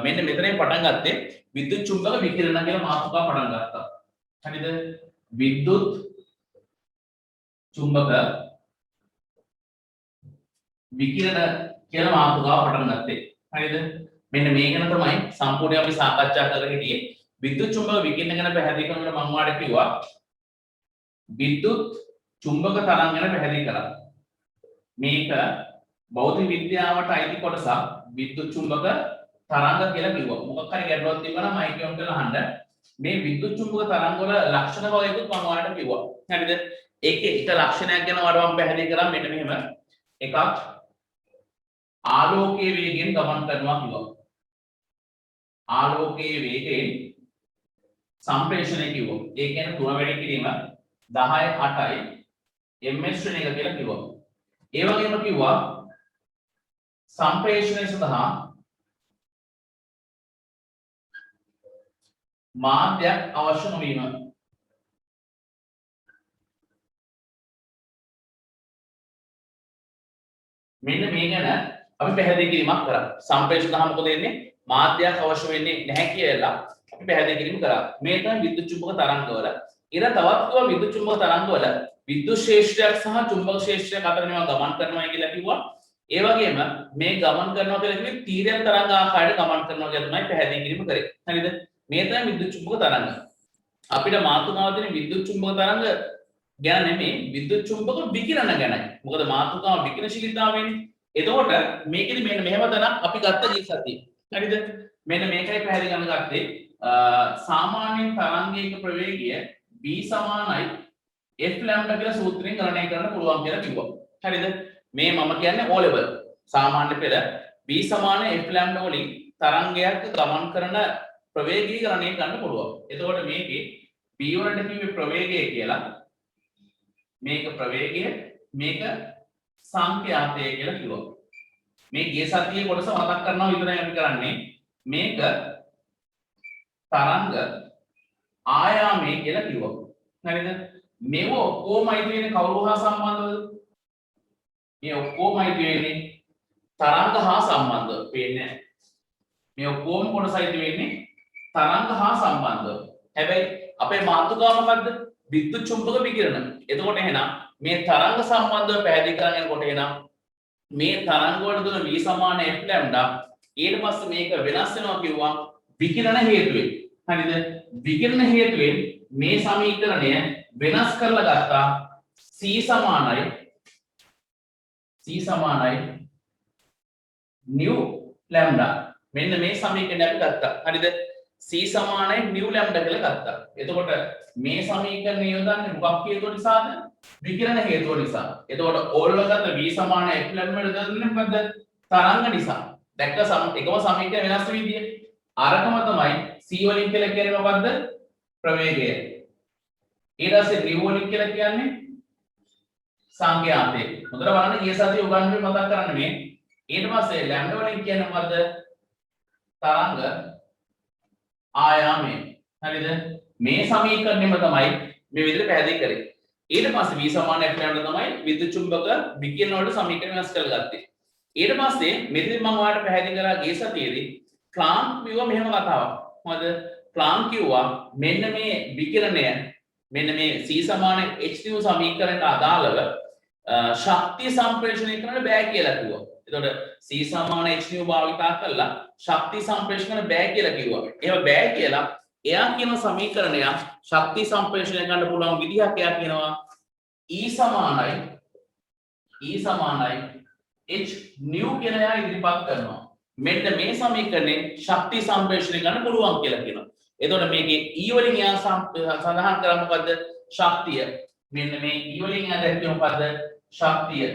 මෙන්න මෙතනින් පටන් ගත්තේ විද්‍යුත් චුම්බක විකිරණ කියලා මාතෘකාව පටන් ගත්තා. හරිද? විද්‍යුත් චුම්බක විකිරණ කියලා මාතෘකාව පටන් ගත්තේ. හරිද? මෙන්න මේ ගැන තමයි සම්පූර්ණයෙන් අපි සාකච්ඡා කරගෙන හිටියේ. විද්‍යුත් චුම්බක විකිරණ ගැන පැහැදිලි කරනකොට මම ඔයාලට කිව්වා විද්‍යුත් චුම්බක තරංග ගැන පැහැදිලි කරා. මේක භෞතික විද්‍යාවට අයිති කොටසක් විද්‍යුත් චුම්බක තරංග කියලා කිව්වා. මොකක් හරි ගැටලුවක් තිබුණා නම් මයික් ඔන් කරලා අහන්න. මේ විද්‍යුත් චුම්බක තරංග වල ලක්ෂණ වගේකුත් මම ඔයාලට කිව්වා. හරිද? ඒකේ එක ලක්ෂණයක් ගැන ඔයාලට මම පැහැදිලි කරා මෙන්න මෙහෙම. එකක් ආලෝකයේ වේගයෙන් ගමන් කරනවා කිව්වා. ආලෝකයේ වේගයෙන් සම්ප්‍රේෂණය කිව්වා. ඒ කියන්නේ 3 වැඩි කිරීම 10 8යි ms ශ්‍රේණියක කියලා කිව්වා. ඒ වගේම කිව්වා සම්ප්‍රේෂණය සඳහා මාධ්‍යයක් අවශ්‍ය නොවීම. මෙන්න මේ ගැන අපි පැහැදිලි කිරීමක් කරා. සම්ප්‍රේෂණ සඳහා මොකද වෙන්නේ? මාධ්‍යයක් අවශ්‍ය වෙන්නේ නැහැ කියලා අපි පැහැදිලි කිරීම කරා. මේ තමයි විද්‍යුත් චුම්බක තරංගවල. ඊට තවත් කිව්වා විද්‍යුත් චුම්බක තරංගවල විද්‍යුත් ක්ෂේත්‍රයක් සහ චුම්බක ක්ෂේත්‍රයක් අතර මේවා ගමන් කරනවා කියලා කිව්වා. ඒ වගේම මේ ගමන් කරනවා කියලා කිව්වේ තීරණ තරංග ආකාරයට ගමන් කරනවා කියලා තමයි පැහැදිලි කිරීම කරේ. හරිද? මේ තමයි විද්‍යුත් චුම්බක තරංග. අපිට මාතෘකාව දෙන විද්‍යුත් චුම්බක තරංග ගැන නෙමෙයි විද්‍යුත් චුම්බක විකිරණ ගැනයි. මොකද මාතෘකාව විකිරණශීලීතාවයනේ. එතකොට මේකෙදි මෙන්න මෙහෙම තැනක් අපි ගත්ත ජීවිතය. හරිද? මෙන්න මේකයි පැහැදිලි කරන්න ගත්තේ. සාමාන්‍ය තරංගයක ප්‍රවේගය v සමානයි f ලැම්ඩා කියලා සූත්‍රයෙන් ගණනය කරන්න පුළුවන් කියලා කිව්වා. හරිද? මේ මම කියන්නේ O level. සාමාන්‍ය පෙළ v සමාන f ලැම්ඩා වලින් තරංගයක් ගමන් කරන ප්‍රවේගය ගණනය කරන්න පුළුවන්. එතකොට මේකේ v වලට කිව්වේ ප්‍රවේගය කියලා. මේක ප්‍රවේගය, මේක සංඛ්‍යාතය කියලා කිව්වා. මේ ගිය සතියේ කොටස මතක් කරනවා විතරයි අපි කරන්නේ. මේක තරංග ආයාමය කියලා කිව්වා. හරිද? මේව ඔක්කොමයි තියෙන්නේ කවුරු හා සම්බන්ධවද? මේ ඔක්කොමයි තියෙන්නේ තරංග හා සම්බන්ධව. පේන්නේ නැහැ. මේ ඔක්කොම කොටසයි තියෙන්නේ තරංග හා සම්බන්ධව. හැබැයි අපේ මාතෘකාව මොකද්ද? විද්‍යුත් චුම්බක විකිරණ. එතකොට එහෙනම් මේ තරංග සම්බන්ධව පැහැදිලි කරගෙන යනකොට එහෙනම් මේ තරංග වල දුන v සමාන f ලැම්ඩා ඊට පස්සේ මේක වෙනස් වෙනවා කිව්වා විකිරණ හේතුවෙන්. හරිද? විකිරණ හේතුවෙන් මේ සමීකරණය වෙනස් කරලා ගත්තා c සමානයි nu ලැම්ඩා. මෙන්න මේ සමීකරණය අපි ගත්තා. හරිද? c සමානයි nu ලැම්ඩා කියලා ගත්තා. එතකොට මේ සමීකරණය යොදන්නේ මොකක් හේතුව නිසාද? විකිරණ හේතුව නිසා. එතකොට ඕල්ව ගත්ත v සමාන f ලැම්ඩා යොදන්නේ මොකද්ද? තරංග නිසා. දැක්ක එකම සමීකරණය වෙනස් විදිය. අරකම තමයි c වලින් කියලා කියන්නේ මොකද්ද? ප්‍රවේගය. ඊට පස්සේ nu වලින් කියලා කියන්නේ සංඛ්‍යාතය. හොඳට බලන්න ඊයේ සතියේ උගන්වන්නේ මතක් කරන්න මේ. ඊට පස්සේ ලැම්ඩා වලින් කියන්නේ මොකද්ද? තරංග ආයාමය. හරිද? මේ සමීකරණයම තමයි මේ විදිහට පැහැදිලි කරේ. ඊට පස්සේ v සමාන f ලැම්ඩා තමයි විද්‍යුත් චුම්බක විකිරණ වලට සමීකරණ වෙනස් කරගත්තේ. ඊට පස්සේ මෙතන මම ඔයාලට පැහැදිලි කරා ගිය සතියේදී ප්ලාන්ක් කිව්වා මෙහෙම කතාවක්. මොකද ප්ලාන්ක් කිව්වා මෙන්න මේ විකිරණය මෙන්න මේ c සමාන h nu සමීකරණයට අදාළව ශක්තිය සම්ප්‍රේෂණය කරන්න බෑ කියලා කිව්වා. එතකොට c සමාන h nu භාවිතා කරලා ශක්තිය සම්ප්‍රේෂණය කරන්න බෑ කියලා කිව්වා. එහෙම බෑ කියලා එයා කියන සමීකරණය ශක්තිය සම්ප්‍රේෂණය කරන්න පුළුවන් විදිහක් එයා කියනවා E සමානයි h nu කියලා එයා ඉදිරිපත් කරනවා. මෙන්න මේ සමීකරණයෙන් ශක්තිය සම්ප්‍රේෂණය කරන්න පුළුවන් කියලා කියනවා. එතකොට මේකේ E වලින් එයා සඳහන් කරා මොකද්ද? ශක්තිය. මෙන්න මේ E වලින් එයා දැක්කේ මොකද්ද? ශක්තිය.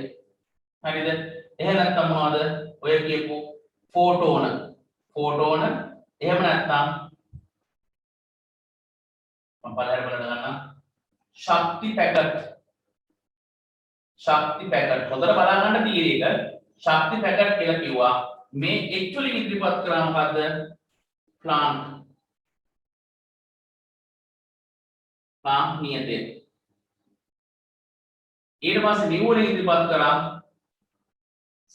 හරිද? එහෙම නැත්නම් මොනවද? ඔය කියපු ෆෝටෝන. එහෙම නැත්නම් මම පළවෙනි බලන්න ගන්නම්. ශක්ති පැකට්. හොඳට බලන්න තියෙන්නේ ඒක. ශක්ති පැකට් කියලා කිව්වා. මේ h වලින් ඉදිරිපත් කරා මොකද්ද? ප්ලාන්ක් නියතය. ඊට පස්සේ nu වලින් ඉදිරිපත් කරා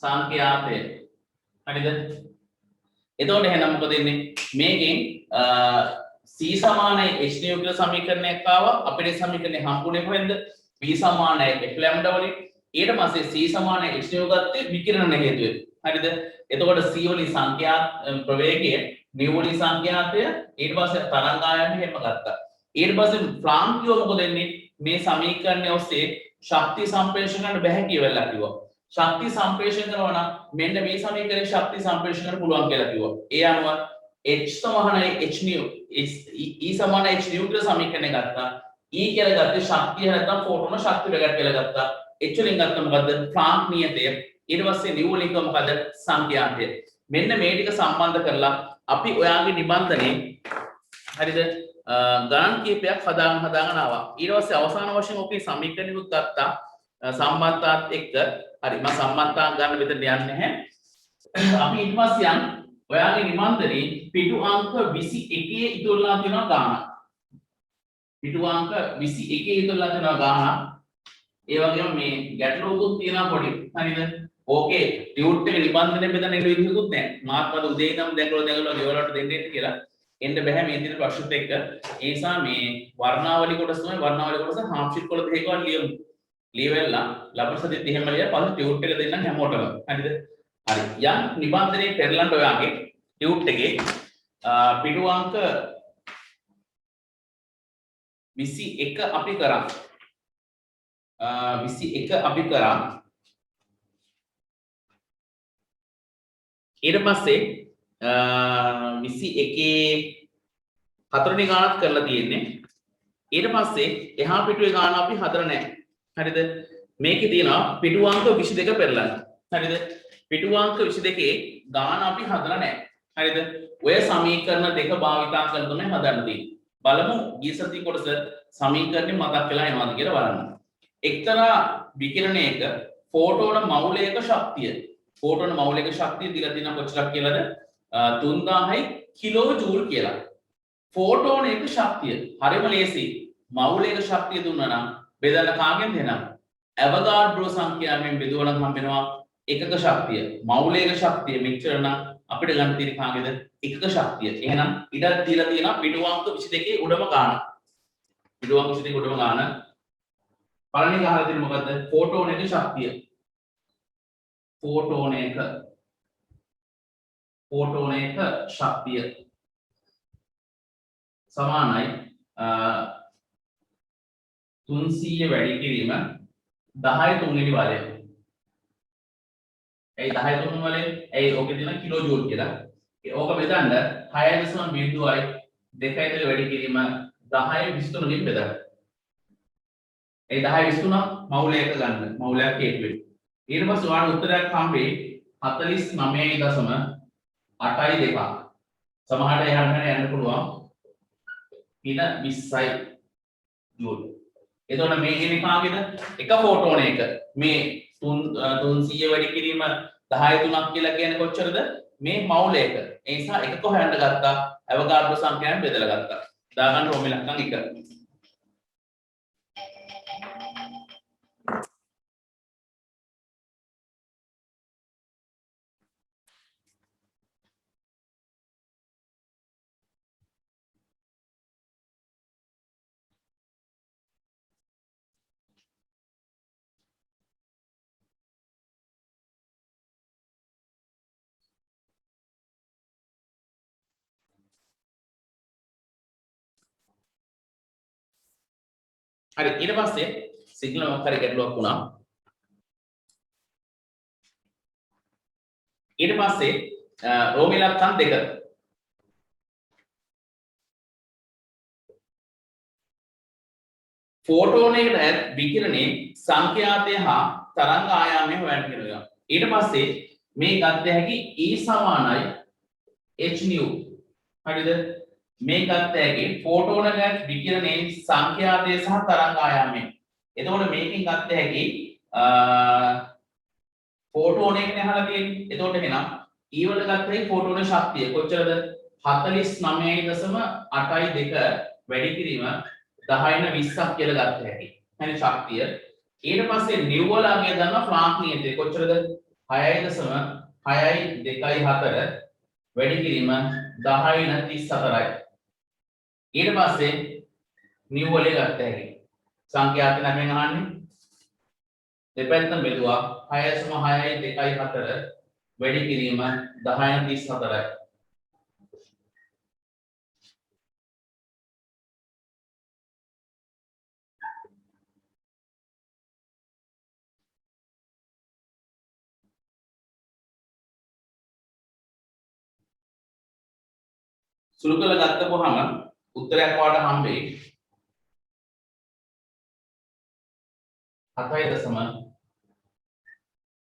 සංඛ්‍යාතය. හරිද? එතකොට එහෙනම් මොකද වෙන්නේ? මේකෙන් C සමානයි H nu කියලා සමීකරණයක් ආවා. අපිට සමීකරණය හම්බුනේ කොහෙන්ද? V සමානයි F lambda වලින්. ඊට පස්සේ C සමානයි H nu ගත්තේ විකිරණ හේතුවෙන්. හරිද? එතකොට C වලින් සංඛ්‍යා ප්‍රවේගය, nu වලින් සංඛ්‍යාතය, ඊට පස්සේ තරංග ආයතනය හැම ගත්තා. ඊට පස්සේ ප්ලාන්ක් කිව්ව මොකද වෙන්නේ? මේ සමීකරණය ඔස්සේ ශක්තිය සම්ප්‍රේෂණය කරන්න බැහැ කියලා කිව්වා. ශක්තිය සම්ප්‍රේෂණය කරනවා නම් මෙන්න මේ සමීකරණය ශක්තිය සම්ප්‍රේෂණය කරන්න පුළුවන් කියලා කිව්වා. ඒ අනුව H සමානයි H nu E සමානයි H nu කියලා සමීකරණය ගත්තා. E කියලා ගත්තේ ශක්තිය නැත්නම් ෆෝටෝන ශක්තිය ප්‍රකට කියලා ගත්තා. H වලින් ගත්තා මොකද්ද? ප්ලාන්ක් නියතය. ඊට පස්සේ nu වලින් ගත්තා මොකද්ද? සංඛ්‍යාන්තය. මෙන්න මේ ටික සම්බන්ධ කරලා අපි ඔයාගේ නිබන්ධනේ හරිද? ගණන් කීපයක් හදාගෙන ආවා. ඊට පස්සේ අවසාන වශයෙන් ඔකේ සමීකරණිකුත් ගත්තා සම්බන්ධතාවත් එක්ක. හරි මම සම්බන්ධතාව ගන්න මෙතන යන්නේ නැහැ. අපි ඊට පස්සේ යන් ඔයාගේ නිබන්ධනේ පිටු අංක 21 ඉතුරුලා තියෙනවා ගානක්. පිටු අංක 21 ඉතුරුලා තියෙනවා ගානක්. ඒ වගේම මේ ගැටලුවකුත් තියෙනවා පොඩි. හරිද? ඕකේ ටියුට් එක නිබන්ධනේ මෙතන එළ විදිහකුත් නැහැ. මාත් මට උදේ ඉඳන් දැකලා ගෙවලට දෙන්න කියලා එන්න බෑ මේ දින ප්‍රශ්නෙත් එක්ක. ඒ නිසා මේ වර්ණාවලි කොටස තමයි වර්ණාවලි කොටස හාෆ් ෂීට් වල දෙකක් ලියමු. ලියවෙලා ලබන සතියේදී එහෙම ලියලා පස්සේ ටියුට් එක දෙන්නම් හැමෝටම. හරිද? හරි. යම් නිබන්ධනේ පෙරලන්න ඔයාගේ ටියුට් එකේ පිටු අංක 21 අපි කරා. 21 අපි කරා. ඊට පස්සේ 21 හතරවෙනි ගානක් කරලා තියෙන්නේ. ඊට පස්සේ එහා පිටුවේ ගාන අපි හදලා නැහැ. හරිද? මේකේ තියෙනවා පිටු අංක 22 පෙරලන්න. හරිද? පිටු අංක 22 ගාන අපි හදලා නැහැ. හරිද? ඔය සමීකරණ දෙක භාවිතා කරලා තමයි හදන්න තියෙන්නේ. බලමු ගිය සතිය කොටස සමීකරණය මතක් වෙලා එනවාද කියලා බලන්න. එක්තරා විකිරණයක ෆෝටෝන මවුලයක ශක්තිය. ෆෝටෝන මවුලයක ශක්තිය දීලා තියෙනවා කොච්චරක් කියලාද? 3000යි කිලෝ ජූල් කියලා. ෆෝටෝනයක ශක්තිය හරිම ලේසි. මවුලයක ශක්තිය දුන්නා නම් බෙදන්න කාගෙන්ද එනවා? ඇවගාඩ්‍රෝ සංඛ්‍යාවෙන් බෙදුවනම් හම්බෙනවා එකක ශක්තිය. මවුලයක ශක්තිය මෙච්චර නම් අපිට ගන්න තියෙන කාගේද? එකක ශක්තිය. එහෙනම් ඉඩක් දීලා තියෙනවා පිටු අංක 22 උඩම ගාන. පිටු අංක 22 උඩම ගාන. පළවෙනි ගහලා තියෙන්නේ මොකද්ද? ෆෝටෝනයක ශක්තිය. ෆෝටෝනයක ශක්තිය සමානයි 300 වැඩි කිරීම 10 3 බලය. ඒ 10 3 වලින් ඒ ඕකේ තියෙන කිලෝ ජූල් කියලා. ඕක බෙදන්න 6.02යි 2 වැඩි කිරීම 10 23 කින් බෙදන්න. ඒ 10 23 මවුලයක ගන්න. මවුලයක් හේතුවෙන්. ඊට පස්සේ ඔයාලට උත්තරයක් හම්බෙයි 49.82. සමහරට එහාට යන්න පුළුවන්. පින 20යි ජූල්. එතකොට මේ එන්නේ කාගේද? එක ෆෝටෝනයක මේ 300 වැඩි කිරීම 10 3ක් කියලා කියන්නේ කොච්චරද? මේ මවුලයක. ඒ නිසා එකක හොයන්න ගත්තා. අවගාඩ්‍රෝ සංඛ්‍යාවෙන් බෙදලා ගත්තා. දාගන්න ඕම ඉලක්කම් 1. හරි ඊට පස්සේ සිග්නල් මොකක් හරි ගැටලුවක් වුණා. ඊට පස්සේ රෝම ඉලක්කම් 2. ෆෝටෝනයකට ඈත් විකිරණේ සංඛ්‍යාතය හා තරංග ආයාමය හොයන්න කියලා. ඊට පස්සේ මේ ගත්ත හැකි E සමානයි h nu. හරිද? මේ ගත්ත හැකි ෆෝටෝනක ඈත් විකිරණේ සංඛ්‍යාතය සහ තරංග ආයාමය. එතකොට මේකෙන් ගත්ත හැකි ෆෝටෝනයකනේ අහලා තියෙන්නේ. එතකොට එහෙනම් E වල ගත්ත හැකි ෆෝටෝන ශක්තිය කොච්චරද? 49.82 වැඩි කිරීම 10/20ක් කියලා ගත්ත හැකි. හරි ශක්තිය. ඊට පස්සේ නිව් වල අගය දන්නා ෆ්ලාන්ක් නියතය කොච්චරද? 6.624 වැඩි කිරීම 10/34යි. ඊට පස්සේ නිව් වලේ ගත්ත හැකි. සංඛ්‍යාත නමෙන් අහන්නේ දෙපැත්තම බෙදුවා 6.6.2.4 වැඩි කිරීම 10/34යි. සුළු කරලා ගත්තපුවාම උත්තරයක් වාට හම්බෙයි 7.5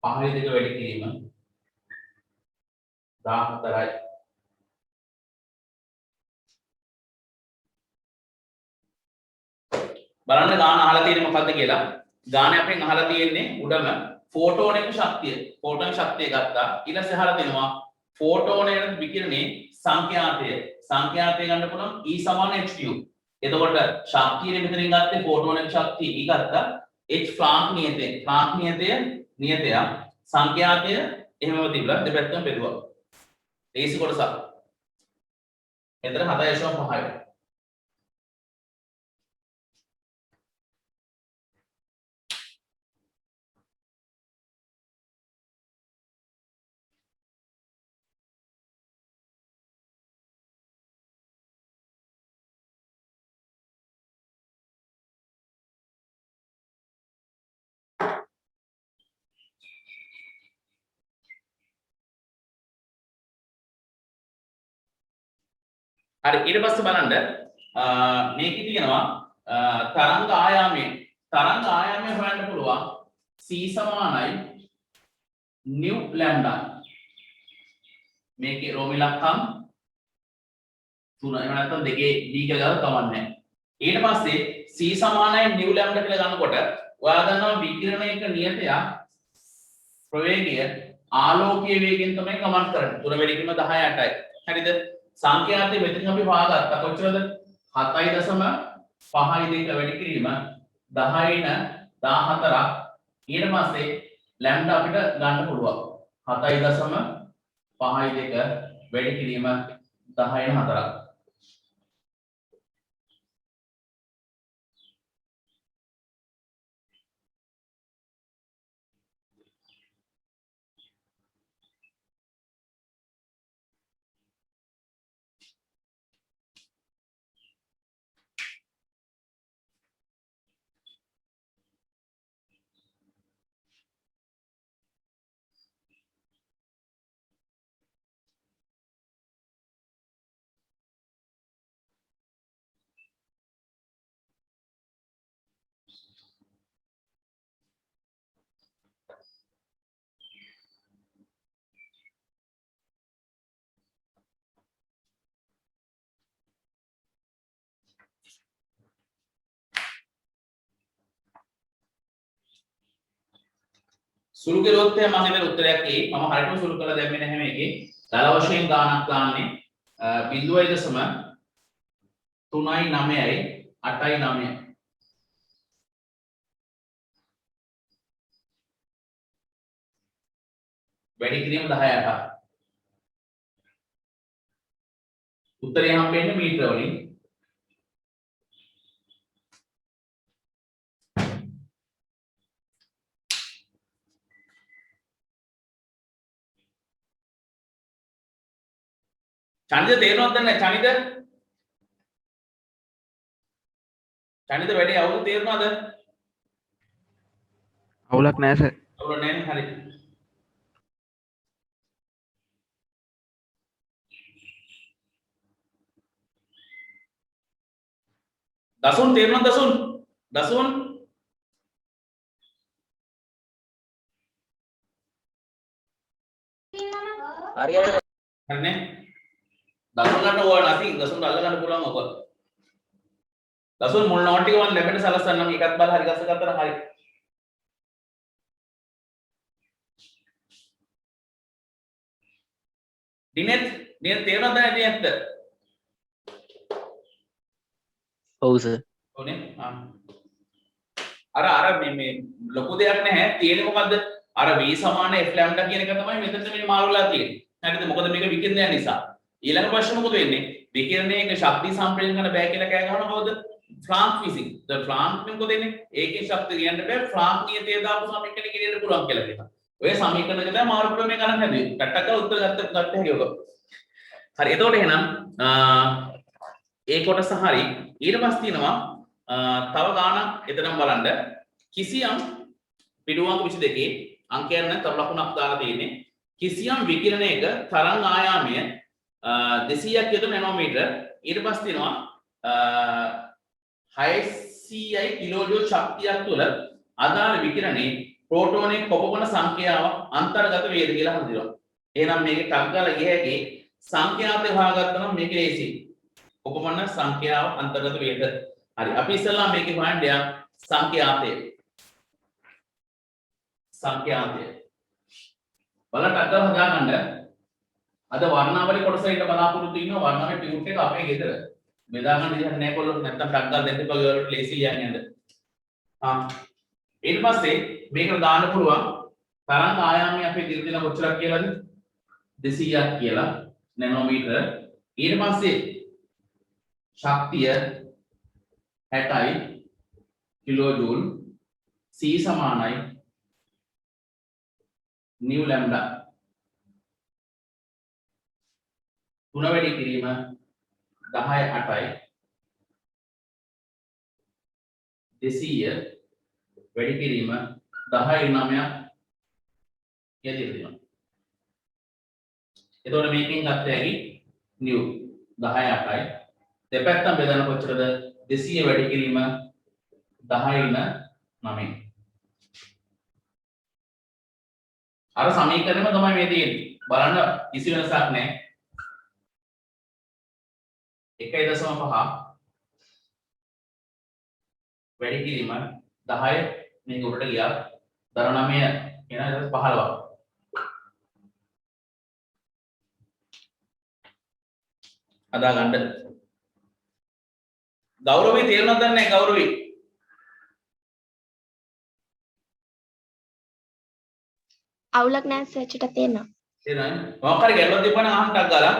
වැඩි කිරීම 14යි. බලන්න ගාන අහලා තියෙන්නේ මොකද්ද කියලා. ගානේ අපෙන් අහලා තියෙන්නේ උඩම ෆෝටෝන එක ශක්තිය. ෆෝටෝන ශක්තිය ගත්තා. ඊළඟට අහලා තියෙනවා ෆෝටෝනයේ විකිරණේ සංඛ්‍යාතය. සංඛ්‍යාතය ගන්න පුළුවන් E = h/u. එතකොට ශක්තිය මෙතනින් ගත්තේ ෆෝටෝන එක ශක්තිය E ගත්තා. h ෆ්ලාන්ක් නියතය. ෆ්ලාන්ක් නියතය නියතය. සංඛ්‍යාතය එහෙමම තිබුණා. දෙපැත්තම බෙදුවා. ඒසි කොටසක්. එතන 7.5යි. හරි ඊට පස්සේ බලන්න මේකේ තියෙනවා තරංග ආයාමය හොයන්න පුළුවන් c = new lambda මේකේ රෝම ඉලක්කම් 3 එහෙම නැත්නම් දෙකේ d කියලා ගාව කමන්නේ ඊට පස්සේ c = new lambda කියලා ගන්නකොට ඔයා දන්නවා විකිරණයක නියතය ප්‍රවේගය ආලෝකීය වේගයෙන් තමයි ගමන් කරන්නේ 3 වැඩි කිරීම 18යි හරිද සංඛ්‍යාතයේ මෙතන අපි පාගත්තා කොච්චරද 7.52 වැඩි කිරීම 10/14ක් ඊට පස්සේ ලැම්ඩා අපිට ගන්න පුළුවන් 7.52 වැඩි කිරීම 10/4ක් සුළු කළොත් මම හිතන උත්තරයක් එයි මම හරියටම සුළු කරලා දැම්මේ නැහැ මේකේ දල වශයෙන් ගානක් ගාන්නේ 0.399යි 8.9 වැඩි කිරීම 10ට උත්තරය හම්බෙන්නේ මීටර වලින් චනිත තේරෙනවද නැහැ චනිත වැඩි අවුල් තේරෙනවද අවුලක් නැහැ සර් අවුල නැහැ හරි දසුන් තේරෙනවද දසුන් හරියට හරිනේ දසුන් ගන්න ඕන නැති දසුන් අල්ල ගන්න පුළුවන් ඔක දසුන් මුල් නෝට් එක මම ලැබෙන්න සලස්සන්නම් ඒකත් බලලා හරි ගස්ස ගත්තා හරි දිනෙත් තේරෙනවද නැති ඇත්ත ඔව් සර් ඕනේ අර මේ ලොකු දෙයක් නැහැ තියෙන්නේ මොකද්ද අර v = f λ කියන එක තමයි මෙතනට මේ මාරු වෙලා තියෙන්නේ හරිද? මොකද මේක විකිරණය නිසා. ඊළඟ ප්‍රශ්න මොකද වෙන්නේ? විකිරණයක ශක්ති සම්ප්‍රේෂණය කරන්න බෑ කියලා කෑ ගහනවා කවුද? ෆ්ලාන්ක් විසින්. දැන් ෆ්ලාන්ක් නේ මොකද වෙන්නේ? ඒකේ ශක්තිය කියන්න බෑ. ෆ්ලාන්ක් නියතය දාපු සමීකරණය කියන්න පුළුවන් කියලා කියනවා. ඔය සමීකරණ දෙක තමයි මාරු ක්‍රමයේ ගණන් හැදුවේ. ටක් ටක් උත්තර ගත්ත හැකි ඔක. හරි. එතකොට එහෙනම් ඒ කොටස හරි. ඊට පස්සේ තියෙනවා තව ගානක් එතනම බලන්න. කිසියම් පිටුවංග 22 අංකයන් නම් තව ලකුණක් දාලා තියෙන්නේ. කිසියම් විකිරණයක තරංග ආයාමය 200ක් යොදන නැනෝමීටර ඊට පස්සේ තියෙනවා 600යි කිලෝජූල් ශක්තියක් තුළ අදාළ විකිරණේ ප්‍රෝටෝනයේ කොපමණ සංඛ්‍යාවක් අන්තර්ගත වේද කියලා හඳුන්වනවා. එහෙනම් මේකේ ටක් ගාලා ගිය හැකි සංඛ්‍යාතය හොයාගත්තා නම් මේක ලේසියි. කොපමණ සංඛ්‍යාවක් අන්තර්ගත වේද? හරි. අපි ඉස්සෙල්ලා මේකේ හොයන්න යන සංඛ්‍යාතය. සංඛ්‍යාතය. බලන්න ටක් ගාලා හොයාගන්න. අද වර්ණාවලි කොටසට බලාපොරොත්තු ඉන්නවා වර්ණාවලි ටියුට් එක අපේ ගෙදර. බෙදා ගන්න විදිහක් නැහැ කොල්ලෝ නැත්තම් ටක් ගාලා දෙන්න එපා ඔයාලට ලේසි ලියන්න යන්න. ඊට පස්සේ මේකට දාන්න පුළුවන් තරංග ආයාමය අපේ දින කොච්චරක් කියලාද 200ක් කියලා නැනෝමීටර. ඊට පස්සේ ශක්තිය 60යි කිලෝජූල් C සමානයි නිව් ලැම්ඩා 3 වැඩි කිරීම 10 8යි 200 වැඩි කිරීම 10 9ක් යදිලා දෙනවා. එතකොට මේකෙන් ගත්ත හැකි නිව් 10 8යි දෙපැත්තම බෙදන කොච්චරද 200 වැඩි කිරීම 10 9. අර සමීකරණයම තමයි මේ තියෙන්නේ. බලන්න කිසි වෙනසක් නැහැ. 1.5 වැඩි කිරීම 10 මේක උඩට ගියා 19 එන 15ක්. අදා ගන්න. ගෞරවී තේරුණාද නැහැ ගෞරවී? අවුලක් නැහැ සර්ච්ට තේරෙනවා. තේරෙනවද? මොකක් හරි ගැටලුවක් තිබ්බනම් අහන්න ටක් ගාලා.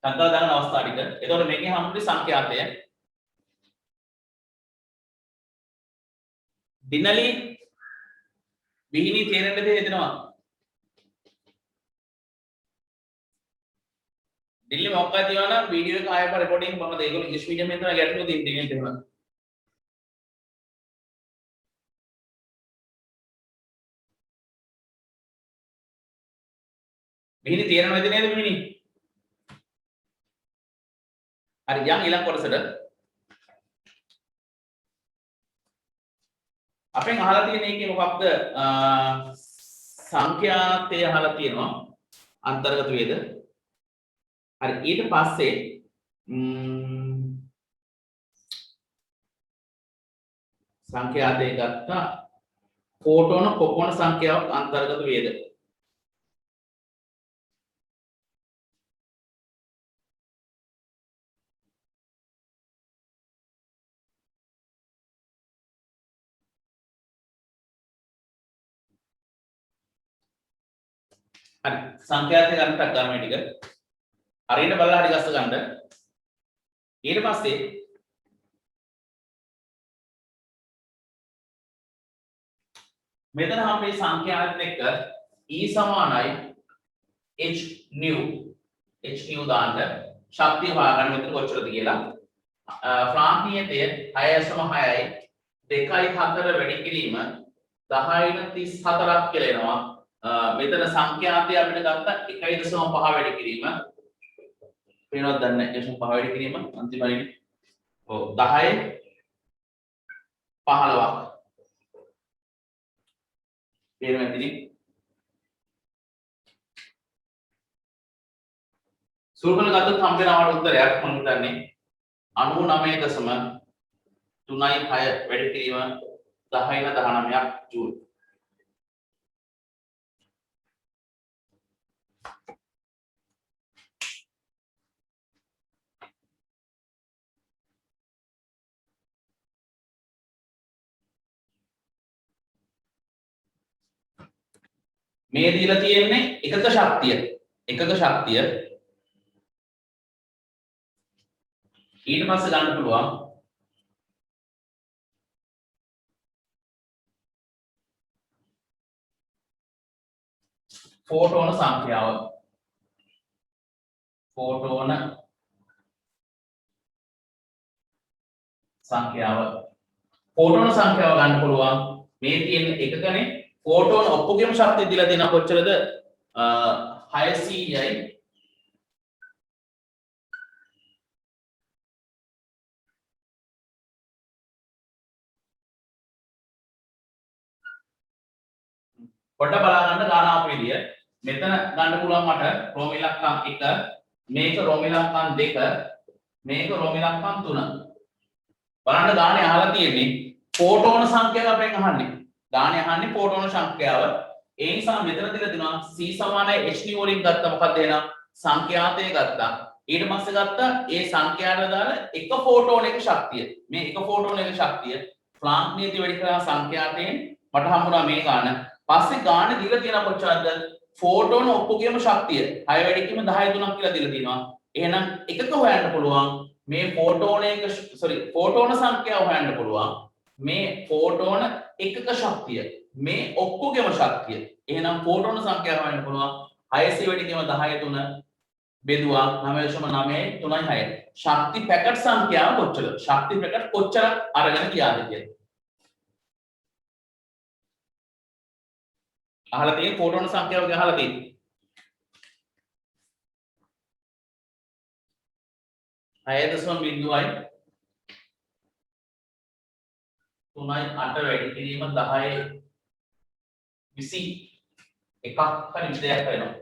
ටක් ගාලා දාන අවස්ථාව ටික. එතකොට මේකේ හම්බුනේ සංඛ්‍යාතය. දිනලි විහිණි තේරෙන්නද හේතනවා? දිල්ලි මොකක්ද කියවනම් වීඩියෝ එක ආයෙත් රෙකෝඩින් මම ඒගොල්ලෝ ඉංග්‍රීසි මීඩියම් එකෙන් තමයි ගැටලුව දෙන්නේ එහෙම. විහිණි තේරෙනවද නේද විහිණි? හරි යන් ඊළඟ කොටසට අපෙන් අහලා තියෙන එකේ මොකක්ද සංඛ්‍යාතය අහලා තියෙනවා අන්තර්ගත වේද? හරි ඊට පස්සේ සංඛ්‍යාතය ගත්තා ෆෝටෝන කොපමණ සංඛ්‍යාවක් අන්තර්ගත වේද? හරි සංඛ්‍යාතය ගන්න ටක් ගන්න මේ ටික හරියට බලලා හරි ගස්ස ගන්න ඊට පස්සේ මෙතන අපි සංඛ්‍යාවත් එක්ක E සමානයි h nu දාන්න ශක්තිය හොයාගන්න මෙතන කොච්චරද කියලා ෆ්ලාන්ක් නියතය 6.6යි 2.4 වැඩි කිරීම 10.34ක් කියලා එනවා මෙතන සංඛ්‍යාතය අපිට ගත්තා 1.5 වැඩි කිරීම වෙනවද දන්නේ නැහැ 1.5 වැඩි කිරීම අන්තිමයි ඔව් 10 15ක් පේනවා ඉතින් සූර්පන ගත්තොත් හම්බ වෙනවට උත්තරයක් මම හිතන්නේ 99.36 වැඩි කිරීම 10.19ක් ජූල් මේ දීලා තියෙන්නේ එකක ශක්තිය ඊට පස්සේ ගන්න පුළුවන් ෆෝටෝන සංඛ්‍යාව ගන්න පුළුවන් මේ තියෙන එකකනේ ෆෝටෝන ඔක්කොගේම ශක්තිය දීලා දෙන කොච්චරද 600යි පොඩ්ඩක් බලා ගන්න ගානාව විදිය මෙතන ගන්න පුළුවන් මට රෝම ඉලක්කම් 1 මේක රෝම ඉලක්කම් 2 මේක රෝම ඉලක්කම් 3 බලන්න ගානේ අහලා තියෙන්නේ ෆෝටෝන සංඛ්‍යාව අපෙන් අහන්නේ ගානේ අහන්නේ ෆෝටෝන සංඛ්‍යාව ඒ නිසා මෙතන දීලා දෙනවා c = h වලින් ගත්තා මොකක්ද එහෙනම් සංඛ්‍යාතය ගත්තා ඊට පස්සේ ගත්තා ඒ සංඛ්‍යාවට දාලා එක ෆෝටෝන එක ශක්තිය මේ එක ෆෝටෝන එක ශක්තිය ප්ලාන්ක් නීති වැඩි කරලා සංඛ්‍යාතයෙන් මට හම්බුණා මේ ගාන පස්සේ ගාන දීලා තියෙන කොච්චරද ෆෝටෝන ඔක්කොගේම ශක්තිය 6 වැඩි කිරීම 10 3ක් කියලා දීලා තියෙනවා එහෙනම් එකක හොයන්න පුළුවන් මේ ෆෝටෝන එක ෆෝටෝන සංඛ්‍යාව හොයන්න පුළුවන් මේ ෆෝටෝන එකක ශක්තිය මේ ඔක්කොගේම ශක්තිය එහෙනම් ෆෝටෝන සංඛ්‍යාව හොයන්න පුළුවන් 600 වැඩි කිරීම 10 3 බෙදුවා 9.9 3යි 6 ශක්ති පැකට් සංඛ්‍යාව කොච්චරද ශක්ති පැකට් කොච්චරක් අරගෙන ගියාද කියලා අහලා තියෙන ෆෝටෝන සංඛ්‍යාව ගැන අහලා තියෙන්නේ 6.0යි 3යි 8 වැඩි කිරීම 10 21 හරි විස්තරයක් වෙනවා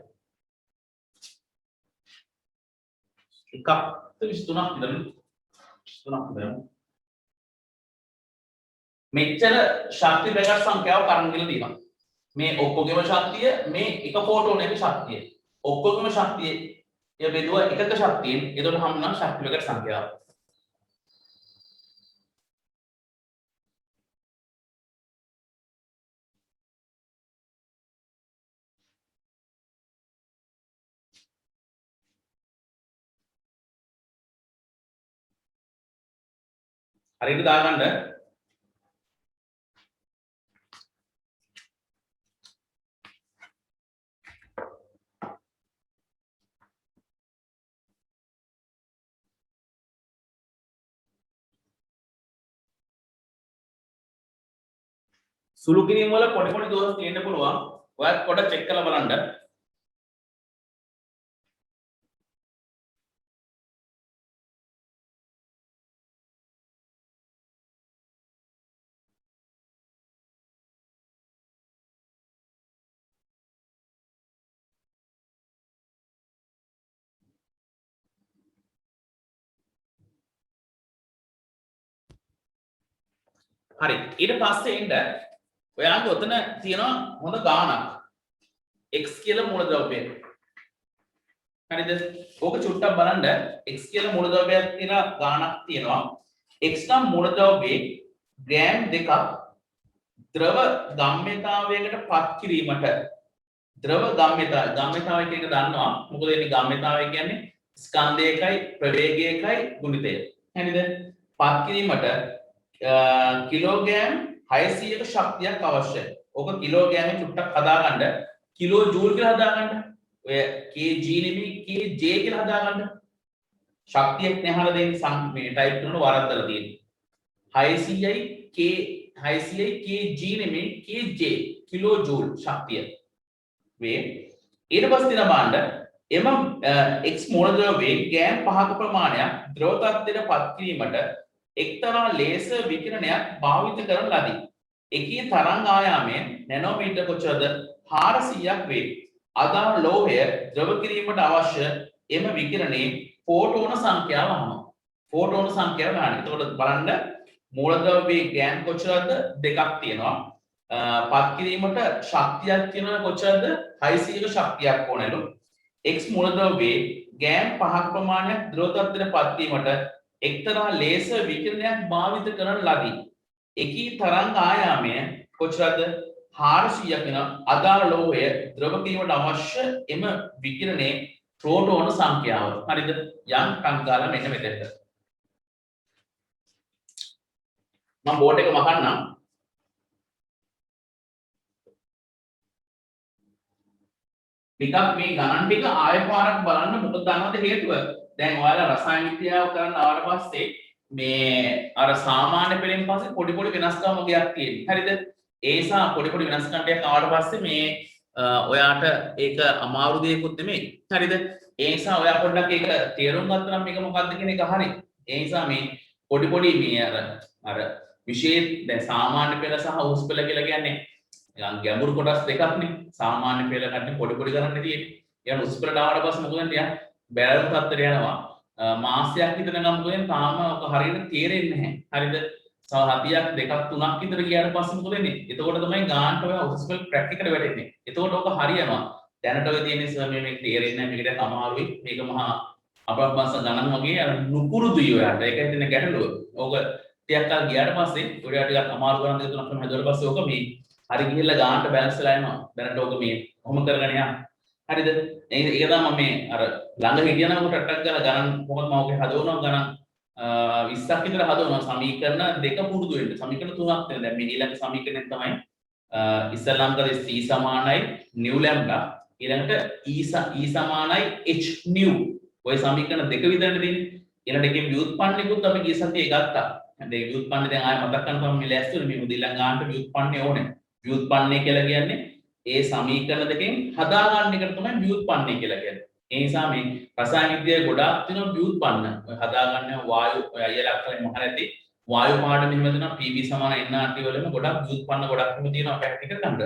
එකක් 23ක් විතර මෙච්චර ශක්ති පැකට් සංඛ්‍යාව කරන් කියලා තියෙනවා මේ ඔක්කොගේම ශක්තිය මේ එක ෆෝටෝන එක ශක්තිය ඔක්කොගේම ශක්තිය ඒ බෙදුවා එකක ශක්තියෙන් එතකොට හම්බුනා ශක්ති පැකට් සංඛ්‍යාව හරියට දාගන්න සුළු කිරීම වල පොඩි දෝෂ තියෙන්න පුළුවන්. ඔයත් පොඩ්ඩක් චෙක් කරලා බලන්න. හරි. ඊට පස්සේ එන්න ඔයාලට ඔතන තියෙනවා හොඳ ගාණක්. x කියලා මූලද්‍රව්‍යය. හරිද? ඕක චුට්ටක් බලන්න x කියලා මූලද්‍රව්‍යයක් තියෙන ගාණක් තියෙනවා. x නම් මූලද්‍රව්‍යයේ ග්‍රෑම් 2ක් ද්‍රව ගම්ම්‍යතාවයකට පත් කිරීමට ද්‍රව ගම්ම්‍යතාවය කියන එක දන්නවා. මොකද මේ ගම්ම්‍යතාවය කියන්නේ ස්කන්ධයකයි ප්‍රවේගයකයි ගුණිතය. හරිද? පත් කිරීමට කිලෝග්‍රෑම් 600ක ශක්තියක් අවශ්‍යයි. ඕක කිලෝග්‍රෑම් චුට්ටක් හදාගන්න කිලෝ ජූල් කියලා හදාගන්න. ඔය kg නෙමෙයි kj කියලා හදාගන්න. ශක්තියක් නහලා දෙන්නේ මේ ටයිප් කරන වරද්දලා තියෙන්නේ. 600යි kg නෙමෙයි kj කිලෝ ජූල් ශක්තිය. වේ ඊට පස්සේ දින බලන්න එම x මූලද්‍රව්‍යයේ ගෑම් 5ක ප්‍රමාණයක් ද්‍රව තත්ත්වයට පත් කිරීමට එක්තරා ලේසර් විකිරණයක් භාවිත කරන ලදී. එකී තරංග ආයාමය නැනෝමීටර් කොච්චරද 400ක් වේ. අදාළ ලෝහය ද්‍රව කිරීමට අවශ්‍ය එම විකිරණයේ ෆෝටෝන සංඛ්‍යාව අහනවා. ෆෝටෝන සංඛ්‍යාව ගන්න. එතකොට බලන්න මූලද්‍රව්‍යයේ ගෑම් කොච්චරද දෙකක් තියෙනවා. පත් කිරීමට ශක්තියක් තියෙනවා කොච්චරද 600ක ශක්තියක් ඕනලු. x මූලද්‍රව්‍යයේ ගෑම් 5ක ප්‍රමාණයක් ද්‍රව තත්ත්වයට පත් වීමට එක්තරා ලේසර් විකිරණයක් භාවිත කරන ලදී. එකී තරංග ආයාමය කොච්චරද 400ක් වෙන අදාළ ලෝහය ද්‍රව කිරීමට අවශ්‍ය එම විකිරණයේ ප්‍රෝටෝන සංඛ්‍යාව. හරිද? යම් ටක් ගාලා මෙන්න මෙතෙන්ට. මම බෝඩ් එක මකන්නම්. ටිකක් මේ ගණන් ටික ආයෙ පාරක් බලන්න මොකද දන්නවද හේතුව? දැන් ඔයාලා රසායන විද්‍යාව කරන්න ආවට පස්සේ මේ අර සාමාන්‍ය පෙළෙන් පස්සේ පොඩි පොඩි වෙනස්කම් වගේක් තියෙනවා. හරිද? ඒ නිසා පොඩි පොඩි වෙනස්කම් ටිකක් ආවට පස්සේ මේ ඔයාට ඒක අමාරු දෙයක්වත් නෙමෙයි. හරිද? ඒ නිසා ඔයා පොඩ්ඩක් ඒක තේරුම් ගත්තා නම් මේක මොකක්ද කියන එක හරි. ඒ නිසා මේ පොඩි පොඩි මේ අර විශේෂ දැන් සාමාන්‍ය පෙළ සහ උස් පෙළ කියලා කියන්නේ නිකන් ගැඹුරු කොටස් දෙකක්නේ. සාමාන්‍ය පෙළ කන්නේ පොඩි පොඩි කරන්නේ තියෙන්නේ. ඊට උස් පෙළට ආවට පස්සේ මොකද වෙන්නේ? බැලන්ස් තත්ත්වයට යනවා. මාසයක් විතර නම් මොකද තාම ඔක හරියට තේරෙන්නේ නැහැ. හරිද? තව හතියක් දෙකක් තුනක් විතර ගියාට පස්සේ මොකද වෙන්නේ? එතකොට තමයි ගානට ඔය උස් පෙළ ප්‍රැක්ටිකල් වැටෙන්නේ. එතකොට ඔක හරියනවා. දැනට ඔය තියෙන සර් මේක තේරෙන්නේ නැහැ. මේකට අමාරුයි. මේක මහා අපබ්බස ගණන් වගේ අර නුකුරුදුයි ඔයාලට. ඒක හිතෙන ගැටලුව. ඕක ටිකක් කල් ගියාට පස්සේ ඔයාලා ටිකක් අමාරු ගණන් දෙක තුනක් කරන හදුවට පස්සේ ඕක මේ හරි ගිහිල්ලා ගානට බැලන්ස් වෙලා යනවා. දැනට ඕක මේ කොහොම කරගෙන යන්න. හරිද? ඒක තමයි මේ අර ළඟ හිටියනම් කොට ටක් ගාලා ගණන් මොකද මම ඔකේ හදවනවා ගණන් 20ක් විතර හදවනවා සමීකරණ දෙක පුරුදු වෙන්න. සමීකරණ තුනක් තියෙනවා. දැන් මේ ඊළඟ සමීකරණය තමයි ඉස්සල්ලාම් කරේ c සමානයි new lambda ඊළඟට e සමානයි h new ඔය සමීකරණ දෙක විතරනේ තියෙන්නේ. ඊළඟට එකේ ව්‍යුත්පන්නයකුත් අපි ගිය සතියේ ගත්තා. මේ ව්‍යුත්පන්න දැන් ආයෙ මතක් කරගන්න මේ ලෑස්තිවල මේ මුදිල්ලන් ගන්නට ව්‍යුත්පන්නය ඕනේ. ව්‍යුත්පන්නය කියලා කියන්නේ ඒ සමීකරණ දෙකෙන් හදාගන්න එකට තමයි ව්‍යුත්පන්නය කියලා කියන්නේ. ඒ නිසා මේ රසායන විද්‍යාවේ ගොඩාක් තියෙනවා ව්‍යුත්පන්න. ඔය හදාගන්න වායු ඔය අයියලා අක්කලේ මොහොන ඇති වායු පාඩම මෙහෙම දෙනවා PV සමාන nRT වලම ගොඩක් ව්‍යුත්පන්න ගොඩක් හිම තියෙනවා ප්‍රැක්ටිකල් ගන්න.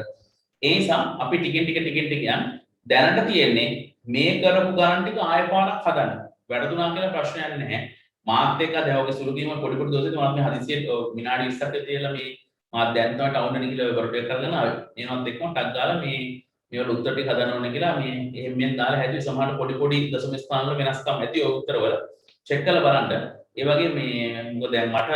ඒ නිසා අපි ටිකෙන් ටික යන දැනට තියෙන්නේ මේ කරපු ගණන් ටික ආයෙ පාරක් හදන්න. වැඩුණා කියලා ප්‍රශ්නයක් නැහැ. මාත් එක්ක දැවගේ සුළු කීම පොඩි පොඩි දවසේදී මම මේ හදිසියෙ විනාඩි 20ක් තියලා මේ මාත් දැන් තමයි ටවුන් එකට ගිහලා වරට එක කරගෙන ආවේ. ඒනවත් එක්කම ටක් ගාලා මේවල උත්තර ටික හදන්න ඕනේ කියලා මේ එහෙම දාලා හැදුවේ සමහර පොඩි පොඩි දශම ස්ථාන වල වෙනස්කම් ඇති ඔය උත්තරවල චෙක් කරලා බලන්න. ඒ වගේ මේ මොකද දැන් මට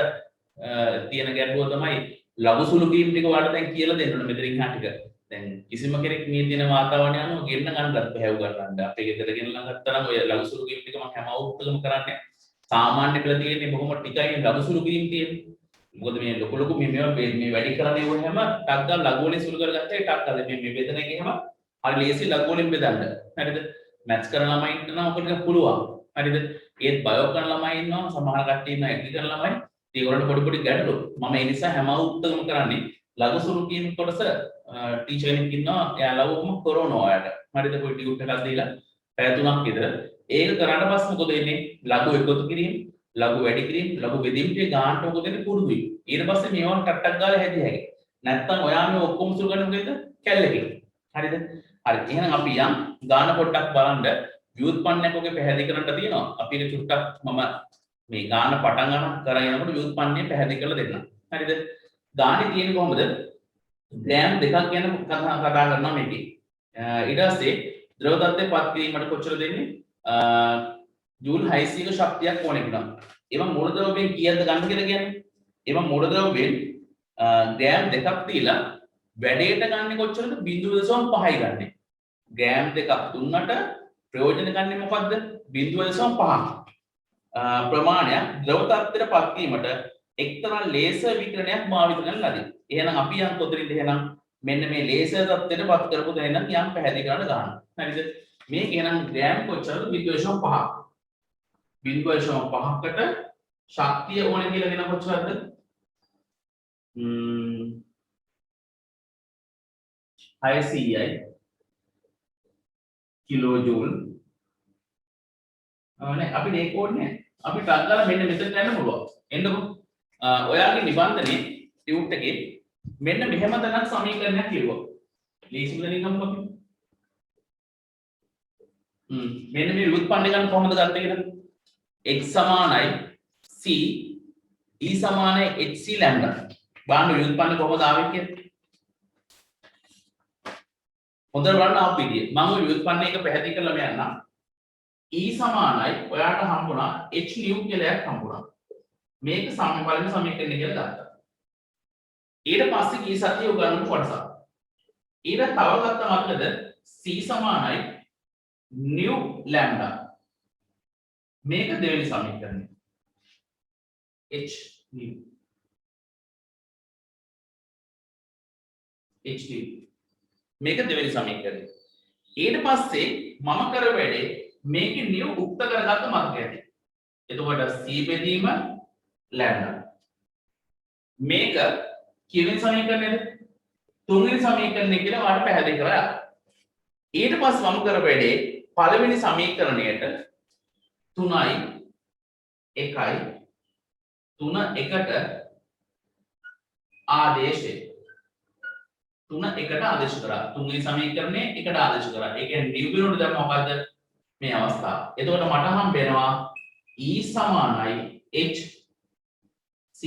තියෙන ගැටලුව තමයි ලඝු සුළු කීම් ටික වලට දැන් කියලා දෙන්න ඕනේ මෙතනින් හා ටික. දැන් කිසිම කෙනෙක් මේ දින වාතාවරණය අනුව ගෙන්න ගන්නත් බැහැව ගන්න. අපේ ගෙදර ගෙනලා ගත්තා නම් ඔය ලඝු සුළු කීම් ටික මම හැම අවුරුද්දකම කරන්නේ. සාමාන්‍ය පෙළ තියෙන්නේ බොහොම ටිකයි ලඝු සුළු කීම් තියෙන්නේ. මොකද මේ ලොකු ලොකු මේ වැඩි කරන්නේ ඕන හැම ටක් ගාලා ලඝු වලින් සුළු කරගත්තා ඒ ටක් ගාලා මේ බෙදන එක හැම හරි ලේසි ලඝු වලින් බෙදන්න. හරිද? මැත්ස් කරන ළමයින්ට නම් ඔක ටික පුළුවන්. හරිද? ඒත් බයෝ කරන ළමයි ඉන්නවා සමහර කට්ටිය ඉන්නවා ඇග්‍රි කරන ළමයි. ඒගොල්ලන්ට පොඩි පොඩි ගැටලු. මම ඒ නිසා හැම අවුරුද්දකම කරන්නේ ලඝු සුළු කීම් කොටස ටීචර් කෙනෙක් ඉන්නවා එයා ලඝුවම කරනවා ඔයාලට. හරිද? පොඩි ටියුට් එකක් දීලා පැය 3ක් විතර. ඒක කරාට පස්සේ මොකද වෙන්නේ? ලඝු එකතු කිරීම, ලඝු වැඩි කිරීම, ලඝු බෙදීම් ටික ගන්නට මොකද වෙන්නේ? පුරුදුයි. ඊට පස්සේ මේවා ටක් ගාලා හැදි හැකි. නැත්තම් ඔයා මේ ඔක්කොම සුළු කරන්නේ මොකද? කැල්ලකින්. හරිද? හරි. එහෙනම් අපි යම් ගාන පොඩ්ඩක් බලන්න ව්‍යුත්පන්නයක් ඔගේ පැහැදිලි කරන්න තියෙනවා. අපි ඒක චුට්ටක් මම මේ ගාන පටන් ගන්න කරගෙන යනකොට ව්‍යුත්පන්නය පැහැදිලි කරලා දෙන්නම්. හරිද? ගානේ තියෙන්නේ කොහොමද? ග්‍රෑම් දෙකක් ගැන කතා කරනවා මේකේ. ඊට පස්සේ ද්‍රව තත්ත්වයේ පත් කිරීමට කොච්චර දෙන්නේ? ජූල් 600ක ශක්තියක් ඕනේ වුණා. ඒවා මූල ද්‍රවයෙන් කීයද ගන්න කියලා කියන්නේ? ඒවා මූල ද්‍රවයෙන් ග්‍රෑම් දෙකක් දීලා වැඩේට ගන්න කොච්චරද? 0.5යි ගන්න. ග්‍රෑම් දෙකක් දුන්නට ප්‍රයෝජන ගන්න මොකද්ද? 0.5. ප්‍රමාණයක් ද්‍රව තත්ත්වයට පත් වීමට එක්තරා ලේසර් විකිරණයක් භාවිත කරන ලදී. එහෙනම් අපි යම් කොතනින්ද එහෙනම් මෙන්න මේ ලේසර් තත්ත්වයට පත් කරපු දෙයක් නම් යම් පැහැදිලි කරන්න ගන්න. හරිද? මේක එහෙනම් ග්‍රෑම් කොච්චරද? 0.5. 0.5කට ශක්තිය ඕනේ කියලා දෙන කොච්චරද? ICI කිලෝ ජූල් නේ අපි මේක ඕනේ අපි ටක් ගාලා මෙන්න මෙතන යන්න පුළුවන් එන්නකො ඔයාගේ නිබන්ධනේ ටියුට් එකේ මෙන්න මෙහෙම තනක් සමීකරණයක් කිව්වා ලීසිම දෙනින්නම් අපි මෙන්න මේ ව්‍යුත්පන්න ගන්න කොහොමද ගත්තේ කියලා x සමානයි c e සමානයි hc ලැම්ඩා බලන්න ව්‍යුත්පන්න කොහොමද ආවේ කියලා හොඳට බලන්න ආපු විදිය මම ඔය ව්‍යුත්පන්න එක පැහැදිලි කරලා මෙයන්නම් e සමානයි ඔයාට හම්බුණා h new කියලා එකක් හම්බුණා මේක සමබලන සමීකරණය කියලා ගත්තා ඊට පස්සේ කී සතිය උගන්වපු කොටස ඊට තව ගත්ත මොකද c සමානයි nu lambda මේක දෙවෙනි සමීකරණය h nu h nu මේක දෙවෙනි සමීකරණය ඊට පස්සේ මම කර වැඩේ මේකේ nu උක්ත කරගත්ත මතක ඇති එතකොට c බෙදීම lambda මේක කිවෙනි සමීකරණයද තුන්වෙනි සමීකරණය කියලා වාට පැහැදිලි කරලා ඊට පස්සේ මම කර වැඩේ පළවෙනි සමීකරණයට 3යි 1යි 3 1ට ආදේශය 3 1ට ආදේශ කරා තුන්වෙනි සමීකරණය 1ට ආදේශ කරා ඒ කියන්නේ නියුබිනුට දැම්ම මොකද්ද මේ අවස්ථාව එතකොට මට හම්බ වෙනවා E සමානයි h c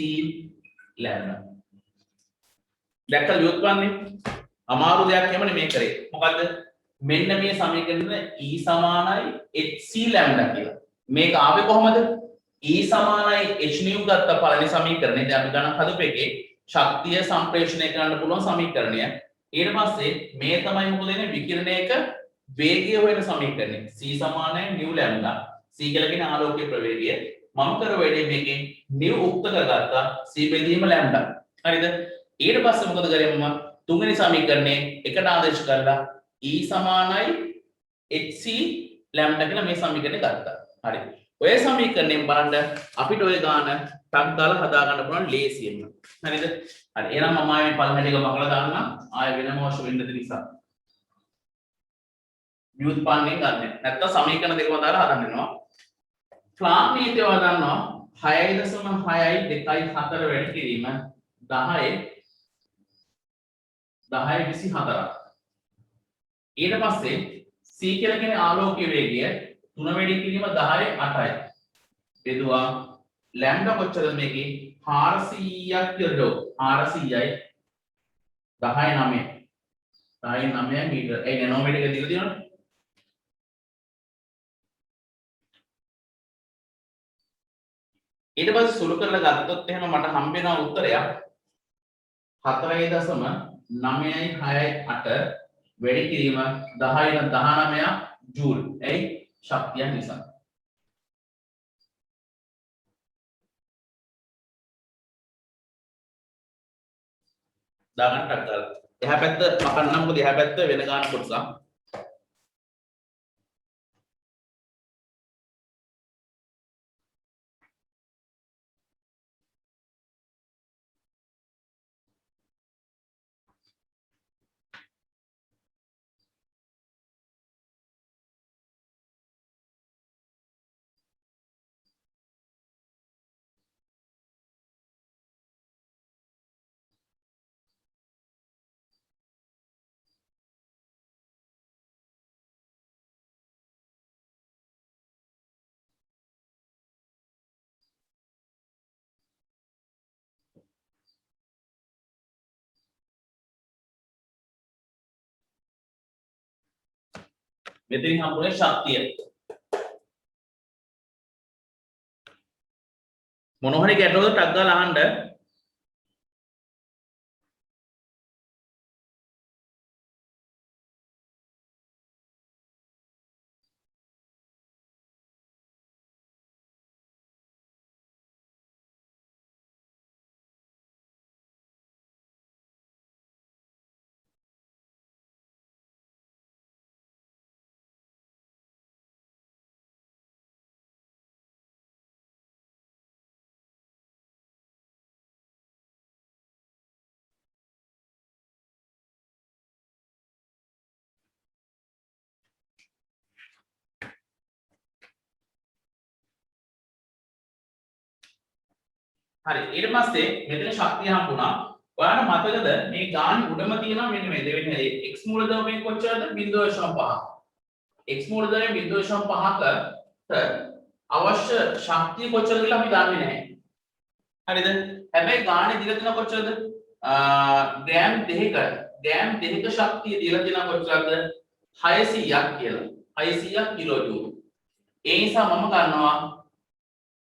lambda දැක්කද ව්‍යුත්පන්නේ අමාරු දෙයක් හැමනේ මේ කරේ මොකද්ද මෙන්න මේ සමීකරණය E සමානයි hc lambda කියලා මේක ආවේ කොහමද E සමානයි h nu ගත්ත පළවෙනි සමීකරණය දැන් අපි ගණන් හදපු එකේ ශක්තිය සම්ප්‍රේෂණය කරන්න පුළුවන් සමීකරණය ඊට පස්සේ මේ තමයි මොකද වෙන්නේ විකිරණයක වේගය හොයන සමීකරණය c සමානයි nu lambda c කියලා කියන ආලෝකයේ ප්‍රවේගය මම කර වැඩේ මේකෙන් nu උක්ත කරගත්තා c බෙදීම lambda හරිද ඊට පස්සේ මොකද කරේ මම තුන්වෙනි සමීකරණේ එකට ආදේශ කරලා E සමානයි hc lambda කියලා මේ සමීකරණය ගත්තා. හරි. ඔය සමීකරණයෙන් බලන්න අපිට ඔය ගාන ටක් දාලා හදා ගන්න පුළුවන් ලේසියෙන්ම. හරිද? හරි. එහෙනම් මම ආයේ පළවෙනි එක බකලා දාන්නම්. ආයේ වෙනම අවශ්‍ය වෙන්න දෙ නිසා. ව්‍යුත්පන්නයෙන් ගන්න. නැත්තම් සමීකරණ දෙකම දාලා හදන්න වෙනවා. ක්ලාම් නීතිය වදන්නවා 6.6යි 2යි 4 වැඩි කිරීම 10 ඊට පස්සේ c කියලා කියන්නේ ආලෝකීය වේගය 3 වැඩි කිරීම 10 8යි. බෙදුවා ලැම්ඩා කොච්චරද මේකේ 400ක් කියලා 400යි 10 9 මීටර. ඒ නැනෝමීටර එක දීලා තියෙනවනේ. ඊට පස්සේ සුළු කරලා ගත්තොත් එහෙම මට හම්බ වෙන උත්තරයක් 4.968 වැඩි කිරීම 10 ජූල්. එයි ශක්තිය නිසා. දාගන්න ටක් දාලා. එහා පැත්ත මකන්නම් මොකද එහා පැත්ත වෙන ගාන කොටසක්. මෙතනින් හම්බුනේ ශක්තිය. මොන හරි ගැටලුවකට ටක් ගාලා අහන්න. හරි ඊට පස්සේ මෙතන ශක්තිය හම්බුණා. ඔයාලට මතකද මේ ගාන උඩම තියෙනවා මෙන්න මේ දෙවෙනි දේ x මූලධර්මයෙන් කොච්චරද 0.5. x මූලධර්මයෙන් 0.5කට අවශ්‍ය ශක්තිය කොච්චරද කියලා අපි දන්නේ නැහැ. හරිද? හැබැයි ගානේ දීලා තියෙන කොච්චරද? ග්‍රෑම් 2ක ශක්තිය දීලා තියෙන කොච්චරද? 600ක් කියලා. 600ක් කිලෝ ජූල්. ඒ නිසා මම ගන්නවා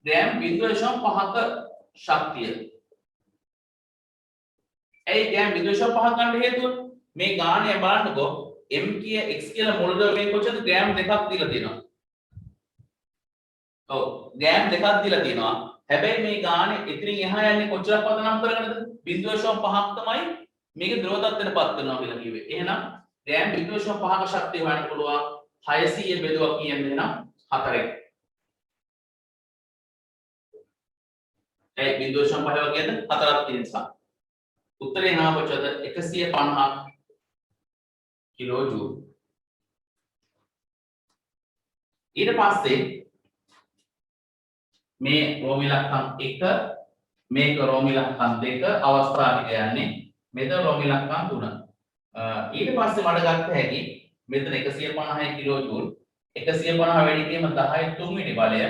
ග්‍රෑම් 0.5ක ශක්තිය. ඒ ග්‍රෑම් 0.5 ගන්න හේතුව මේ ගාණය බලන්නකෝ m කිය x කියලා මුල් ද්‍රව්‍යයෙන් කොච්චරද ග්‍රෑම් දෙකක් දීලා තියෙනවා. ඔව් ග්‍රෑම් දෙකක් දීලා තියෙනවා. හැබැයි මේ ගාණය ඉතින් එහා යන්නේ කොච්චරක්වත් නම් කරගෙනද 0.5ක් තමයි මේක ද්‍රව තත්ත්වයටපත් කරනවා කියලා කිව්වේ. එහෙනම් ග්‍රෑම් 0.5ක ශක්තිය හොයන්න පුළුවන් 600 බෙදුවක් කියන්නේ එහෙනම් 4ක්. ඒ 0.5 වගේද 4ක් තියෙන නිසා. උත්තරේ එනවා කොච්චරද 150 කිලෝ ජූල්. ඊට පස්සේ මේ රෝමි ලක්ෂණ 1 මේක රෝමි ලක්ෂණ 2 අවස්ථා ටික යන්නේ මෙතන රෝමි ලක්ෂණ 3. ඊට පස්සේ මඩ ගත්ත හැකි මෙතන 150 කිලෝ ජූල් 150 වැඩි කිරීම 10 තුන්වෙනි බලය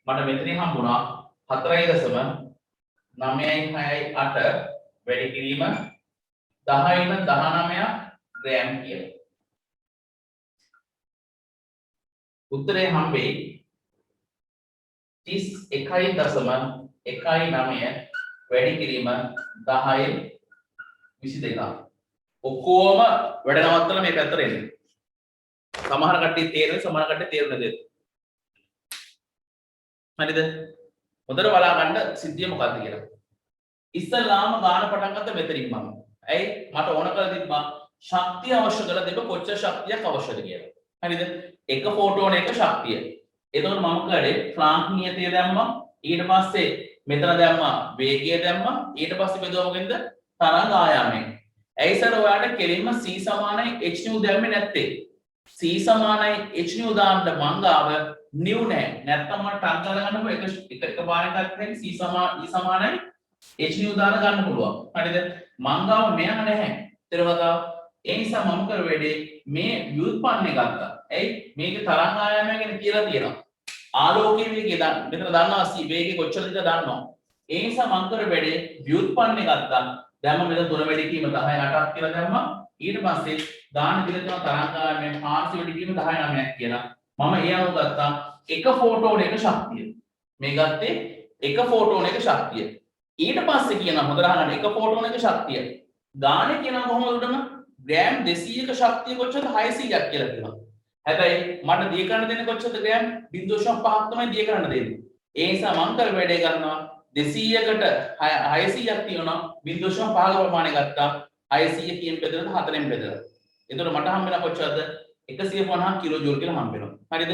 මට මෙතනින් හම්බුණා 4.968 වැඩි කිරීම 10 ග්‍රෑම් කියලා. උත්තරේ හම්බෙයි 31.19 වැඩි කිරීම 10/22. ඔක්කොම වැඩ නවත්තලා මේ පැත්තට එන්න. සමහර කට්ටිය තේරෙන්නේ සමහර කට්ටිය තේරුන්නේ නැද්ද? හරිද? හොඳට බලා ගන්න සිද්ධිය මොකක්ද කියලා. ඉස්සල්ලාම ගාන පටන් ගත්ත මෙතනින් මම. ඇයි මට ඕන කරලා තිබ්බා ශක්තිය අවශ්‍ය කරලා තිබ්බ කොච්චර ශක්තියක් අවශ්‍යද කියලා. හරිද? එක ෆෝටෝන එක ශක්තිය. එතකොට මම කරේ ෆ්ලාන්ක් නියතය දැම්මා. ඊට පස්සේ මෙතන දැම්මා වේගය දැම්මා. ඊට පස්සේ බෙදුවා මොකෙන්ද? තරංග ආයාමයෙන්. ඇයි සර් ඔයාලට කෙලින්ම c සමානයි h nu දැම්මේ නැත්තේ? c සමානයි h nu දාන්න මං ගාව new නැහැ. නැත්තම් මම ටක් කරලා ගන්නකො එක පාරක් ගන්න c සමානයි h nu දාන ගන්න පුළුවන්. හරිද? මං ගාව මෙයා නැහැ. ඊටවතා ඒ නිසා මම කර වෙලේ මේ ව්‍යුත්පන්නය ගත්තා. ඇයි මේකේ තරංග ආයාමය ගැන කියලා තියෙනවා. ආලෝකයේ වේගය මෙතන දන්නවා c වේගය කොච්චරද කියලා දන්නවා. ඒ නිසා මම කර වෙලේ ව්‍යුත්පන්නය ගත්තා. දැම්ම මෙතන 3 වැඩි කිරීම 10 8ක් කියලා දැම්මා. ඊට පස්සේ දාන කියලා තියෙනවා තරංග ආයාමය 500 වැඩි කිරීම 10 9ක් කියලා. මම ඒ අනුව ගත්තා එක ෆෝටෝන එක ශක්තිය. මේ ගත්තේ එක ෆෝටෝන එක ශක්තිය. ඊට පස්සේ කියනවා හොඳට අහන්න එක ෆෝටෝන එක ශක්තිය. ගානේ කියනවා කොහොමද උඩම ග්‍රෑම් 200ක ශක්තිය කොච්චරද 600ක් කියලා කියනවා. හැබැයි මට දී කරන්න දෙන්නේ කොච්චරද ග්‍රෑම් 0.5ක් තමයි දී කරන්න දෙන්නේ. ඒ නිසා මම කර වැඩේ කරනවා 200කට 600ක් තියෙනවා 0.5ක ප්‍රමාණය ගත්තා 600 කියන බෙදලා 4ෙන් බෙදලා. එතකොට මට හම්බ වෙන කොච්චරද 150 කිලෝ ජූල් කියලා හම්බ වෙනවා. හරිද?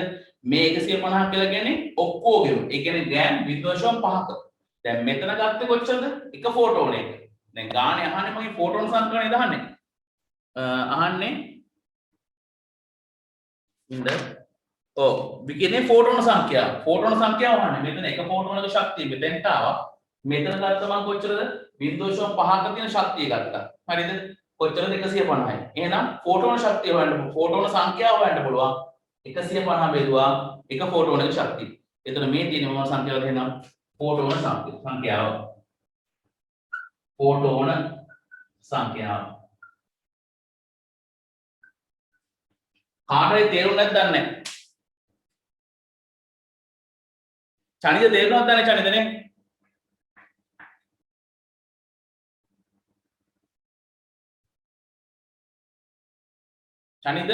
මේ 150 කියලා කියන්නේ ඔක්කොගෙම. ඒ කියන්නේ ග්‍රෑම් 0.5ක. දැන් මෙතන ගත්තේ කොච්චරද? එක ෆෝටෝන එක. දැන් ගානේ අහන්නේ මගේ ෆෝටෝන සංඛ්‍යාවනේ දහන්නේ. අහන්නේ ඉන්න ඔව් විකිනේ ෆෝටෝන සංඛ්‍යාව. ෆෝටෝන සංඛ්‍යාව අහන්නේ. මෙතන එක ෆෝටෝනක ශක්තිය මෙතෙන්ට ආවා. මෙතන ගත්ත මම කොච්චරද? 0.5ක තියෙන ශක්තිය ගත්තා. හරිද? කොච්චරද 150යි. එහෙනම් ෆෝටෝන ශක්තිය හොයන්න ෆෝටෝන සංඛ්‍යාව හොයන්න පුළුවන්. 150 බෙදුවා එක ෆෝටෝනක ශක්තිය. එතන මේ තියෙන මොන සංඛ්‍යාවද එහෙනම්? ෆෝටෝන සංඛ්‍යාව. ෆෝටෝන සංඛ්‍යාව. කාටරි තේරුම් නැද්ද දන්නේ නැහැ. චනිත තේරුණාද දන්නේ චනිතනේ? චනිත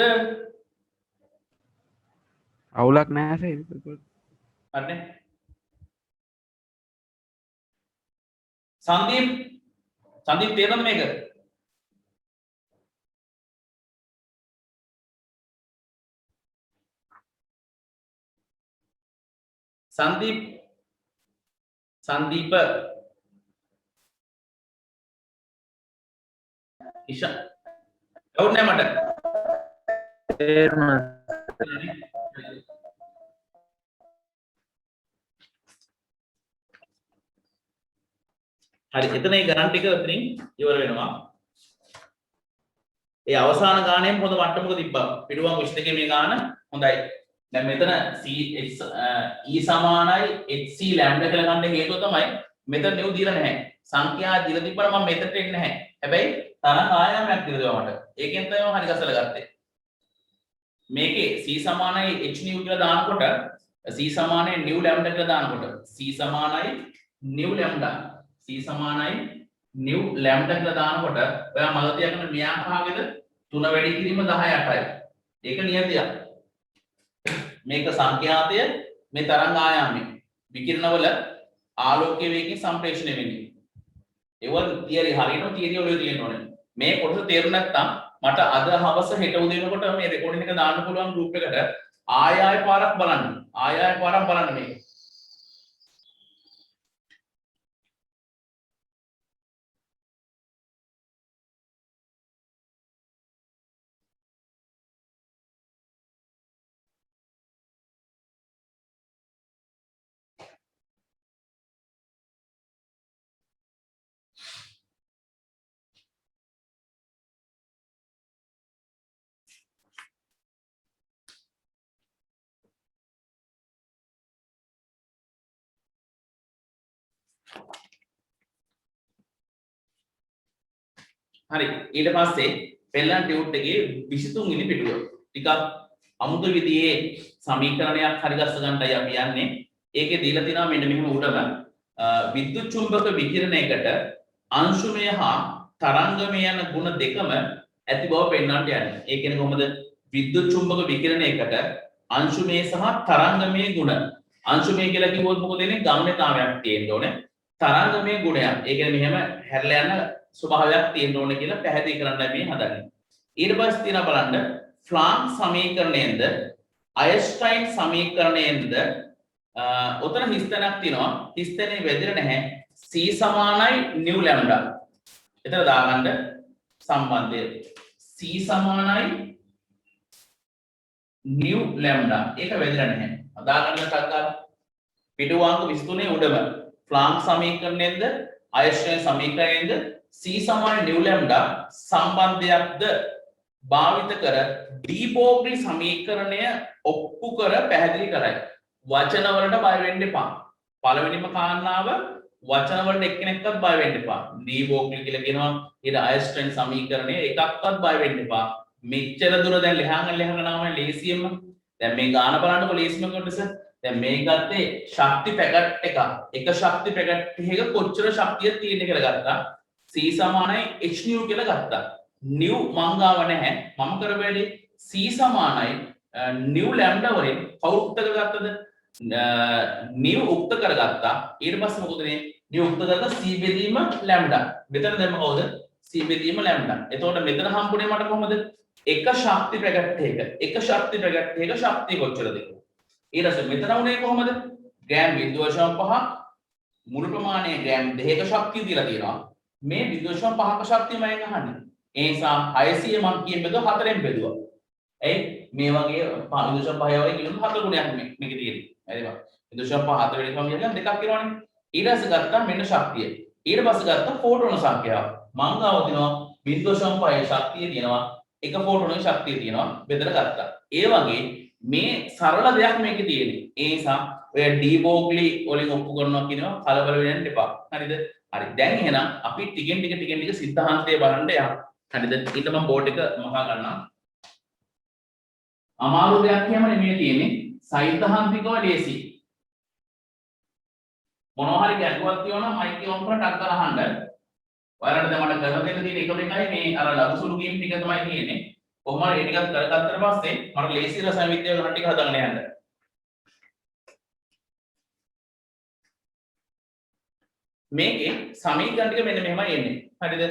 අවුලක් නැහැ සර්. හරිනේ. සංදීප් තේරෙනවද මේක? संदीप ईशा डाउट नहीं मत හරි එතන ඒ ගණන් ටික උතරින් ඉවර වෙනවා. ඒ අවසාන ගාණයෙන් හොඳ මට්ටමක තිබ්බා. පිටුවම් 22 මේ ගාණ හොඳයි. දැන් මෙතන CX E සමානයි HC ලැම්ඩා කියලා ගන්න හේතුව තමයි මෙතන නියු දීලා නැහැ. සංඛ්‍යා දීලා තිබ්බම මම මෙතනට එන්නේ නැහැ. හැබැයි තරංග ආයාමයක් දීලා දෙනවා මට. ඒකෙන් තමයි මම හරි ගසලා ගත්තේ. මේකේ C සමානයි H නියු කියලා දානකොට C සමානයි නියු ලැම්ඩා කියලා දානකොට C සමානයි නියු ලැම්ඩා C සමානයි නියු ලැම්ඩා කියලා දානකොට ඔයා මග තියාගන්න මෙයා කහගෙද 3 වැඩි කිරීම 18යි. ඒක නියතයක්. මේක සංඛ්‍යාතය මේ තරංග ආයාමය. විකිරණවල ආලෝකීය වේගයෙන් සම්ප්‍රේෂණය වෙන්නේ. ඒවල් තියරි හරියනවා තියරි වල තියෙන්න ඕනේ. මේ කොටස තේරුම් නැත්නම් මට අද හවස හෙට උදේ වෙනකොට මේ රෙකෝඩින් එක දාන්න පුළුවන් ගෲප් එකට ආය පාරක් බලන්න. ආය පාරක් බලන්න මේක. හරි ඊට පස්සේ පෙල්ලන් ටියුට් එකේ 23 වෙනි පිටුව ටිකක් අමුතු විදිහේ සමීකරණයක් හරි ගස්ස ගන්නයි අපි යන්නේ. ඒකේ දීලා තිනවා මෙන්න මෙහෙම උඩම විද්‍යුත් චුම්බක විකිරණයකට අංශුමය හා තරංගමය යන ගුණ දෙකම ඇති බව පෙන්වන්නට යන්නේ. ඒ කියන්නේ කොහොමද? විද්‍යුත් චුම්බක විකිරණයකට අංශුමය සහ තරංගමය ගුණ. අංශුමය කියලා කිව්වොත් මොකද වෙන්නේ? ගම්‍යතාවයක් තියෙන්න ඕනේ. තරංගමය ගුණයක්. ඒ කියන්නේ මෙහෙම හැරලා යන ස්වභාවයක් තියෙන්න ඕනේ කියලා පැහැදිලි කරන්නයි මේ හදන්නේ. ඊට පස්සේ තියෙනවා බලන්න ෆ්ලාන්ක් සමීකරණයෙන්ද අයන්ස්ටයින් සමීකරණයෙන්ද උතන හිස්තැනක් තියෙනවා. හිස්තැනේ වැදිලා නැහැ. c සමානයි nu ලැම්ඩා. එතන දාගන්න සම්බන්ධය c සමානයි nu ලැම්ඩා. ඒක වැදිලා නැහැ. දාගන්න ටක්කා පිටුවාංක 23 උඩම ෆ්ලාන්ක් සමීකරණයෙන්ද අයන්ස්ටයින් සමීකරණයෙන්ද c සමාන nu ලැම්ඩා සම්බන්ධයක්ද භාවිත කර डी බෝග්ලි සමීකරණය ඔප්පු කර පැහැදිලි කරයි. වචන වලට බය වෙන්න එපා. පළවෙනිම කාරණාව වචන වලට එක්කෙනෙක්වත් බය වෙන්න එපා. डी බෝග්ලි කියලා කියනවා ඊට අයන්ස්ටයින් සමීකරණය එකක්වත් බය වෙන්න එපා. මෙච්චර දුර දැන් ලෙහාගෙන නාම ලේසියෙම දැන් මේ ගාන බලන්නකො ලේසිම කොටස. දැන් මේ ගත්තේ ශක්ති පැකට් එක. එක ශක්ති පැකට් එකක කොච්චර ශක්තියක් තියෙන කියලා ගත්තා. c සමානයි h nu කියලා ගත්තා. nu මං ගාව නැහැ. මම කරපේදී c සමානයි nu ලැම්ඩා වලින් කවුරු උක්ත කරගත්තද? nu උක්ත කරගත්තා. ඊට පස්සේ මොකද මේ nu උක්ත කරලා c බෙදීම ලැම්ඩා. මෙතන දැම්ම කවුද? c බෙදීම ලැම්ඩා. එතකොට මෙතන හම්බුනේ මට කොහොමද? එක ශක්ති පැකට් එක ශක්ති පැකට් එක ශක්තිය කොච්චරද? ඊට පස්සේ මෙතන උනේ කොහොමද? ග්‍රෑම් 0.5 මුළු ප්‍රමාණය ග්‍රෑම් 2ක ශක්තිය දීලා තියෙනවා. මේ 0.5ක ශක්තිය මම අහන්නේ. ඒ නිසා 600 මම කියන බෙදුවා 4ෙන් බෙදුවා. එයි මේ වගේ 0.5 වගේ කියන 4 ගුණයක් මේකේ තියෙන්නේ. හරිද? 0.5 4 වෙනි කම කියන්නේ දෙකක් කියනවනේ. ඊට පස්සේ ගත්තා මෙන්න ශක්තිය. ඊට පස්සේ ගත්තා ෆෝටෝන සංඛ්‍යාව. මං ගාව දිනවා 0.5 ශක්තිය තියෙනවා. එක ෆෝටෝනේ ශක්තිය තියෙනවා. බෙදලා ගත්තා. ඒ වගේ මේ සරල දෙයක් මේකේ තියෙන්නේ. ඒ නිසා ඔය डी බෝග්ලි වලින් ඔප්පු කරනවා කියනවා කලබල වෙන්න එපා. හරිද? හරි. දැන් එහෙනම් අපි ටිකෙන් ටික සිද්ධාන්තය බලන්න යමු. හරිද? ඊට මම බෝඩ් එක මහා ගන්නවා. අමාරු දෙයක් කියම නෙමෙයි තියෙන්නේ. සෛද්ධාන්තිකව ලේසි. මොනවා හරි ගැටලුවක් තියෙනවා නම් මයික් එක ඔන් කරලා ටක් කරලා අහන්න. ඔයාලට දැන් මට කරලා දෙන්න තියෙන එකම එකයි මේ අර ලඝු සුළු ගේම් ටික තමයි තියෙන්නේ. කොහොම හරි ඒ ටිකත් කරගත්තට පස්සේ මට ලේසි රසායන විද්‍යාව ගණන් ටික හදාගෙන යන්න. මේකේ සමීකරණ ටික මෙන්න මෙහෙමයි එන්නේ. හරිද?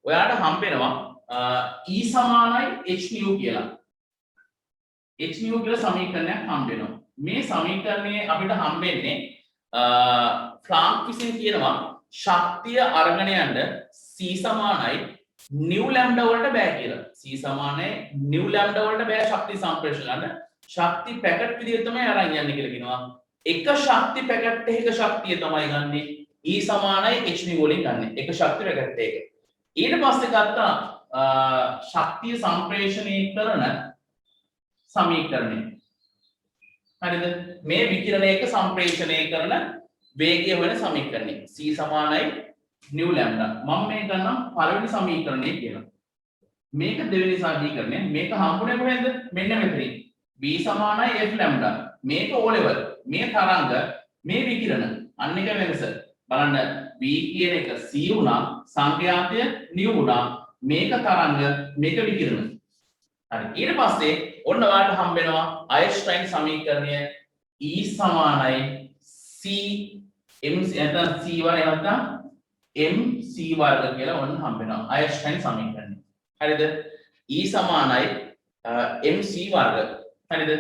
ඔයාලට හම්බෙනවා E සමානයි h nu කියලා. h nu කියලා සමීකරණයක් හම්බෙනවා. මේ සමීකරණයේ අපිට හම්බෙන්නේ ෆ්ලාන්ක් විසින් කියනවා ශක්තිය අරගෙන යන්න c සමානයි nu ලැම්ඩා වලට බෑ කියලා. c සමානයි nu ලැම්ඩා වලට බෑ ශක්තිය සම්ප්‍රේෂණය කරන්න. ශක්ති පැකට් විදිහට තමයි අරන් යන්නේ කියලා කියනවා. එක ශක්ති පැකට් එකක ශක්තිය තමයි ගන්නෙ E සමානයි h nu වලින් ගන්නෙ. එක ශක්ති පැකට් එකක. ඊට පස්සේ ගත්තා ශක්තිය සම්ප්‍රේෂණය කරන සමීකරණය. හරිද? මේ විකිරණයක සම්ප්‍රේෂණය කරන වේගය වෙන සමීකරණය. c සමානයි nu ලැම්ඩා. මම මේ ගන්නම් පළවෙනි සමීකරණය කියලා. මේක දෙවෙනි සමීකරණය. මේක හම්බුනේ කොහෙන්ද? මෙන්න මෙතනින්. v සමානයි f ලැම්ඩා. මේක O level. මේ තරංග මේ විකිරණ. අන්න එක වෙනස. බලන්න v කියන එක c වුණා, සංඛ්‍යාතය nu වුණා. මේක තරංග, මේක විකිරණ. හරි ඊට පස්සේ ඔන්න ඔයාලට හම්බ වෙනවා අයින්ස්ටයින් සමීකරණය E සමානයි C m නැත්නම් C වර්ග නැත්නම් mc වර්ග කියලා ඔන්න හම්බ වෙනවා අයින්ස්ටයින් සමීකරණය. හරිද? E සමානයි mc වර්ග. හරිද?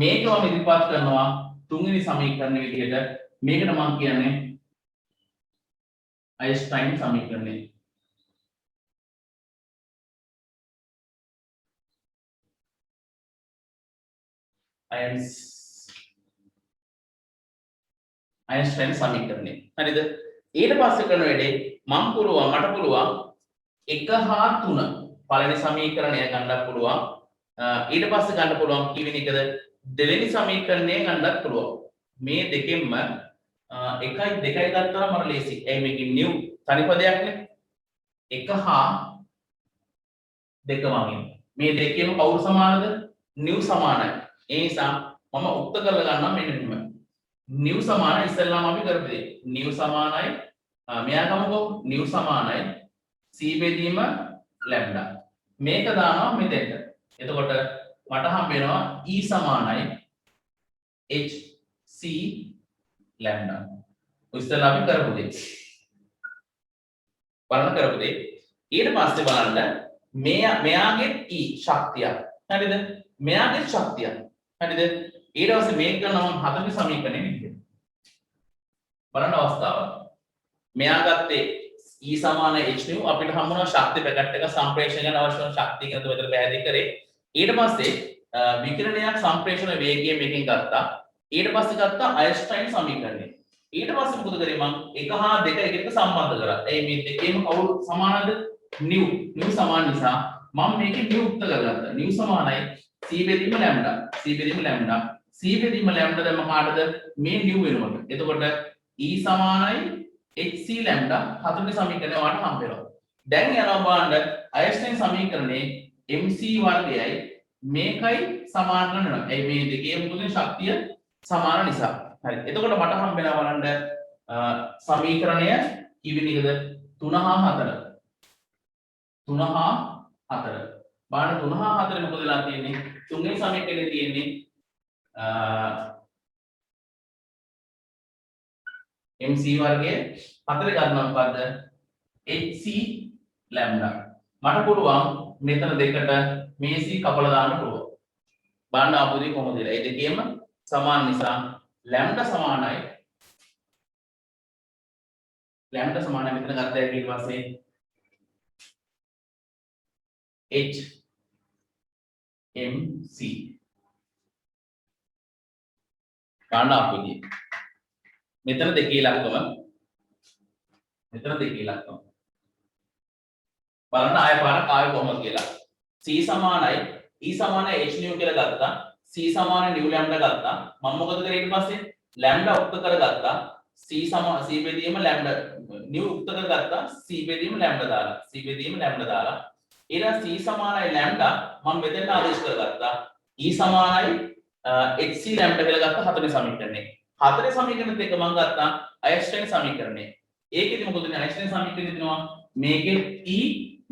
මේක මම ඉදිරිපත් කරනවා තුන්වෙනි සමීකරණ විදිහට. මේකට මම කියන්නේ අයින්ස්ටයින් සමීකරණය. අයින්ස්ටයින් සමීකරණය. හරිද? ඊට පස්සේ කරන වැඩේ මට පුළුවන් 1 හා 3 පළවෙනි සමීකරණය ගන්නත් පුළුවන්. ඊට පස්සේ ගන්න පුළුවන් කීවෙනි එකද දෙවෙනි සමීකරණය ගන්නත් පුළුවන්. මේ දෙකෙන්ම 1යි 2යි ගත්තාම මම ලේසි. ඒ මේකේ නිව් තනිපදයක්නේ. 1 හා 2 වගේ. මේ දෙකේම කවුරු සමානද? නිව් සමානයි. ඒ නිසා මම උක්ත කරලා ගන්නවා මෙන්න මෙහෙම. නිව් සමාන ඉස්සෙල්ලාම අපි කරපු දේ. නිව් සමානයි මෙයා ගමුකෝ නිව් සමානයි c බෙදීම ලැම්ඩා. මේක දානවා මෙතෙන්ට. එතකොට මට හම්බ වෙනවා e සමානයි h c ලැම්ඩා. ඉස්සෙල්ලා අපි කරපු දේ. බලන්න කරපු දේ. ඊට පස්සේ බලන්න මෙයාගේ e ශක්තිය. හරිද? මෙයාගේ ශක්තිය. හරිද? ඊට පස්සේ මේක කරනවා මම හතරවෙනි සමීකරණය විදිහට. බලන්න අවස්ථාව. මෙයා ගත්තේ E සමාන h nu අපිට හම්බුණා ශක්ති පැකට් එක සම්ප්‍රේෂණය කරන අවශ්‍ය වන ශක්තිය කියන විතර පැහැදිලි කරේ. ඊට පස්සේ විකිරණයක් සම්ප්‍රේෂණ වේගය මේකෙන් ගත්තා. ඊට පස්සේ ගත්තා අයින්ස්ටයින් සමීකරණය. ඊට පස්සේ මොකද කරේ මම 1 හා 2 එකට සම්බන්ධ කරා. ඒ මේ දෙකේම කවුරු සමානද? නිව්. නිව් සමාන නිසා මම මේකේ නිව් උක්ත කරගත්තා. නිව් සමානයි c බෙදීම ලැම්ඩා. c බෙදීම ලැම්ඩා. c බෙදීම ලැම්ඩා දැම්ම කාටද? මේ නිව් වෙනකොට. එතකොට e සමානයි hc ලැම්ඩා හතරවෙනි සමීකරණය ඔයාලට හම්බ වෙනවා. දැන් යනවා බලන්න අයින්ස්ටයින් සමීකරණේ mc වර්ගයයි මේකයි සමාන කරනවා. ඒ මේ දෙකේම මුලින් ශක්තිය සමාන නිසා. හරි. එතකොට මට හම්බ වෙනවා බලන්න සමීකරණය කිවෙන එකද 3 හා 4. 3 හා 4. බලන්න 3 හා 4 මොකද වෙලා තියෙන්නේ? තුන්වෙනි සමීකරණේ තියෙන්නේ mc වර්ගයේ 4 ගන්නවා මොකද්ද? hc lambda. මට පුළුවන් මෙතන දෙකට මේ c කපලා දාන්න පුළුවන්. බලන්න ආපුදී කොහොමද කියලා. ඒ දෙකේම සමාන නිසා ලැම්ඩා සමානයි මෙතන ගත්තා ඊට පස්සේ h mc ගන්න ආපුදී මෙතන දෙකේ ඉලක්කම බලන්න ආය පාරක් ආය කොහොමද කියලා. c සමානයි e සමානයි h nu කියලා ගත්තා. c සමාන nu ලැම්ඩා ගත්තා. මම මොකද කරේ ඊට පස්සේ ලැම්ඩා උක්ත කරගත්තා. c බෙදීම ලැම්ඩා nu උක්ත කරගත්තා. c බෙදීම ලැම්ඩා දාලා ඊට c සමානයි ලැම්ඩා මම මෙතෙන්ට ආදේශ කරගත්තා. e සමානයි hc ලැම්ඩා කියලා ගත්තා හතරවෙනි සමීකරණේ. හතරේ සමීකරණෙත් එක මම ගත්තා අයින්ස්ටයින් සමීකරණය. ඒකෙදි මොකද වෙන්නේ? අයින්ස්ටයින් සමීකරණය දෙනවා මේකේ e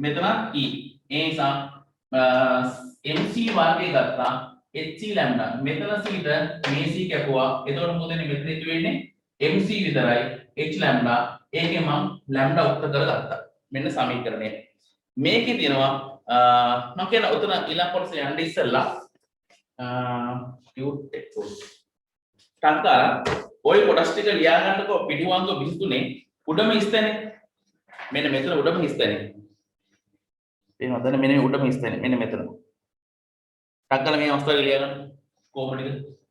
මෙතන e. ඒ නිසා mc වර්ගය ගත්තා hc ලැම්ඩා. මෙතන c ට මේ c කැපුවා. එතකොට මොකද වෙන්නේ? මෙතන ඉතුරු වෙන්නේ mc විතරයි h ලැම්ඩා. ඒකේ මම ලැම්ඩා උත්තර කරගත්තා. මෙන්න සමීකරණය. මේකේ තියෙනවා මම කියන උතන ඊළඟ කොටස යන්න ඉස්සෙල්ලා cute text ටක්කාර ඔය කොටස් ටික ලියා ගන්නකො පිටුවංග 23 උඩම හිස්තැනේ. මෙන්න මෙතන උඩම හිස්තැනේ. තේරෙනවද? මෙන්න මේ උඩම හිස්තැනේ. මෙන්න මෙතන. ටක්කාර මේ අවස්ථාවේ ලියා ගන්න කොහොමද?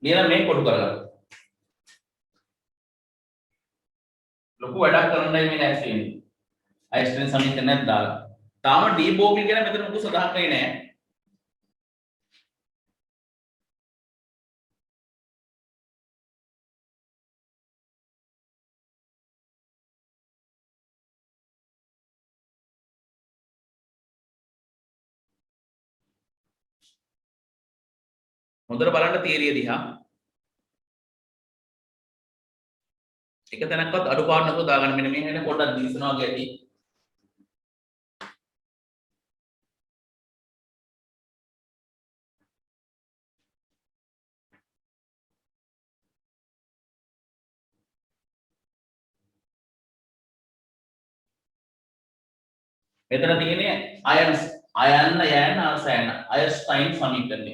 ලියලා මේ කොටු කරගන්න. ලොකු වැඩක් කරන්නයි මේ නැස් වෙන්නේ. අයින්ස්ටයින් සමීකරණයක් දාලා. තාම ඩී බෝගින් ගැන මෙතන මොකද සඳහන් කරේ නැහැ. හොඳට බලන්න තියරිය දිහා. එක තැනක්වත් අඩුපාඩු නැතුව දාගන්න. මෙන්න මේ හැන පොඩ්ඩක් දිලිසනවා වගේ ඇති. මෙතන තියෙන්නේ අයන්ස් අයන්න යෑන ආසයන අයස්ටයින් සමීකරණය.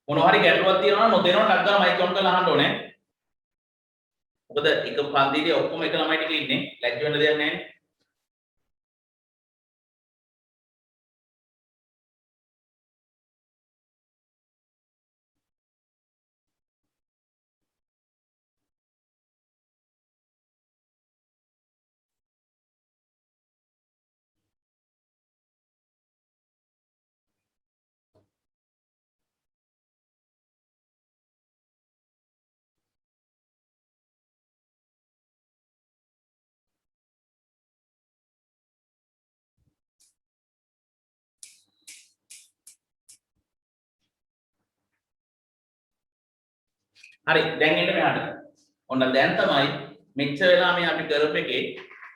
මොනවා හරි ගැටලුවක් තියෙනවා නම් නොදෙනව ටක් ගාලා මයික් ඔන් කරලා අහන්න ඕනේ. මොකද එක පන්තියේ ඔක්කොම එක ළමයි ටික ඉන්නේ. ලැජ්ජ වෙන්න දෙයක් නැහැ නේ. හරි දැන් එන්න මෙහාට. ඔන්න දැන් තමයි මෙච්චර වෙලා මේ අපි කරපු එකේ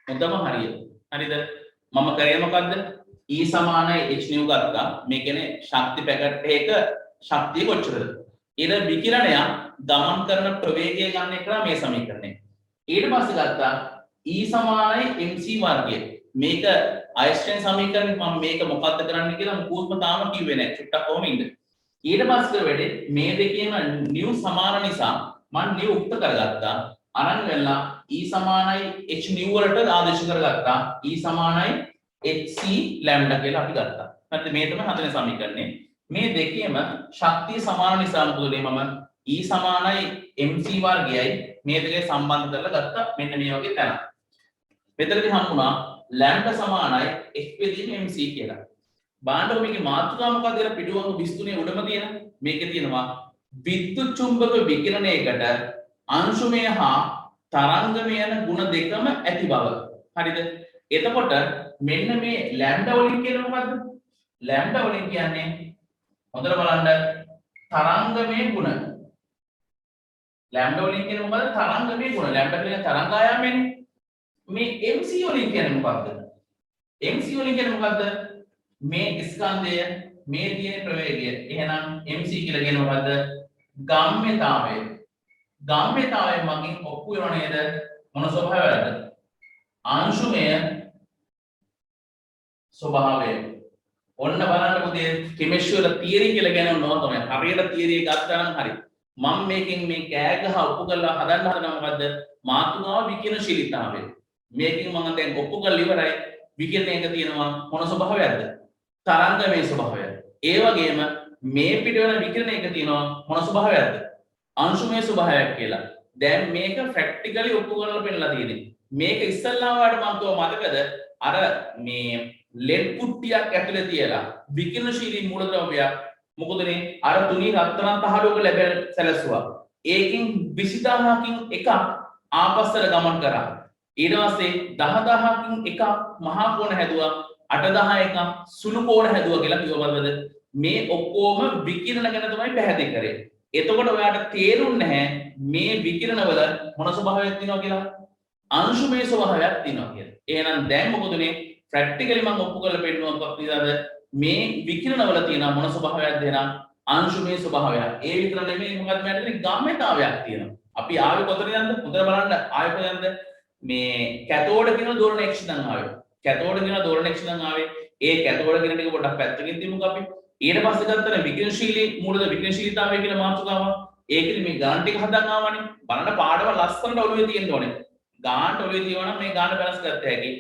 හොඳම හරිය. හරිද? මම කරේ මොකද්ද? E සමානයි h nu ගත්තා. මේ කියන්නේ ශක්ති පැකට් එකක ශක්තිය කොච්චරද? ඊට විකිරණය ගමන් කරන ප්‍රවේගය ගන්න එක මේ සමීකරණය. ඊට පස්සේ ගත්තා E සමානයි mc වර්ගය. මේක අයින්ස්ටයින් සමීකරණය මම මේක මොකද්ද කරන්න කියලා මුකුත්ම තාම කිව්වේ නැහැ. චුට්ටක් කොහොම ඉන්න. ඊට පස්සේ වෙලේ මේ දෙකේම new සමාන නිසා මම new උක්ත කරගත්තා. අනන් වෙලා E සමානයි h nu වලට ආදේශ කරගත්තා. E සමානයි hc ලැම්ඩා කියලා අපි ගත්තා. හරිද? මේ තමයි හතරේ සමීකරණය. මේ දෙකේම ශක්තිය සමාන නිසා මොකද මම E සමානයි mc වර්ගයයි මේ දෙකේ සම්බන්ධ කරලා ගත්තා. මෙන්න මේ වගේ තැන. මෙතනදී හම්බුණා ලැම්ඩා සමානයි h බෙදීම mc කියලා. බාණ්ඩව මේකේ මාතෘකාව මොකක්ද කියලා පිටුවංග 23 උඩම තියෙන මේකේ තියෙනවා විද්‍යුත් චුම්බක විකිරණයකට අංශුමය හා තරංගමය යන ගුණ දෙකම ඇති බව. හරිද? එතකොට මෙන්න මේ ලැම්ඩා වලින් කියන්නේ මොකද්ද? ලැම්ඩා වලින් කියන්නේ හොඳට බලන්න තරංගමය ගුණ. ලැම්ඩා වලින් කියන්නේ මොකද්ද? තරංගමය ගුණ. ලැම්ඩා කියන්නේ තරංග ආයාමයනේ. මේ mc වලින් කියන්නේ මොකක්ද? mc වලින් කියන්නේ මොකද්ද? මේ ස්කන්ධය මේ තියෙන ප්‍රවේගය. එහෙනම් mc කියලා කියන්නේ මොකද්ද? ගම්ම්‍යතාවය. ගම්ම්‍යතාවය මගින් ඔප්පු වෙනව නේද? මොන ස්වභාවයද? අංශුමය ස්වභාවය. ඔන්න බලන්න පුතේ කෙමිස්ට්‍රි වල තියරි කියලා කියන නෝ තමයි. හරියට තියරි එක ගත්තා නම් හරි. මම මේකෙන් මේ කෑ ගහ ඔප්පු කරලා හදන්න හදනවා මොකද්ද? මාතෘකාව විකිරණශීලීතාවය. මේකෙන් මම දැන් ඔප්පු කරලා ඉවරයි. විකිරණයක තියෙනවා මොන ස්වභාවයක්ද? තරංගමය ස්වභාවය. ඒ වගේම මේ පිට වෙන විකිරණයක තියෙනවා මොන ස්වභාවයක්ද? අංශුමය ස්වභාවයක් කියලා. දැන් මේක ප්‍රැක්ටිකලි ඔප්පු කරලා පෙන්නලා තියෙන්නේ. මේක ඉස්සල්ලාම වාට මම තුව මතකද? අර මේ ලෙඩ් කුට්ටියක් ඇතුලේ තියලා විකිරණශීලී මූලද්‍රව්‍යයක් මොකදනේ අර තුනී රත්තරන් තහඩුවක ලැබෙන සැලසුවා. ඒකෙන් 20000කින් එකක් ආපස්සට ගමන් කරා. ඊට පස්සේ 10000කින් එකක් මහා කෝණ හැදුවා. 8000 එකක් සුළු කෝණ හැදුවා කියලා කිව්වමද? මේ ඔක්කොම විකිරණ ගැන තමයි පැහැදිලි කරේ. එතකොට ඔයාලට තේරුන්නේ නැහැ මේ විකිරණ වල මොන ස්වභාවයක් තියෙනවා කියලා. අංශුමය ස්වභාවයක් තියෙනවා කියලා. එහෙනම් දැන් මොකදනේ ප්‍රැක්ටිකලි මම ඔප්පු කරලා පෙන්නනවා කොහොමද මේ විකිරණ වල තියෙන මොන ස්වභාවයක්ද එහෙනම් අංශුමය ස්වභාවයක්. ඒ විතර නෙමෙයි මොකක්ද මැටරේ ගම්ම්‍යතාවයක් තියෙනවා. අපි ආවේ කොතනද යන්න? හොඳට බලන්න ආවේ කොහෙන්ද? මේ කැතෝඩ කියන දෝලන x නම් ආවේ. කැතෝඩ කියන දෝලන x නම් ආවේ. ඒ කැතෝඩ කියන ටික පොඩ්ඩක් පැත්තකින් තියමුකෝ අපි. ඊට පස්සේ ගත්තම විකිරණශීලී මූලද විකිරණශීලීතාවය කියන මාතෘකාව. ඒකෙදි මේ ගාන ටික හදන් ආවනේ. බලන්න පාඩම ලස්සනට ඔළුවේ තියෙන්න ඕනේ. ගානට ඔළුවේ තියෙනවා නම් මේ ගාන වෙනස් කරත් හැකි.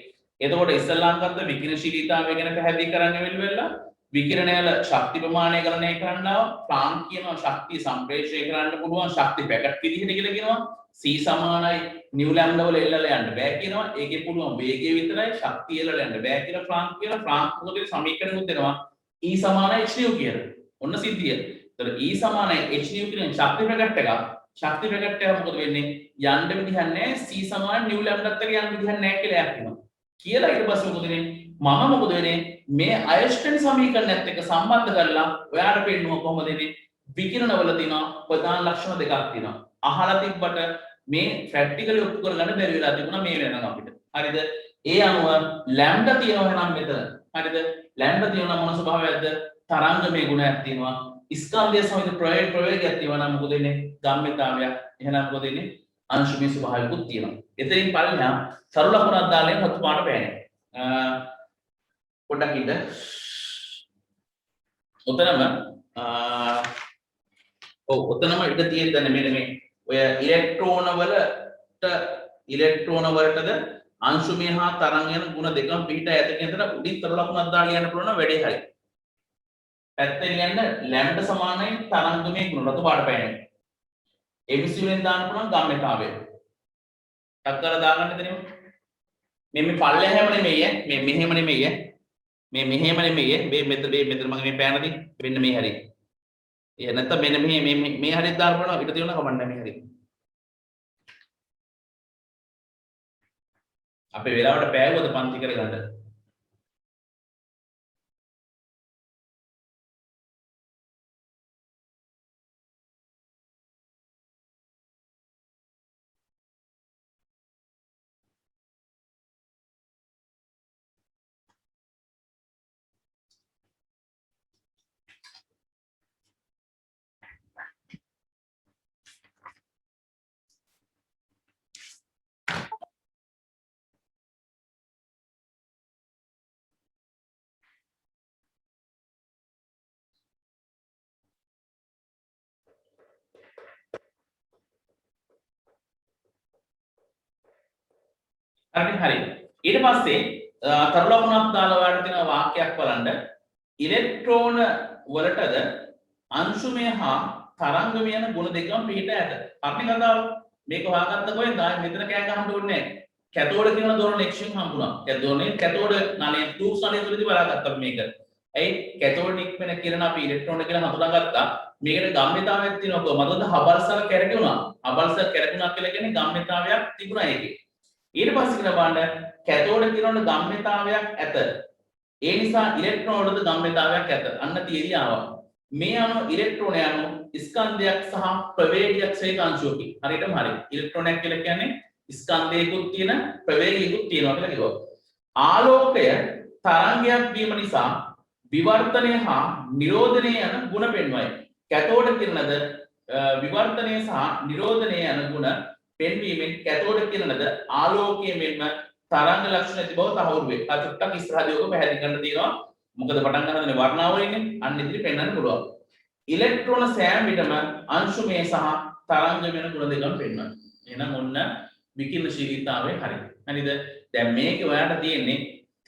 එතකොට ඉස්සල්ලාම් ගත්ත විකිරණශීලීතාවය ගැන පැහැදිලි කරන්න වෙලා විකිරණය වල ශක්ති ප්‍රමාණය ගණනය කරනවා ප්‍රාන්ක් කියනවා ශක්තිය සම්ප්‍රේෂණය කරන්න පුළුවන් ශක්ති පැකට් විදිහට කියලා කියනවා c සමානයි නිව් ලැම්ඩා වල එල්ලලා යන්න බෑ කියනවා ඒකේ පුළුවන් වේගය විතරයි ශක්තිය එල්ලලා යන්න බෑ කියලා ප්‍රාන්ක් කියලා ප්‍රාන්ක් මොකද සමීකරණයක් දෙනවා e සමානයි h nu කියලා ඔන්න සිද්ධිය. ඒතර e සමානයි h nu කියන ශක්ති පැකට් එක ශක්ති පැකට් එක මොකද වෙන්නේ යන්න විදිහක් නැහැ c සමාන නිව් ලැම්ඩාත් එක්ක යන්න විදිහක් නැහැ කියලා යක් වෙනවා. කියලා ඊට පස්සේ මොකද වෙන්නේ මම මොකද වෙන්නේ මේ අයස්ටයින් සමීකරණයත් එක්ක සම්බන්ධ කරලා ඔයාලට පෙන්නුවා කොහොමද වෙන්නේ විකිරණවල තියෙන ප්‍රධාන ලක්ෂණ දෙකක් තියෙනවා අහලා තිබ්බට මේ ප්‍රැක්ටිකලි ඔප්පු කරගන්න බැරි වෙලා තිබුණා මේ වෙනනම් අපිට හරිද ඒ අනුව ලැම්ඩා තියෙනවා නම් මෙතන හරිද ලැම්ඩා තියෙනවා මොන ස්වභාවයක්ද තරංගමය ගුණයක් තියෙනවා ස්කන්ධය සමග ප්‍රවේගයක් තියෙනවා නම් මොකද වෙන්නේ ගම්මිතාවයක් එහෙනම් මොකද වෙන්නේ අංශුමය ස්වභාවිකුත් තියෙනවා. එතනින් පල්ලෙහා සරල ලකුණක් දාලා හතු පාට පෑනේ. පොඩ්ඩක් ඉන්න. උතනම උතනම ඉඳ තියෙන්නේ මෙන්න මේ ඔය ඉලෙක්ට්‍රෝන වලටද අංශුමය හා තරංග යන ගුණ දෙකම පිට ඇත කියන උඩින් සරල ලකුණක් දාලා යන්න පුළුවන් වැඩේ හරි. පැත්තෙන් යන්න ලැම්ඩා සමානයි තරංගමය ගුණ රතු පාට පෑනේ. ABC වලින් දාන්න පුළුවන් ගම්මිතාවය. ටක්කර දාගන්න දෙනෙම. මේ පල්ලෙහැම නෙමෙයි මේ මෙහෙම නෙමෙයි මේ මෙහෙම නෙමෙයි මේ මෙතන මම මේ පෑනදී මෙන්න මේ හරි. ඒ නැත්නම් මෙන්න මේ හරියට දාන්න පුළුවන් ඊට තියෙනවා කමන්න මේ හරි. අපේ වෙලාවට පෑවුවද පන්ති කරගන්න. හරි ඊට පස්සේ තරු ලකුණක් දාලා ඔයාලට තියෙන වාක්‍යයක් බලන්න ඉලෙක්ට්‍රෝන වලටද අංශුමය හා තරංගමය යන ගුණ දෙකම පිට ඇත. අපි කතාව මේක හොයාගත්ත කොහෙන්ද මෙතන කෑ ගහන්න ඕනේ නැහැ. කැතෝඩ කියන දොරණ එක්ෂන් හම්බුණා. කැතෝඩ නලේ ටූස් නලේ තුලදී බලාගත්තා මේක. ඇයි කැතෝඩ ඉක්මන කිරණ අපි ඉලෙක්ට්‍රෝන කියලා හඳුනාගත්තා. මේකට ගම්මිතාවයක් තියෙනවා. මතකද හබල්සල් කැරකුණා. හබල්සල් කැරකුණා කියලා කියන්නේ ගම්මිතාවයක් තිබුණා ඒකේ. ඊට පස්සේ කියන බලන්න කැතෝඩ කිරණ ගම්මිතාවයක් ඇත. ඒ නිසා ඉලෙක්ට්‍රෝන වලද ගම්මිතාවයක් ඇත. අන්න තියදී ආවා. මේ අනුව ඉලෙක්ට්‍රෝනය අනුව ස්කන්ධයක් සහ ප්‍රවේගයක් සහිත අංශුවකි. හරියටම හරි. ඉලෙක්ට්‍රෝනයක් කියලා කියන්නේ ස්කන්ධයකුත් තියෙන ප්‍රවේගයකුත් තියෙනවා කියලා කිව්වා. ආලෝකය තරංගයක් වීම නිසා විවර්තනය හා නිරෝධනය යන ගුණ පෙන්වයි. කැතෝඩ කිරණද විවර්තනය සහ නිරෝධනය යන ගුණ පෙන්වීමෙන් කැතෝඩ කිරණද ආලෝකයේ මෙන්ම තරංග ලක්ෂණ ඇති බව තහවුරු වේ. අචුට්ටක් ඉස්සරහදී ඔක පැහැදිලි කරන්න තියෙනවා. මොකද පටන් ගන්නදනේ වර්ණාවලින්නේ අන්න ඉදිරි පෙන්වන්න පුළුවන්. ඉලෙක්ට්‍රෝන සෑම විටම අංශුමය සහ තරංග වෙන ගුණ දෙකම පෙන්වනවා. එහෙනම් ඔන්න විකිරණශීලීතාවය හරි. හරිද? දැන් මේක ඔයාලට තියෙන්නේ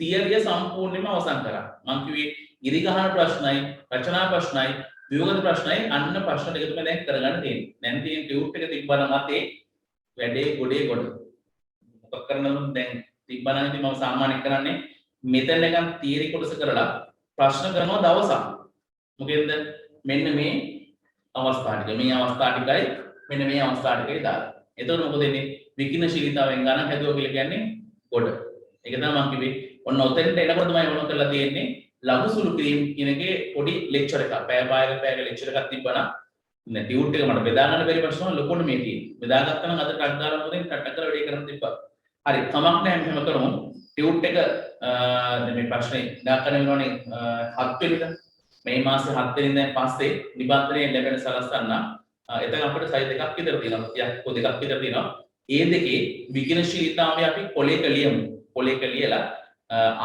තියරිය සම්පූර්ණයෙන්ම අවසන් කරා. මම කිව්වේ ඉරි ගහන ප්‍රශ්නයි, රචනා ප්‍රශ්නයි, ව්‍යුහගත ප්‍රශ්නයි අන්න ප්‍රශ්න දෙක තමයි දැන් කරගන්න තියෙන්නේ. දැන් තියෙන ටියුට් එක තිබ්බනම් අතේ වැඩේ ගොඩේ ගොඩ. මොකක් කරනවද දැන් තිබ්බනම් ඉතින් මම සාමාන්‍යයෙන් කරන්නේ මෙතන එකක් තියරි කොටස කරලා ප්‍රශ්න කරනවා දවසක්. මොකෙන්ද? මෙන්න මේ අවස්ථා ටික මේ අවස්ථා ටිකයි මෙන්න මේ අවස්ථා ටිකයි දාලා. එතකොට මොකද වෙන්නේ? විකිරණශීලීතාවයෙන් ගණන් හැදුවා කියලා කියන්නේ ගොඩ. ඒක තමයි මම කිව්වේ. ඔන්න ඔතෙන්ට එනකොට තමයි මොනවද කරලා තියෙන්නේ? ලඝු සුළු කිරීම කියන එකේ පොඩි ලෙක්චර් එකක්. පැයක ලෙක්චර් එකක් තිබ්බනම් නේ ටියුට් එක මට බෙදා ගන්න බැරි ප්‍රශ්න ලොකුට මේ තියෙන්නේ. බෙදාගත්තා නම් අද ටක් ගාලා මොකද ටක් ටක් කරලා වැඩේ කරන්න තිබ්බා. හරි කමක් නැහැ මෙහෙම කරමු. ටියුට් එක මේ ප්‍රශ්නේ දාන්න වෙනවනේ 7 වෙනිදා මේ මාසේ 7 වෙනිදා පස්සේ නිබන්ධනය ලැබෙන සලස්සන්න එතන අපිට සයිස් දෙකක් විතර තියෙනවා. යක්කෝ දෙකක් විතර තියෙනවා. ඒ දෙකේ විකිරණශීලීතාවය අපි කොලේක ලියමු. කොලේක ලියලා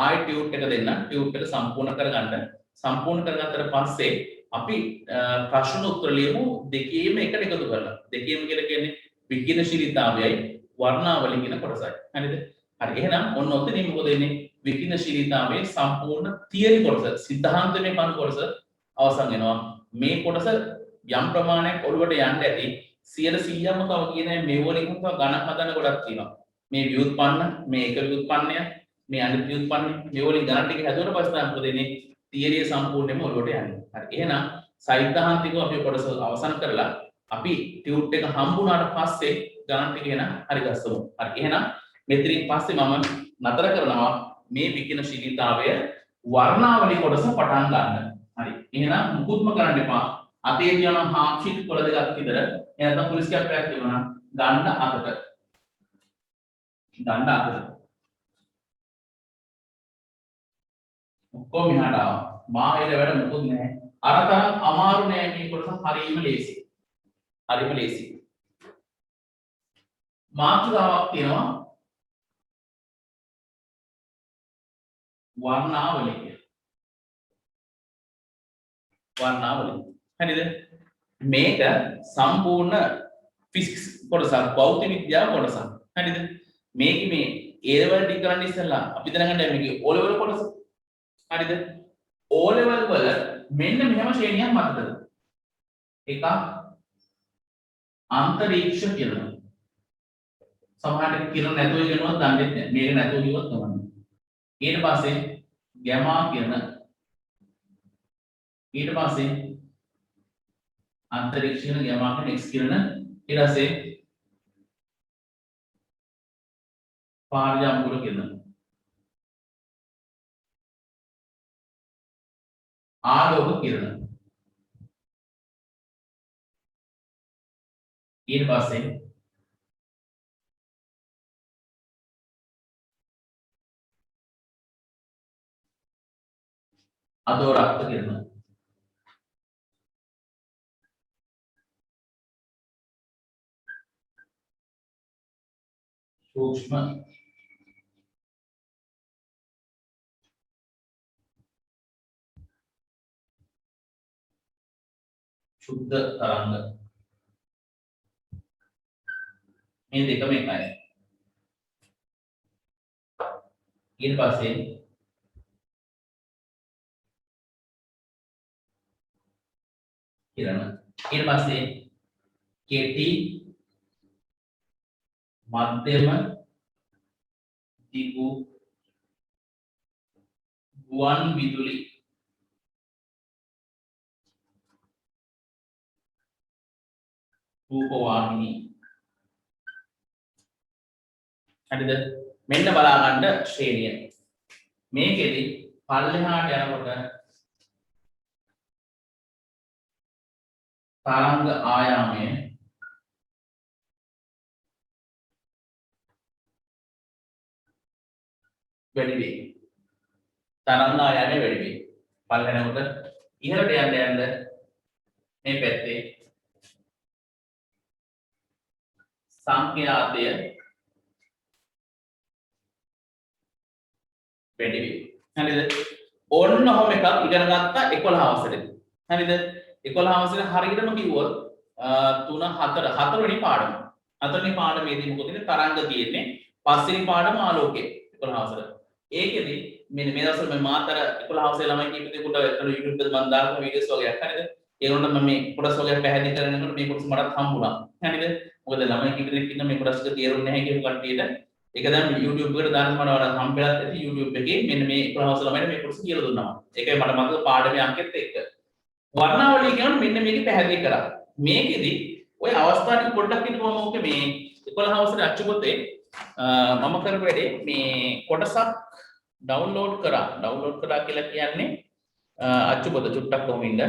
ආයි ටියුට් එක දෙන්න. ටියුට් එක සම්පූර්ණ කරගන්න. සම්පූර්ණ කරගත්තට පස්සේ අපි ප්‍රශ්න උත්තර ලියමු දෙකේම එකට එකතු කරලා. දෙකේම කියලා කියන්නේ විකිරණශීලීතාවයයි වර්ණාවලිය කියන කොටසයි. හරිද? හරි එහෙනම් ඔන්න ඔතනින් මොකද වෙන්නේ විකිනශීලීතාවයේ සම්පූර්ණ තියරි කොටස සිද්ධාන්තමය පන් කොටස අවසන් වෙනවා මේ කොටස යම් ප්‍රමාණයක් ඔළුවට යන්න ඇති 100%ක්ම තව කියන මේ වලින් තව ගණන් හදන්න ගොඩක් තියෙනවා මේ ව්‍යුත්පන්න මේ එක ව්‍යුත්පන්නය මේ අනිත් ව්‍යුත්පන්න මේ වලින් ගණන් ටික හැදුවට පස්සේ තමයි මොකද වෙන්නේ තියරිය සම්පූර්ණයෙන්ම ඔළුවට යන්නේ හරි එහෙනම් සෛද්ධාන්තිකව අපි කොටස අවසන් කරලා අපි ටියුට් එක හම්බුනාට පස්සේ ගණන් ටික එන හරි ගස්සමු හරි එහෙනම් මෙතනින් පස්සේ මම නතර කරනවා මේ විකිනශීලීතාවය වර්ණාවලි කොටස පටන් ගන්න. හරි. එහෙනම් මුකුත්ම කරන්න එපා. අතේ තියෙන හාෆ් ෂීට් කොළ දෙකක් විතර එනනම් පොලිස් කැප්පයක් තිබුණා ගන්න අතට. ගන්න අතට. ඔක්කොම මෙහාට ආවා. බාහිර වැඩ මුකුත් නැහැ. අර තරම් අමාරු නෑ මේ කොටස හරියම ලේසි. හරිම ලේසි. මාතෘකාවක් තියෙනවා වර්ණාවලි වර්ණාවලි හරිද මේක සම්පූර්ණ ෆිසික්ස් කොටසක් භෞතික විද්‍යාව කොටසක් හරිද මේක මේ A level ටික කරන්න ඉස්සෙල්ලා අපි දැනගන්න මේකේ O level කොටස හරිද O level වල මෙන්න මෙහෙම ශ්‍රේණියක් මතකද එකක් අන්තරීක්ෂ කිරණ සමහරට කිරණ නැතුව ඉගෙනුවත් දන්නේ නැහැ මේක නැතුව කිව්වොත් තමයි ඊට පස්සේ ගැමා කිරණ ඊට පස්සේ අන්තරීක්ෂ කිරණ ගැමා කිරණ එක්ස් කිරණ ඊට පස්සේ පාරජාම්බුල කිරණ ආලෝක කිරණ ඊට පස්සේ අදෝරක්ත කිරණ සූක්ෂම ශුද්ධ තරංග මේ දෙකම එකයි ඊට පස්සේ කිරණ ඊට පස්සේ කෙටි මධ්‍යම දිගු ගුවන් විදුලි රූපවාහිනී හරිද මෙන්න බලා ගන්න ශ්‍රේණිය මේකෙදි පල්ලෙහාට යනකොට තරංග ආයාමය වැඩි වේ. තරංග ආයාමය වැඩි වේ. පල්ලෙහාට ඉහළට යන්න මේ පැත්තේ සංඛ්‍යාතය වැඩි වේ. හරිද? ඕන්න ඔහොම එකක් ඉගෙන ගත්තා 11 වසරේදී. හරිද? 11 වසරේ හරියටම කිව්වොත් 3 4 හතරවෙනි පාඩම. හතරවෙනි පාඩමේදී මොකද තියෙන්නේ? තරංග තියෙන්නේ. පස්වෙනි පාඩම ආලෝකය 11 වසර. ඒකෙදි මෙන්න මේ දවස්වල මම මාතර 11 වසරේ ළමයි කීප දෙනෙකුට YouTube එකේ මම දාපු වීඩියෝස් වගේක් හරියද? ඒගොල්ලන්ට මම මේ කොටස් වගේ පැහැදිලි කරනකොට මේ කොටස් මටත් හම්බුණා. හරියද? මොකද ළමයි කීප දෙනෙක් ඉන්න මේ කොටස් ටික තේරුන්නේ නැහැ කියපු කට්ටියට ඒක දැන් YouTube එකට දාන්න මට වඩා හම්බෙලත් ඇති YouTube එකේ මෙන්න මේ 11 වසර ළමයිට මේ කොටස් කියලා දුන්නා. ඒකයි මට මතක පාඩමේ අංකෙත් එක්ක. වර්ණාවලිය කියන්නේ මෙන්න මේක පැහැදිලි කරා. මේකෙදි ඔය අවස්ථා ටික පොඩ්ඩක් හිතපුවම ඕක මේ 11 වසරේ අච්චුපොතේ මම කරපු වැඩේ මේ කොටසක් ඩවුන්ලෝඩ් කරා. ඩවුන්ලෝඩ් කරා කියලා කියන්නේ අච්චුපොත චුට්ටක් කොහොම ඉන්න.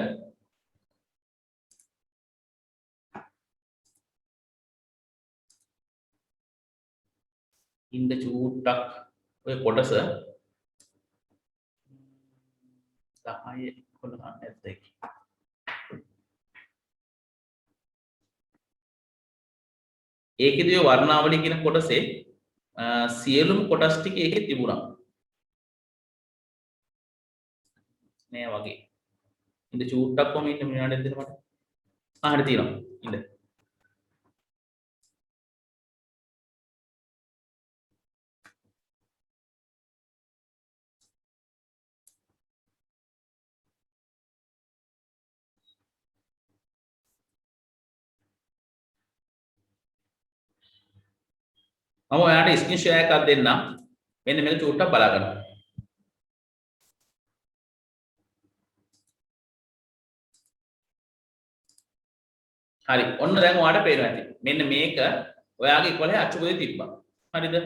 ඉන්න චුට්ටක් ඔය කොටස 10 11 නැද්ද? ඒකෙදී වර්ණාවලිය කියන කොටසේ සියලුම කොටස් ටික ඒකේ තිබුණා. නෑ වගේ. ඉඳ චූට්ටක් කොහොම ඉන්න මිනිහාට දෙන්න මට. හරි තියෙනවා. ඉඳ. මම ඔයාලට ස්ක්‍රීන් ෂෙයා එකක් දෙන්නම්. මෙන්න මේක චූට්ටක් බලා ගන්න. හරි. ඔන්න දැන් ඔයාලට පේනවා ඇති. මෙන්න මේක ඔයාගේ 11 අච්චුපොතේ තිබ්බා. හරිද?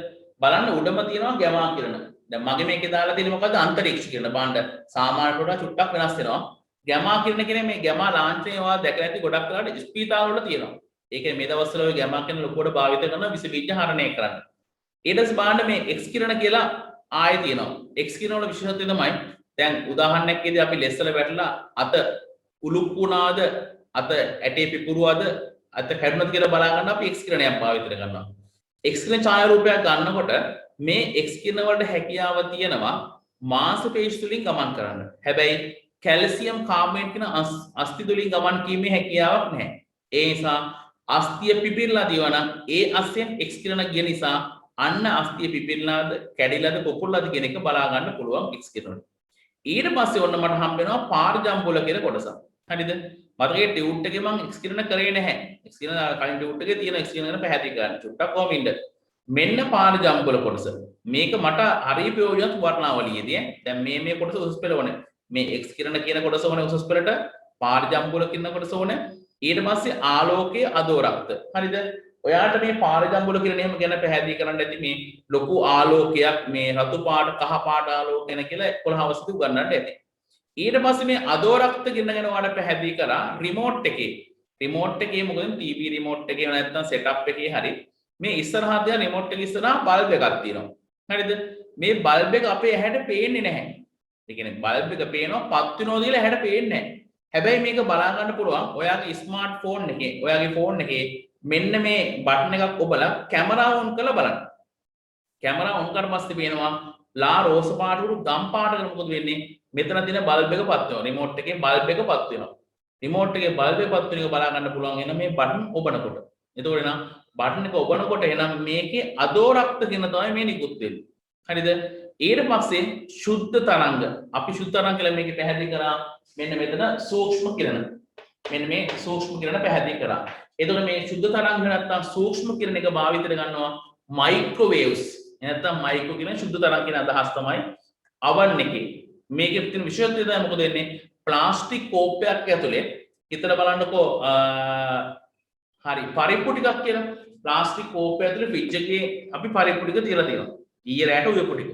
බලන්න උඩම තියෙනවා ගැමා කිරණ. දැන් මගේ මේකේ දාලා තියෙන්නේ මොකද්ද? අන්තරීක්ෂ කිරණ. බලන්න සාමාන්‍ය කොට චුට්ටක් වෙනස් වෙනවා. ගැමා කිරණ කියන්නේ මේ ගැමා ලාංඡනය ඔයා දැකලා ඇති ගොඩක් වෙලාවට ස්පීතාල වල තියෙනවා. ඒකේ මේ දවස්වල ඔය ගැමා කිරණ ලොකුවට භාවිත කරන විස බීජ හරණය කරන්න. ඊට පස්සේ බලන්න මේ X කිරණ කියලා ආයෙ තියෙනවා. X කිරණ වල විශේෂත්වය තමයි දැන් උදාහරණයක්දී අපි ලෙස්සල වැටලා අත උලුප්පු වුණාද අත ඇටේ පිපුරුවද අත කැඩුණාද කියලා බලා ගන්න අපි X කිරණයක් භාවිත කරනවා. X කිරණ ඡායාරූපයක් ගන්නකොට මේ X කිරණ වලට හැකියාව තියෙනවා මාංශ පේශි තුලින් ගමන් කරන්න. හැබැයි කැල්සියම් කාබනේට් කියන අස්ථි තුලින් ගමන් කිරීමේ හැකියාවක් නැහැ. ඒ නිසා අස්ථිය පිපිරලා දිවනම් ඒ අස්සෙන් X කිරණ ගිය නිසා අන්න අස්ථිය පිපිරලාද කැඩිලාද පොකුල්ලාද කියන එක බලා ගන්න පුළුවන් X කිරණ. ඊට පස්සේ ඔන්න මට හම්බ වෙනවා පාරජම්බුල කියලා කොටසක්. හරිද? මතකයේ ටියුට් එකේ මම X කිරණ කරේ නැහැ. X කිරණ කලින් ටියුට් එකේ තියෙන X කිරණ ගැන පැහැදිලි කරන්න. චුට්ටක් කොහොම ඉන්න. මෙන්න පාරජම්බුල කොටස. මේක මට හරිය ප්‍රයෝජනවත් වර්ණාවලියේදී දැන් මේ කොටස උසස් පෙළ ඕනේ. මේ X කිරණ කියන කොටස ඕනේ උසස් පෙළට. පාරජම්බුල කියන කොටස ඕනේ. ඊට පස්සේ ආලෝකයේ අදෝරක්ත. හරිද? ඔයාට මේ පාරජම්බුල කිරණ එහෙම ගැන පැහැදිලි කරන්න ඇති මේ ලොකු ආලෝකයක් මේ රතු පාට කහ පාට ආලෝක වෙන කියලා 11 අවස්ථි උගන්වන්නට ඇති. ඊට පස්සේ මේ අදෝරක්ත කිරණ ගැන ඔයාලට පැහැදිලි කරා රිමෝට් එකේ මොකද ටීවී රිමෝට් එකේ නැත්නම් සෙටප් එකේ හරි මේ ඉස්සරහා තියන රිමෝට් එක ඉස්සරහා බල්බ් එකක් තියෙනවා. හරිද? මේ බල්බ් එක අපේ ඇහැට පේන්නේ නැහැ. ඒ කියන්නේ බල්බ් එක පේනවා පත් වෙනවා කියලා ඇහැට පේන්නේ නැහැ. හැබැයි මේක බලා ගන්න පුළුවන් ඔයාගේ ස්මාර්ට් ෆෝන් එකේ ඔයාගේ ෆෝන් එකේ මෙන්න මේ බටන් එකක් ඔබලා කැමරාව ඔන් කරලා බලන්න. කැමරාව ඔන් කරලා පස්සේ පේනවා ලා රෝස පාට උඩු ගම් පාටකට මොකද වෙන්නේ? මෙතන තියෙන බල්බ් එක පත් වෙනවා. රිමෝට් එකේ බල්බ් එක පත් වෙනවා. රිමෝට් එකේ බල්බ් එක පත් වෙන එක බලා ගන්න පුළුවන් එන මේ බටන් ඔබනකොට. එතකොට එනම් බටන් එක ඔබනකොට එනම් මේකේ අදෝරක්ත කියන තමයි මේ නිකුත් වෙන්නේ. හරිද? ඊට පස්සේ ශුද්ධ තරංග. අපි ශුද්ධ තරංග කියලා මේකේ පැහැදිලි කරා. මෙන්න මෙතන සූක්ෂම කිරණ. මෙන්න මේ සූක්ෂම කිරණ පැහැදිලි කරා. එතකොට මේ ශුද්ධ තරංග නැත්නම් සූක්ෂම කිරණ එක භාවිතයට ගන්නවා මයික්‍රෝවේව්ස්. නැත්නම් මයික්‍රෝ කියන ශුද්ධ තරංග කියන අදහස් තමයි අවන් එකේ. මේකේ තියෙන විශේෂත්වය තමයි මොකද වෙන්නේ? ප්ලාස්ටික් කෝප්පයක් ඇතුලේ හිතලා බලන්නකෝ හරි පරිප්පු ටිකක් කියලා. ප්ලාස්ටික් කෝප්පය ඇතුලේ ෆ්‍රිජ් එකේ අපි පරිප්පු ටික තියලා තියෙනවා. ඊයේ රැට උයපු ටික.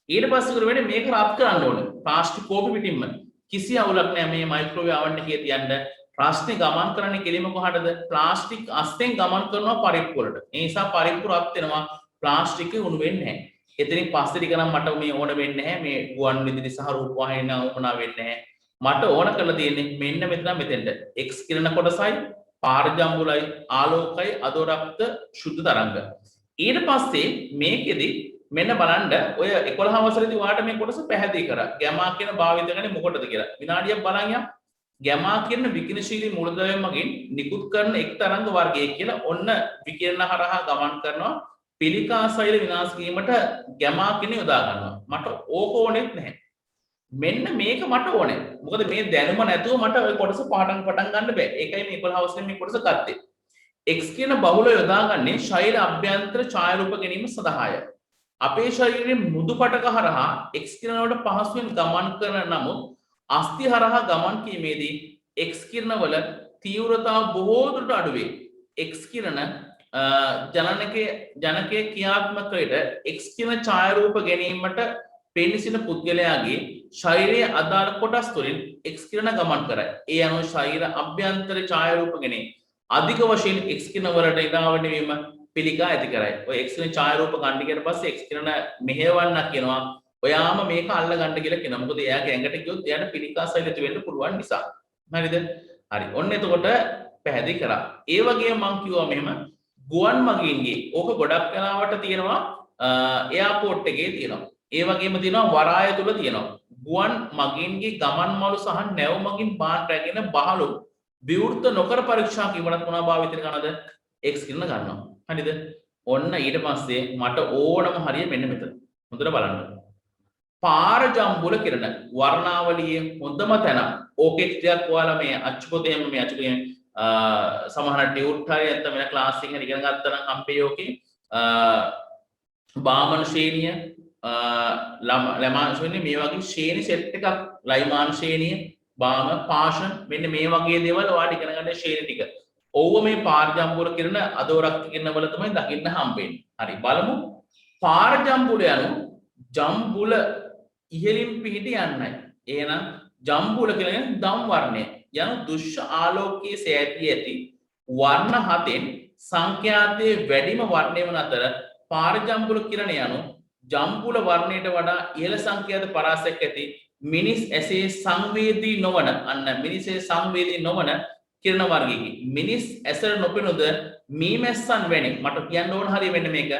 ඊට පස්සේ කර වෙන්නේ මේක රත් කරන්න ඕනේ. ප්ලාස්ටික් කෝප්පෙ පිටින්ම. කිසි අවුලක් නැහැ මේ මයික්‍රෝවේව් ආවන් එකේ තියන්න. ප්‍රශ්නේ ගමන් කරන්නේ කෙලිම කොහටද? ප්ලාස්ටික් අස්තෙන් ගමන් කරනවා පරිප්පු වලට. ඒ නිසා පරිප්පු රත් වෙනවා. ප්ලාස්ටික් උණු වෙන්නේ නැහැ. එතනින් පස්සේ ටික නම් මට මේ ඕන වෙන්නේ නැහැ. මේ ගුවන් විදුලි සහ රූපවාහිනිය නම් ඕනා වෙන්නේ නැහැ. මට ඕන කරලා තියෙන්නේ මෙන්න මෙතෙන්ට X කිරණ කොටසයි පාරජම්බුලයි ආලෝකයි අදෝරක්ත ශුද්ධ තරංග. ඊට පස්සේ මේකෙදි මෙන්න බලන්න ඔය 11 වසරේදී ඔයාලට මේ කොටස පැහැදිලි කරා. ගැමා කියන භාවිත කරන්නේ මොකටද කියලා. විනාඩියක් බලන් යන්න. ගැමා කියන විකිරණශීලී මූලද්‍රව්‍යයෙන් මගින් නිකුත් කරන එක් තරංග වර්ගයක් කියලා ඔන්න විකිරණ හරහා ගමන් කරනවා. පිළිකා සෛල විනාශ කිරීමට ගැමා කියන යොදා ගන්නවා. මට ඕක ඕනෙත් නැහැ. මෙන්න මේක මට ඕනේ. මොකද මේ දැනුම නැතුව මට ওই කොටස පටන් ගන්න බෑ. ඒකයි මේ 11 වසරේ මේ කොටස ගත්තේ. X කියන බහුල යොදාගන්නේ ශරීර අභ්‍යන්තර ඡායාරූප ගැනීම සඳහාය. අපේ ශරීරයේ මෘදු පටක හරහා X කිරණ වලට පහසුවෙන් ගමන් කරන නමුත් අස්ථි හරහා ගමන් කිරීමේදී X කිරණ වල තීව්‍රතාව බොහෝ දුරට අඩු වේ. X කිරණ ජනකයේ ක්‍රියාත්මකයට X කිරණ ඡායාරූප ගැනීමට පෙනිසින පුද්ගලයාගේ ශරීරයේ අදාළ කොටස් තුළින් X කිරණ ගමන් කරයි. ඒ අනුව ශරීර අභ්‍යන්තර ඡායාරූප ගැනීම අධික වශයෙන් X කිරණ වලට ඉදාවන වීම පිළිකා ඇති කරයි. ඔය X කිරණ ඡායාරූප ගන්න ඊට පස්සේ X කිරණ මෙහෙවන්න කියනවා. ඔයාම මේක අල්ල ගන්න කියලා කියනවා. මොකද එයාගේ ඇඟට ගියොත් එයාට පිළිකා සෛල ඇති වෙන්න පුළුවන් නිසා. හරිද? හරි. ඔන්න එතකොට පැහැදිලි කරා. ඒ වගේම මම කිව්වා මෙහෙම ගුවන් මගීන්ගේ ඕක ගොඩක් වෙලාවට තියෙනවා එයාපෝට් එකේ තියෙනවා. ඒ වගේම තියෙනවා වරාය තුල තියෙනවා. ගුවන් මගීන්ගේ ගමන් මළු සහ නැව් මගින් බාන් රැගෙන බහලු විවෘත නොකර පරීක්ෂා කිරීමකට මොනවා භාවිතය කරනවද? X කිරණ ගන්නවා. හරිද? ඔන්න ඊට පස්සේ මට ඕනම හරිය මෙන්න මෙතන. හොඳට බලන්න. පාරජම්බුල කිරණ වර්ණාවලියේ හොඳම තැන. ඕකේ ටිකක් ඔයාලා මේ අච්චුපොතේම මේ අච්චුපොතේ සමහර ටියුට් හරි නැත්නම් වෙන ක්ලාස් එකකින් ඉගෙන ගත්තා නම් හම්බෙයි ඕකේ බාමන ශ්‍රේණිය ලමාන ශ්‍රේණිය මේ වගේ ශ්‍රේණි සෙට් එකක් ලයිමාන ශ්‍රේණිය බාම පාෂන් මෙන්න මේ වගේ දේවල් ඔයාලට ඉගෙන ගන්න ශ්‍රේණි ටික. ඔව්ව මේ පාරජම්බුල කිරණ අදෝරක් කිරණ වල තමයි දකින්න හම්බෙන්නේ. හරි බලමු. පාරජම්බුල යනු ජම්බුල ඉහළින් පිහිට යන්නයි. එහෙනම් ජම්බුල කියන්නේ දම් වර්ණය. යනු දුෂ්‍ය ආලෝකයේ සෑදී ඇති වර්ණ හතෙන් සංඛ්‍යාතයේ වැඩිම වර්ණය වන අතර පාරජම්බුල කිරණ යනු ජම්බුල වර්ණයට වඩා ඉහළ සංඛ්‍යාත පරාසයක් ඇති මිනිස් ඇසේ සංවේදී නොවන මිනිසේ සංවේදී නොවන කිරණ වර්ගයකි. මිනිස් ඇසට නොපෙනුද මීමැස්සන් වැනි මට කියන්න ඕන හරිය වෙන්න මේක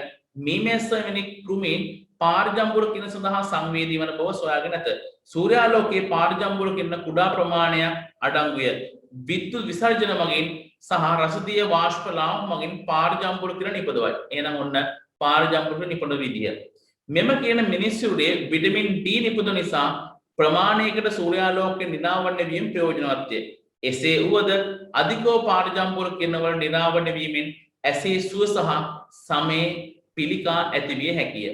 මීමැස්ස වැනි කෘමීන් පාරජම්බුල කිරණ සඳහා සංවේදී වන බව සොයාගෙන නැත. සූර්යාලෝකයේ පාරජම්බුල කිරණ කුඩා ප්‍රමාණයක් අඩංගුය. විද්‍යුත් විසර්ජන මගින් සහ රසදිය වාෂ්ප ලාව මගින් පාරජම්බුල කිරණ නිපදවයි. එහෙනම් ඔන්න පාරජම්බුල නිපදව විදිය. මෙම කියන මිනිස්සුගේ විටමින් D නිපදව නිසා ප්‍රමාණයකට සූර්යාලෝකයේ නිරාවරණය වීම ප්‍රයෝජනවත්ය. එසේ වුවද අධිකව පාරජම්බුල කිරණ වල නිරාවරණය වීමෙන් ඇසේ සුව සහ සමේ පිළිකා ඇතිවිය හැකිය.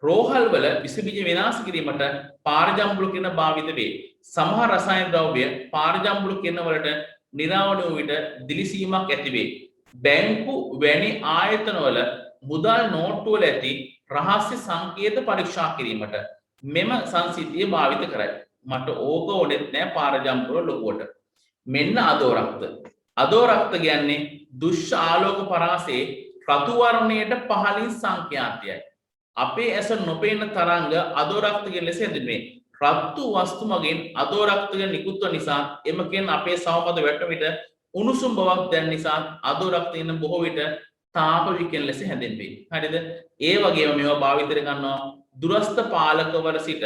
රෝහල් වල විස බීජ විනාශ කිරීමට පාරජම්බුල කිරණ භාවිත වේ. සමහර රසායන ද්‍රව්‍ය පාරජම්බුල කිරණ වලට නිරාවරණය වූ විට දිලිසීමක් ඇති වේ. බැංකු වැනි ආයතන වල මුදල් නෝට්ටු වල ඇති රහස්‍ය සංකේත පරීක්ෂා කිරීමට මෙම සංසිද්ධිය භාවිත කරයි. මට ඕක ඕනෙත් නෑ පාරජම්බුල ලොකුවට. මෙන්න අදෝරක්ත. අදෝරක්ත කියන්නේ දුෂ්‍ය ආලෝක පරාසයේ රතු වර්ණයට පහළින් සංඛ්‍යාතයයි. අපේ ඇස නොපෙනෙන තරංග අදෝරක්තගේ ලෙස හැඳින්වේ. රතු වස්තු මගින් අදෝරක්තය නිකුත්ව නිසා එම කියන අපේ සමපද වැටෙන විට උණුසුම් බවක් දැනෙන නිසා අදෝරක්තයෙන් බොහෝ විට තාප විකිරණ ලෙස හැඳින්වේ. හරිද? ඒ වගේම මේවා භාවිතයට ගන්නවා දුරස්ත පාලකවල සිට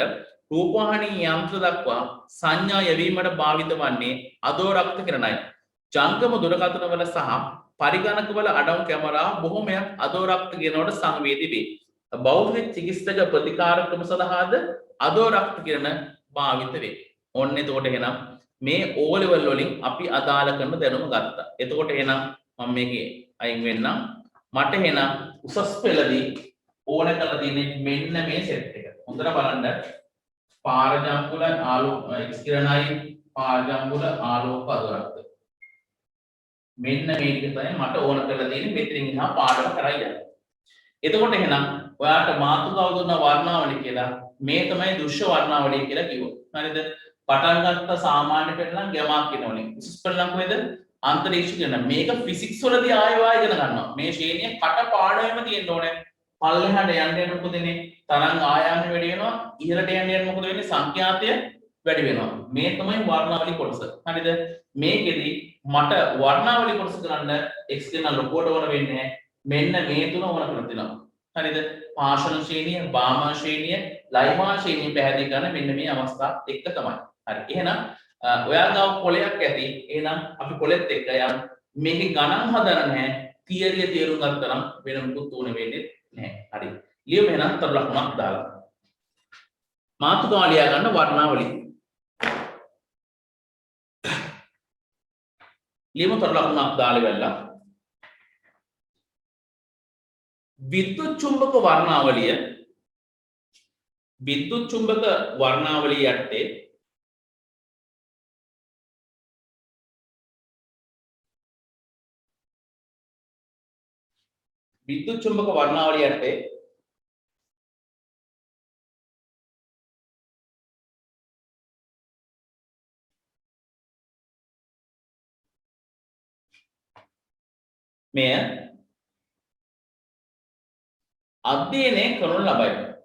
රූපවාහිනී යන්ත්‍ර දක්වා සංඥා යැවීමට භාවිත වන්නේ අදෝරක්ත කිරණයි. ජංගම දුරකථන වල සහ පරිගණක වල අඩංගු කැමරා බොහෝමයක් අදෝරක්ත කිරණවලට සංවේදී වේ. බෞද්ධ චිකිත්සක ප්‍රතිකාර ක්‍රම සඳහාද අදෝරක්ත කිරණ භාවිත වේ. ඔන්න එතකොට එහෙනම් මේ O level වලින් අපි අදාළ කරන දැනුම ගත්තා. එතකොට එහෙනම් මම මේකේ අයින් වෙන්නම්. මට එහෙනම් උසස් පෙළදී ඕන කරලා තියෙන්නේ මෙන්න මේ සෙට් එක. හොඳට බලන්න. පාරජම්බුල ආලෝක කිරණයි පාරජම්බුල ආලෝක අදෝරක්ත. මෙන්න මේ ටික තමයි මට ඕන කරලා තියෙන්නේ මෙතනින් එහා පාඩම කරා යන්න. එතකොට එහෙනම් ඔයාට මාතෘකාව දුන්න වර්ණාවලිය කියලා මේ තමයි දෘශ්‍ය වර්ණාවලිය කියලා කිව්වොත්. හරිද? පටන් ගත්ත සාමාන්‍ය පෙළනම් ගැමක් කියනෝනේ. විශේෂ පෙළනම් කොහෙද? අන්තරීක්ෂ කියන මේක ෆිසික්ස් වලදී ආයෙ ඉගෙන ගන්නවා. මේ ශ්‍රේණිය කට පාඩමෙම තියෙන්න ඕනේ. පල්ලෙහාට යන්න මොකද වෙන්නේ? තරංග ආයාමය වැඩි වෙනවා. ඉහළට යන්න මොකද වෙන්නේ? සංඛ්‍යාතය වැඩි වෙනවා. මේ තමයි වර්ණාවලි කොටස. හරිද? මේකෙදි මට වර්ණාවලි කොටස කරන්න x කියන ලොකුවට ඕන වෙන්නේ නැහැ. මෙන්න මේ තුන ඕන කරලා තියෙනවා. හරිද? පාෂණ ශ්‍රේණිය, බාමා ශ්‍රේණිය, ලයිමා ශ්‍රේණිය පැහැදිලි කරන මෙන්න මේ අවස්ථා එක තමයි. හරි. එහෙනම් ඔයාලා පොලයක් ඇති. එහෙනම් අපි පොලෙත් එක්ක යමු. මේකේ ගණන් හදන්න නැහැ. තියරිය තේරුම් ගත්තා නම් වෙන මොකුත් ඕන වෙන්නේ නැහැ. හරි. ලියමු එහෙනම් තර ලකුණක් දාලා. මාතෘකාව ලියා ගන්න වර්ණාවලිය. ලියමු තර ලකුණක් දාලා ඉවරලා. විද්‍යුත් චුම්බක වර්ණාවලිය යටතේ මෙය අධ්‍යයනය කරනු ලබයි.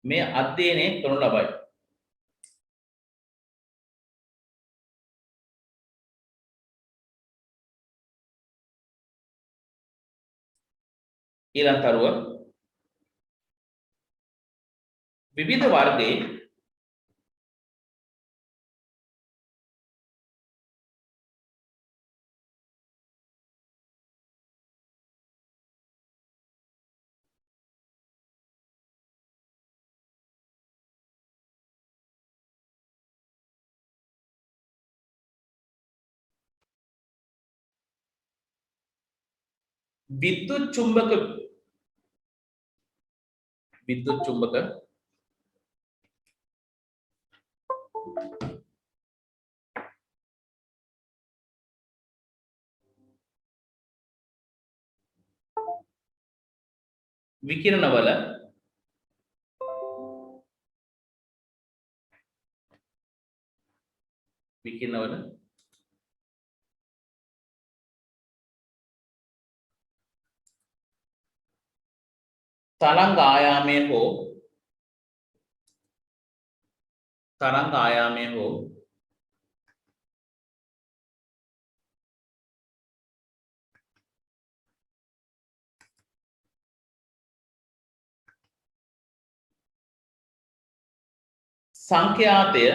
මේ අධ්‍යයනය කරනු ලබයි. ඊළඟ තරුව විවිධ වර්ගයේ विद्युत चुंबक विद्युत चुंबक विकिरणवल विकिरणवल तरंग आयामे हो संख्यातय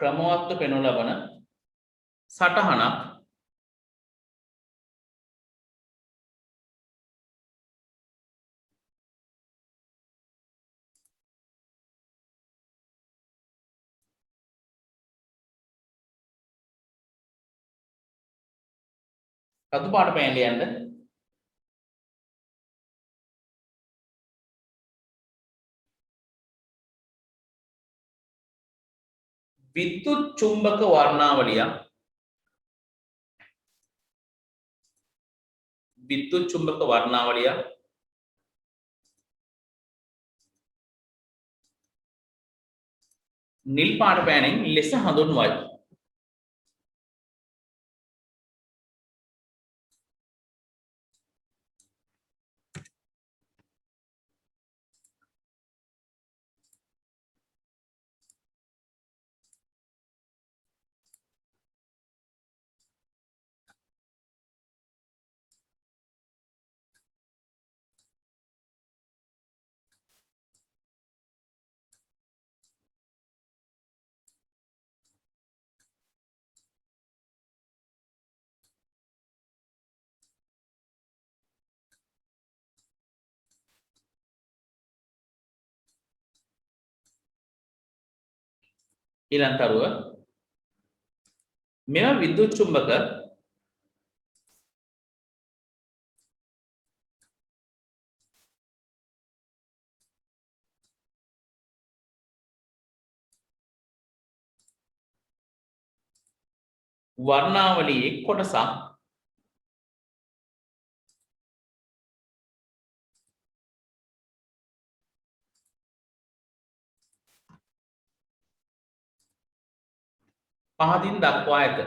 ක්‍රමවත්ව පෙන්වනු ලබන සටහනක් රතු පාට පෑන් ලියන්න विद्युत चुंबक वर्णावलिया विद्युत चुंबक वर्णावलिया නිල් පාට පෑනෙන් ලෙස හඳුන්වයි. ඊළඟ තරුව මෙම විද්‍යුත් චුම්බක වර්ණාවලියේ කොටසක් පහදින් දක්වා ඇත.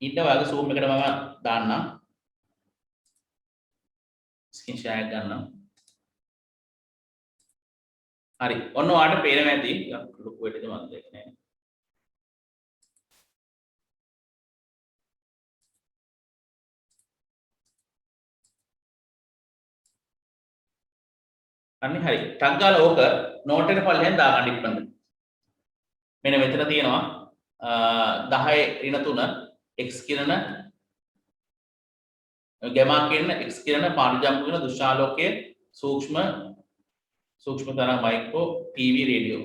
ඊට වගේ zoom එකට මම දාන්නම්. ස්ක්‍රීන් ෂෙයා එක ගන්නම්. හරි. ඔන්න ඔයාලට පේනවා ඇති. ලොකු වෙටද මම දෙන්නේ. අන්න හරි. ටක් ගාලා ඕක නෝට් එකට පල්ලෙන් දාගන්න ඉක්මනට. මෙන්න මෙතන තියෙනවා 10 ඍණ 3 x කිරණ ගැමා කිරණ x කිරණ පාරිජම්ප වෙන දුෂ්ටාලෝකයේ සූක්ෂම තරංග මයික්‍රෝ ටීවී රේඩියෝ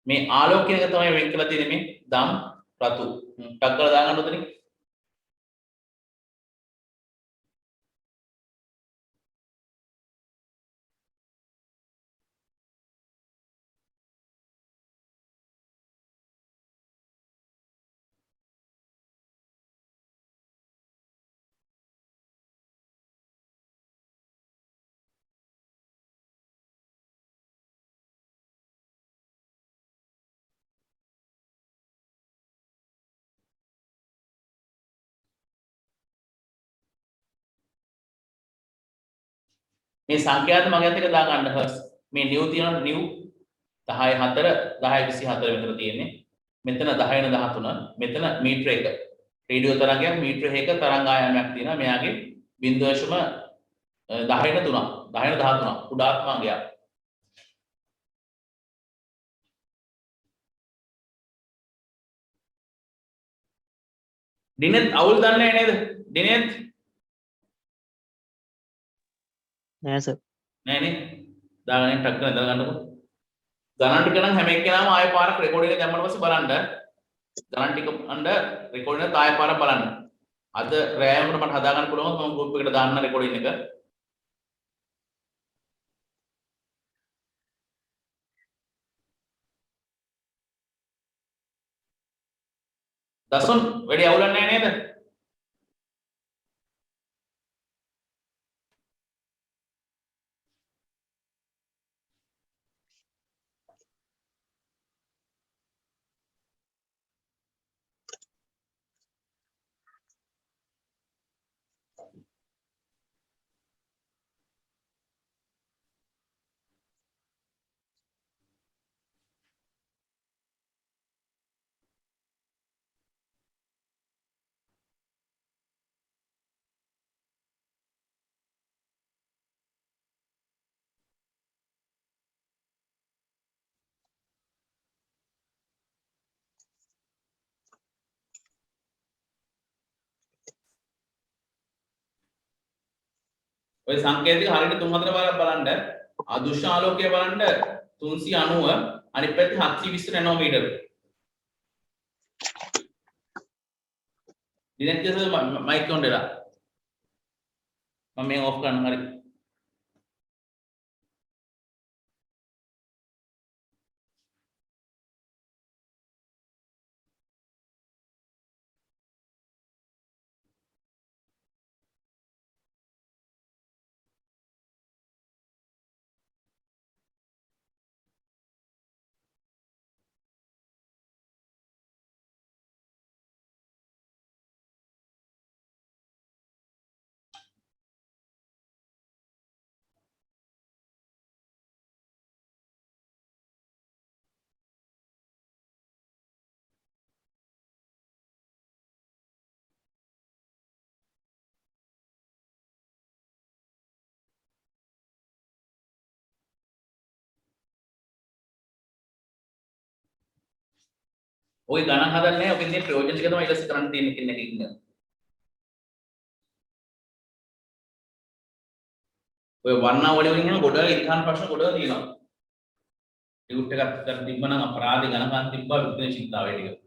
මේ ආලෝක කියන එක තමයි වෙන් කරලා තියෙන්නේ මේ දම් රතු ටක් කරලා දාගන්න උතනින් මේ සංඛ්‍යාත මගත් එක දාගන්න හර්ස්. මේ නිව් තියෙනවා නිව් 10 4 10 24 මෙතන තියෙන්නේ. මෙතන 10 13 මෙතන මීටර 1. රේඩියෝ තරංගයක් මීටර 1 තරංග ආයාමයක් තියෙනවා. මෙයාගේ 0.10 3 10 13 කුඩාත්ම අංගයක්. දිනෙත් අවුල් දන්නේ නේද? දිනෙත් නෑ සර්. නෑනේ. දාගන්න ටක් කරලා දාගන්නකො. ගණන් ටික නම් හැම එක්කෙනාම ආයෙ පාරක් රෙකෝඩින් එක දැම්මම පස්සේ බලන්න. ගණන් ටික අඬ රෙකෝඩින් එක ආයෙ පාරක් බලන්න. අද රෑමකට මට හදා ගන්න පුළුවන් මම ගෲප් එකට දාන්න රෙකෝඩින් එක. දසුන් වැඩි අවුලක් නෑ නේද? ඔය සංකේතික හරියට 3-4 පාරක් බලන්න. අදුෂ්‍ය ආලෝකය බලන්න 390 අනිත් පැත්තේ 720 නැනෝමීටර. දිනෙත් කියසද මයික් ඔන් වෙලා. මම මේ ඔෆ් කරන්න හරි. ඔය ගණන් හදන්නේ නැහැ. ඔකෙන් තියෙන ප්‍රයෝජන ටික තමයි ඊට පස්සේ කරන්න තියෙන්නේ කියන එක ඉන්න. ඔය වර්ණාවලිය වලින් එහෙම ගොඩක් ඉල්හාන් ප්‍රශ්න ගොඩක් තියෙනවා. ටියුට් එකක් කර තිබ්බනම් අපරාධේ ගණකන් තිබ්බා විද්‍යාවේ චින්තාවේ ටික.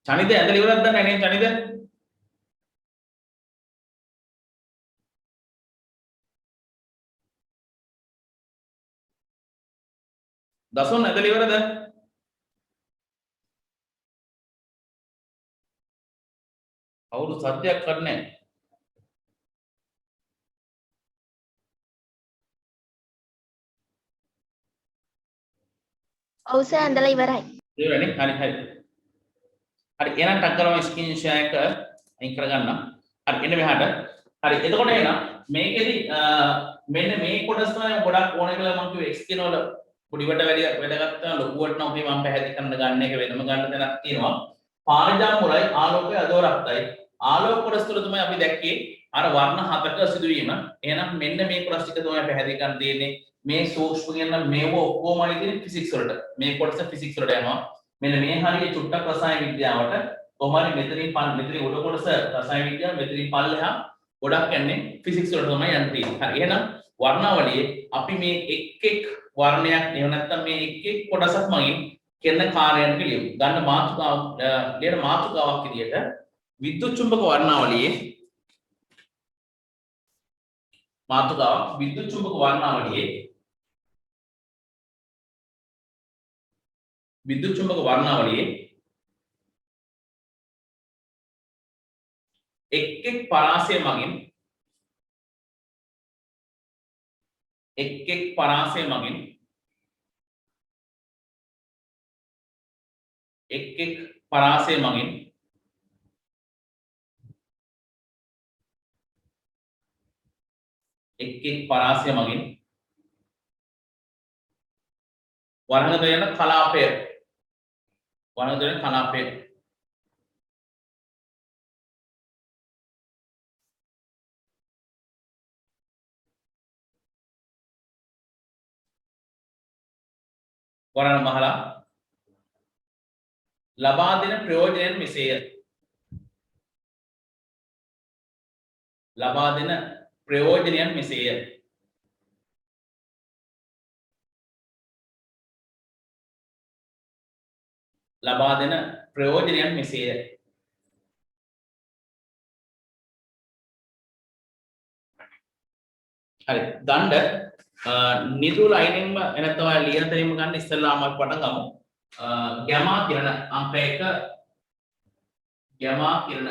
චනිත ඇඳලා ඉවරක් දන්නේ නැහැ නේ චනිත. දසුන් ඇඳලා ඉවරද? අවුරු සත්‍යයක් කරන්නේ. ඔව් සර් ඇඳලා ඉවරයි. ඉවරනේ. හරි හරි. හරි එහෙනම් ටක් කරලා ස්ක්‍රීන් ෂෙයා එක අයින් කරගන්න. හරි එන්න මෙහාට. හරි එතකොට එහෙනම් මේකෙදි මෙන්න මේ කොටස තමයි ගොඩක් ඕන කියලා මම කිව්වේ x කියන වල පොඩිවට වැඩගත් ලොකුවට නම් මම පැහැදිලි කරන්න ගන්න එක වෙනම ගන්න තැනක් තියෙනවා. පාරජාම මුලයි ආලෝකය අදෝරක්තයි. ආලෝක කොටස තුළ තමයි අපි දැක්කේ අර වර්ණ හතක සිදුවීම. එහෙනම් මෙන්න මේ කොටස් ටික තමයි පැහැදිලි කරන්න තියෙන්නේ. මේ සූක්ෂම කියන මේව ඔක්කොම තියෙන්නේ ෆිසික්ස් වලට. මේ කොටස ෆිසික්ස් වලට යනවා. මෙන්න මේ හරිය චුට්ටක් රසායන විද්‍යාවට කොහොමද මෙතනින් උඩ කොටස රසායන විද්‍යාව මෙතනින් පල්ලෙහා ගොඩක් යන්නේ ෆිසික්ස් වලට තමයි යන්නේ තියෙන්නේ. හරි එහෙනම් වර්ණාවලියේ අපි මේ එක් වර්ණයක් එහෙම නැත්නම් මේ එක් කොටසක් මගින් කරන කාර්යයන් පිළිවෙල ගන්න මාතෘකාවක් විදියට විද්‍යුත් චුම්බක වර්ණාවලියේ මාතෘකාවක් විද්‍යුත් චුම්බක වර්ණාවලියේ එක් පරාසය මගින් වර්ණගත වෙන කලාපය වරණ මහලා ලබා දෙන ප්‍රයෝජනයන් මෙසේය. ලබා දෙන ප්‍රයෝජනයන් මෙසේය. ලබා දෙන ප්‍රයෝජනයන් මෙසේය. හරි දණ්ඩ නිදුල අයිනෙන්ම එනතම ලියන තැනින්ම ගන්න ඉස්සෙල්ලාම අපි පටන් ගමු. ගැමා කිරණ අංක 1 ගැමා කිරණ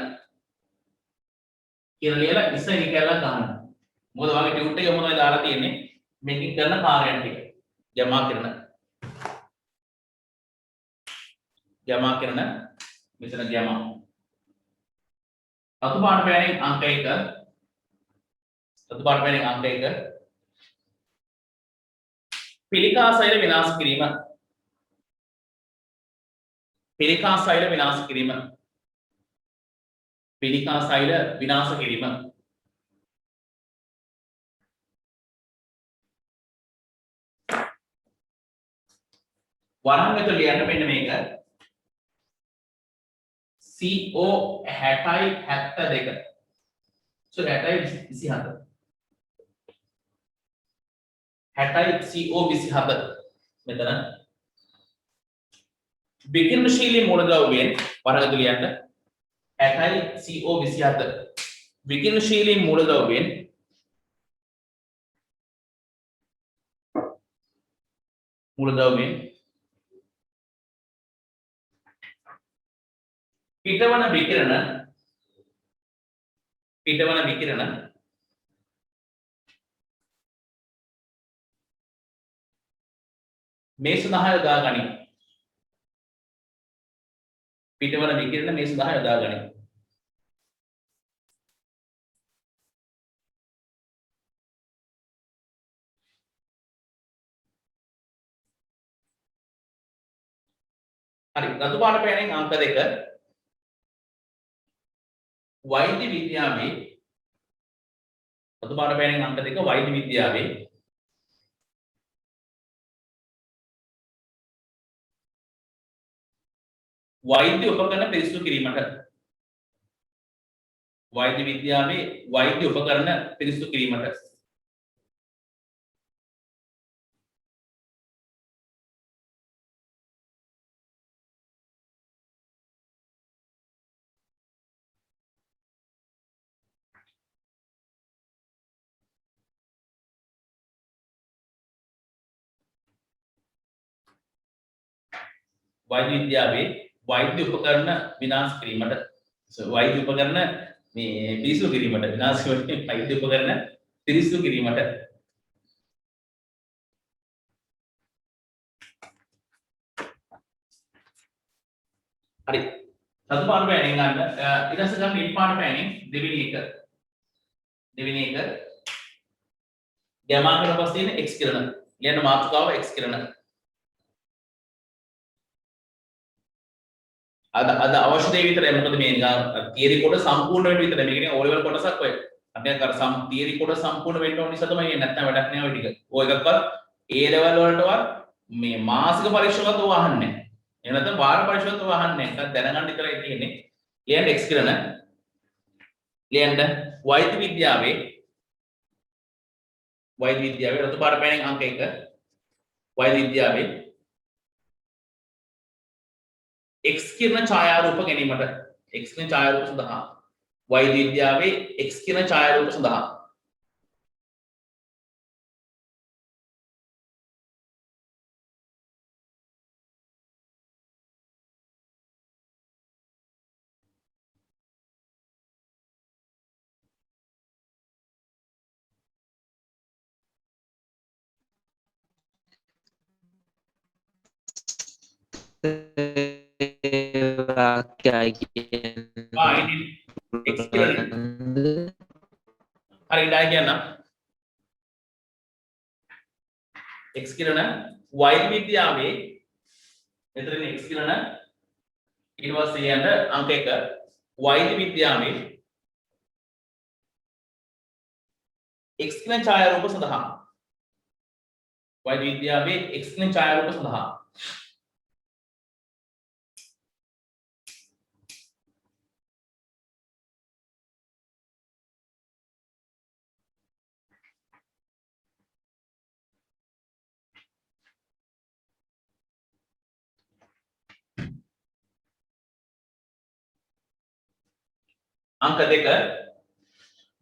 කියලා ලියලා ඉස්සෙල්ලා කියලා ගන්න. මොකද වගේ ටියුට් එකේ මොනවද දාලා තියෙන්නේ මේකෙන් කරන කාර්යයන් ටික. ගැමා කිරණ මෙතන ගැමා රතු පාට පෑනෙන් අංක 1 පිළිකා සෛල විනාශ කිරීම වරහන් ඇතුළේ ලියන්න මෙන්න මේක CO 60 72 so 60 27 60 CO 27 මෙතන විකිරණශීලී මූලද්‍රව්‍යයෙන් වරහන් ඇතුළේ ලියන්න 60 CO 27 විකිරණශීලී මූලද්‍රව්‍යයෙන් පිටවන විකිරණ මේ සඳහා යොදා ගනී. පිටවන විකිරණ මේ සඳහා යොදා ගනී. හරි රතු පාට පෑනෙන් අංක 2 වෛද්‍ය විද්‍යාවේ රතු පාට පෑනෙන් අංක 2 වෛද්‍ය විද්‍යාවේ වෛද්‍ය උපකරණ පිරිසිදු කිරීමට වෛද්‍ය විද්‍යාවේ වෛද්‍ය උපකරණ විනාශ කිරීමට වෛද්‍ය උපකරණ මේ පිරිසිදු කිරීමට විනාශ කිරීමට වෛද්‍ය උපකරණ පිරිසිදු කිරීමට හරි සතු පාට පෑනින් ගන්න ඊට පස්සේ ගන්න නිල් පාට පෑනින් දෙවෙනි එක ගැමා කරන පස්සේ තියෙන x කිරණ ලියන මාතෘකාව x කිරණ අද අවශ්‍ය දේ විතරයි මොකද මේ තියරි කොට සම්පූර්ණ වෙන්න විතරයි මේක නිකන් O level කොටසක් ඔය අපි අර තියරි කොට සම්පූර්ණ වෙන්න ඕන නිසා තමයි නැත්නම් වැඩක් නෑ ඔය ටික ඔය එකක්වත් A level වලටවත් මේ මාසික පරීක්ෂාවකට වහන්නේ එහෙම නැත්නම් වාර පරීක්ෂාවකට වහන්නේ නැහැ දැනගන්න විතරයි තියෙන්නේ ලියන්න x කිරණ ලියන්න වෛද්‍ය විද්‍යාවේ රතු පාට පෑනින් අංක 1 වෛද්‍ය විද්‍යාවේ x කිරණ ඡායාරූප ගැනීමට x කිරණ ඡායාරූප සඳහා වෛද්‍ය විද්‍යාවේ x කිරණ ඡායාරූප සඳහා x කිරණ හරි ඉඳලා කියන්න x කිරණ වෛද්‍ය විද්‍යාවේ මෙතන x කිරණ ඊට පස්සේ යන්න අංක 1 වෛද්‍ය විද්‍යාවේ x කිරණ ඡායාරූප සඳහා වෛද්‍ය විද්‍යාවේ x කිරණ ඡායාරූප සඳහා අංක 2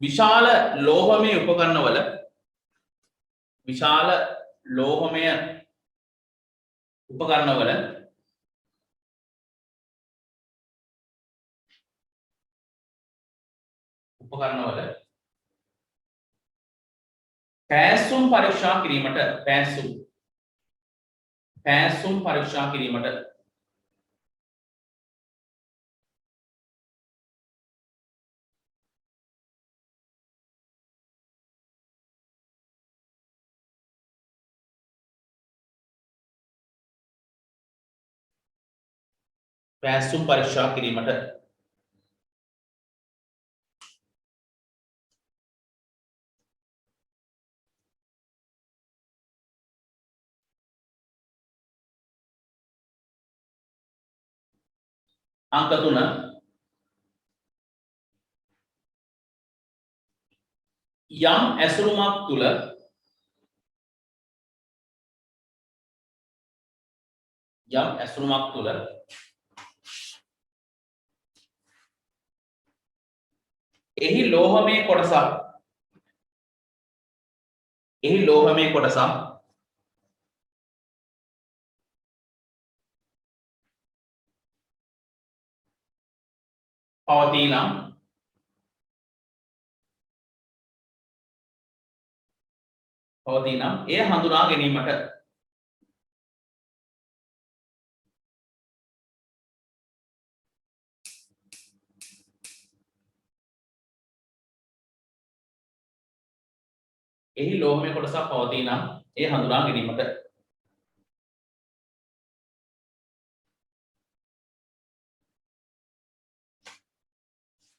විශාල ලෝහමය උපකරණවල පෑසුම් පරීක්ෂා කිරීමට පෑසුම් පරීක්ෂා කිරීමට පෑසුම් පරීක්ෂා කිරීමට අංක 3 යම් ඇසුරුමක් තුල එහි ලෝහමය කොටසක් පවතිනම් එය හඳුනා ගැනීමට එහි ලෝහමය කොටසක් පවතිනම් එය හඳුනා ගැනීමට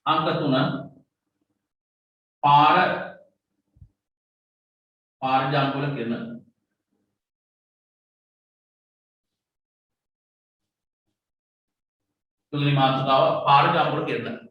අංක 3 පාර ජම්බුල කිරණ තුන්වෙනි මාතෘකාව පාර ජම්බුල කිරණ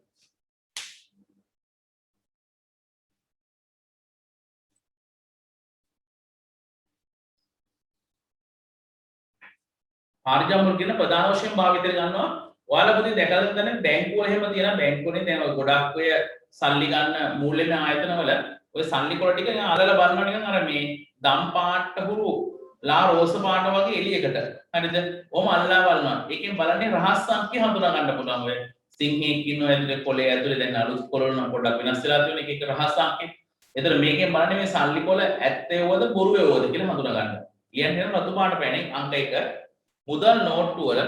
පාර ජම්බුල කියන ප්‍රධාන වශයෙන් භාවිතයට ගන්නවා ඔයාලා පුතේ දැකලා තියෙන බැංකු වල එහෙම තියෙනවා බැංකු වලින් දැන් ඔය ගොඩක් ඔය සල්ලි ගන්න මූල්‍යමය ආයතන වල ඔය සල්ලි කොළ ටික අරලා බලනවා නිකන් අර මේ දම් පාට හුරු ලා රෝස පාට වගේ එළියකට. හරිද? ඔහම අල්ලා බලනවා. ඒකෙන් බලන්නේ රහස් සංඛ්‍ය හඳුනා ගන්න පුළුවන්. ඔය සිංහෙක් ඉන්නවා ඇතුලේ කොලේ ඇතුලේ දැන් අලුත් කොළන පොඩ්ඩක් වෙනස් වෙලා තියෙන එක රහස් සංඛ්‍ය. එතන මේකෙන් බලන්නේ මේ සල්ලි කොළ ඇත්තේවද බොරුවේවද කියලා හඳුනා ගන්න. කියන්නේ රතු පාට පැණි අංක 1 මුදල් නෝට්ටු වල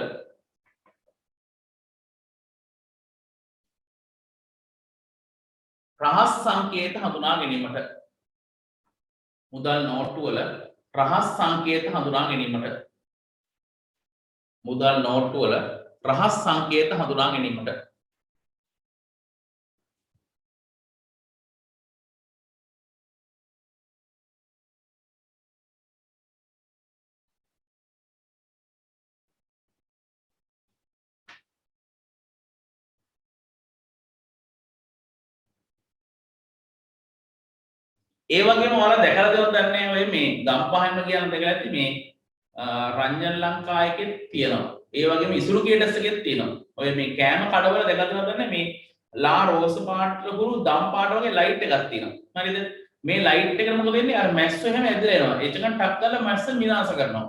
රහස් සංකේත හඳුනා ගැනීමට මුදල් නෝට්ටු වල රහස් සංකේත හඳුනා ගැනීමට මුදල් නෝට්ටු වල රහස් සංකේත හඳුනා ගැනීමට ඒ වගේම ඔයාලා දැකලා දෙනවද දන්නේ ඔය මේ ගම්පහන්න කියන දෙක ඇති මේ රංජන් ලංකා එකෙත් තියෙනවා. ඒ වගේම ඉසුරු කේටස් එකෙත් තියෙනවා. ඔය මේ කෑම කඩවල දැකලා දෙනවද දන්නේ මේ ලා රෝස් පාට ගුරු දම් පාට වගේ ලයිට් එකක් තියෙනවා. හරිද? මේ ලයිට් එකට මොකද වෙන්නේ? අර මැස්සෝ එහෙම ඇදලා එනවා. ඒකෙන් ටක් කරලා මැස්ස විනාශ කරනවා.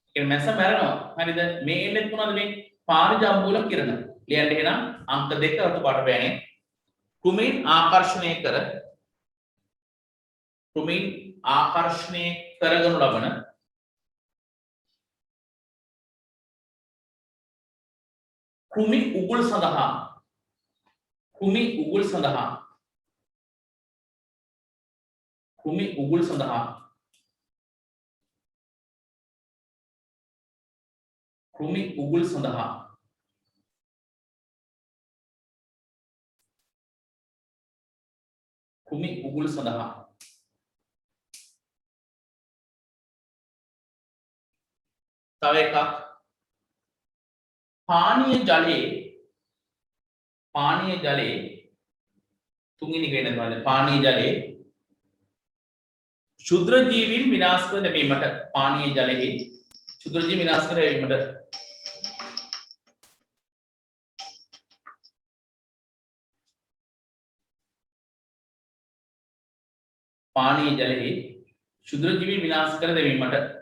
ඒ කියන්නේ මැස්ස මැරෙනවා. හරිද? මේ එන්නේ මොනවද මේ පාරිජම්බුල කිරණ. ලියන්න එහෙනම් අංක 2 රතු පාට බෑනේ. කුමින් ආකර්ෂණය කර කුමින් ආකර්ෂණය කරගනු ලබන කුමි උගුල් සඳහා කුමි උගුල් සඳහා කුමි උගුල් සඳහා කුමි උගුල් සඳහා කුමි උගුල් සඳහා තව එකක් පානීය ජලයේ තුන්වෙනි එක වෙනද පානීය ජලයේ ශුද්‍ර ජීවීන් විනාශ කර දැමීමට පානීය ජලයේ ශුද්‍ර ජීවීන් විනාශ කර දැමීමට පානීය ජලයේ ශුද්‍ර ජීවීන් විනාශ කර දැමීමට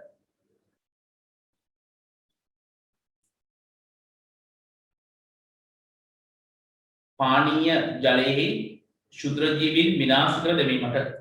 පානීය ජලයෙහි ශුද්‍ර ජීවීන් විනාශ කර දැමීමට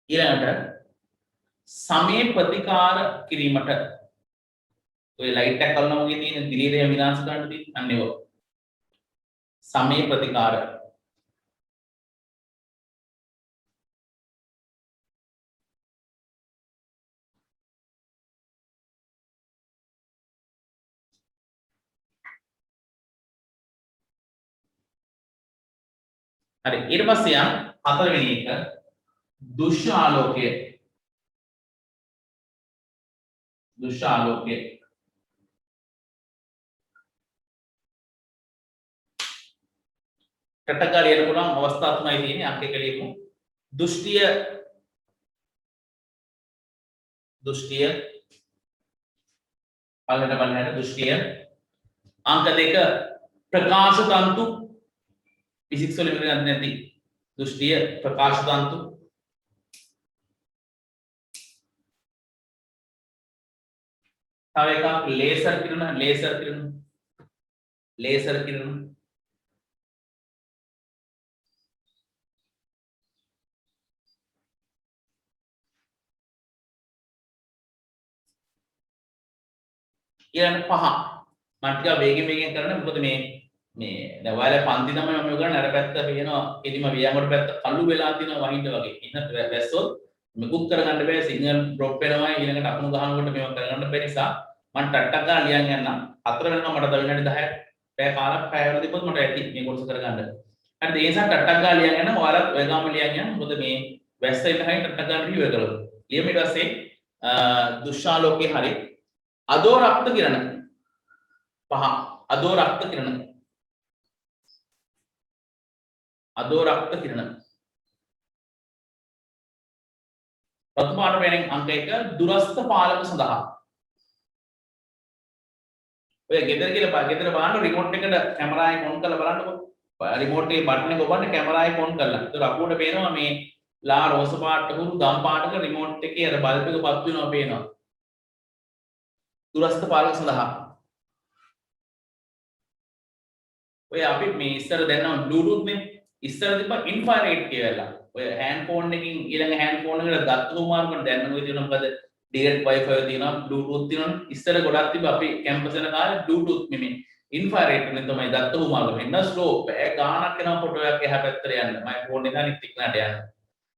ඊළඟට සමේ ප්‍රතිකාර කිරීමට ඔය ලයිට් එක කලනවා වගේ තියෙන දිලීරය විනාශ කරන්න තියෙන අන්න ඒව සමේ ප්‍රතිකාර හරි ඊට පස්සේ යම් හතරවෙනි එක දුෂ්‍ය ආලෝකය කටකා ලියන්න පුළුවන් අවස්ථා තුනයි තියෙන්නේ අංක 1 ලියමු දෘෂ්ටිය පළවෙනි දෘෂ්ටිය අංක 2 ප්‍රකාශ තන්තු ෆිසික්ස් වල ඉගෙන ගන්න නැති දෘෂ්ටිය ප්‍රකාශ තන්තු තව එකක් ලේසර් කිරණ ඊළඟ පහ මම ටික වේගෙන් කරන්න මොකද මේ දැන් ඔයාලා පන්ති තමයි මම උගන්වන්නේ අර පැත්ත පේනවා එදිම වියංගොඩ පැත්ත කළු වෙලා තියෙනවා වහින්න වගේ ඉන්න වැස්සොත් මුකුත් කරගන්න බෑ සිග්නල් ඩ්‍රොප් වෙනවා ඊළඟට අකුණු ගහනකොට මේවා කරගන්න බැරි නිසා මම ටට්ටක් ගාලා ලියන් යන්නම් 4 වෙනකම් මට තව විනාඩි 10ක් පැය කාලක් පැය වල තිබ්බොත් මට ඇති මේ කොටස කරගන්න හරිද ඒ නිසා ටට්ටක් ගාලා ලියන් යන්න ඔයාලා ඔය ගාම ලියන් යන්න මොකද මේ වැස්ස ඉන්න හැටි ටට්ටක් ගාලා රිවර් කරලා ලියමු ඊට පස්සේ දුෂ්‍යාලෝකේ හරි අදෝ රක්ත කිරණ 5 අදෝ රක්ත කිරණ අදෝ රක්ත කිරණ රතු පාට පේන අංක 1 දුරස්ත පාලක සඳහා ඔය ගෙදර කියලා ගෙදර බලන්න රිමෝට් එකට කැමරා එක ඔන් කරලා බලන්නකෝ රිමෝට් එකේ බටන් එක ඔබන්න කැමරා එක ඔන් කරලා ඒක අපුවට පේනවා මේ ලා රෝස පාට හුරු ගම් පාටක රිමෝට් එකේ අර බල්බ් එක පත් වෙනවා පේනවා දුරස්ත පාලක සඳහා ඔය අපි මේ ඉස්සර දැන්නම බ්ලූටූත් නේ ඉස්සර තිබ්බා ඉන්ෆ්‍රාරෙඩ් කියලා ඔය හෑන්ඩ් ෆෝන් එකකින් ඊළඟ හෑන්ඩ් ෆෝන් එකට දත්ත කුමාර කරන දැන් මොකද තියෙනවා මොකද ඩිරෙක්ට් වයිෆයි තියෙනවා බ්ලූටූත් තියෙනවා ඉස්සර ගොඩක් තිබ්බා අපි කැම්පස් යන කාලේ බ්ලූටූත් නෙමෙයි ඉන්ෆ්‍රාරෙඩ් එකෙන් තමයි දත්ත කුමාර කරන එන්න ස්ලෝ බෑ ගානක් යනවා ෆොටෝ එකක් එහා පැත්තට යන්න මම ෆෝන් එක අනිත් එක්කනට යන්න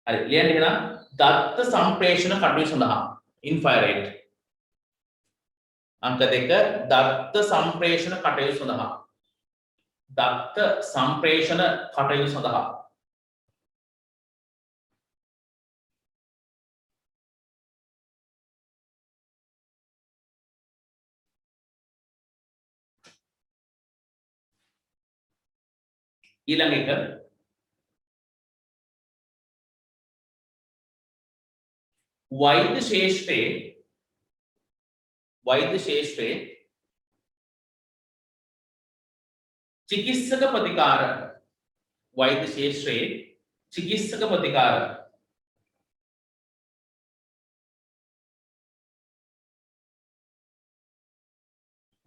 හරි ලියන්න එහෙනම් දත්ත සම්ප්‍රේෂණ කටයුතු සඳහා ඉන්ෆ්‍රාරෙඩ් අංක 2 දත්ත සම්ප්‍රේෂණ කටයුතු සඳහා දත්ත සම්ප්‍රේෂණ කටයුතු සඳහා ඊළඟ එක වෛද්‍ය ශාස්ත්‍රයේ चिकित्सक प्रतिकार वैद्य क्षेत्रे चिकित्सक प्रतिकार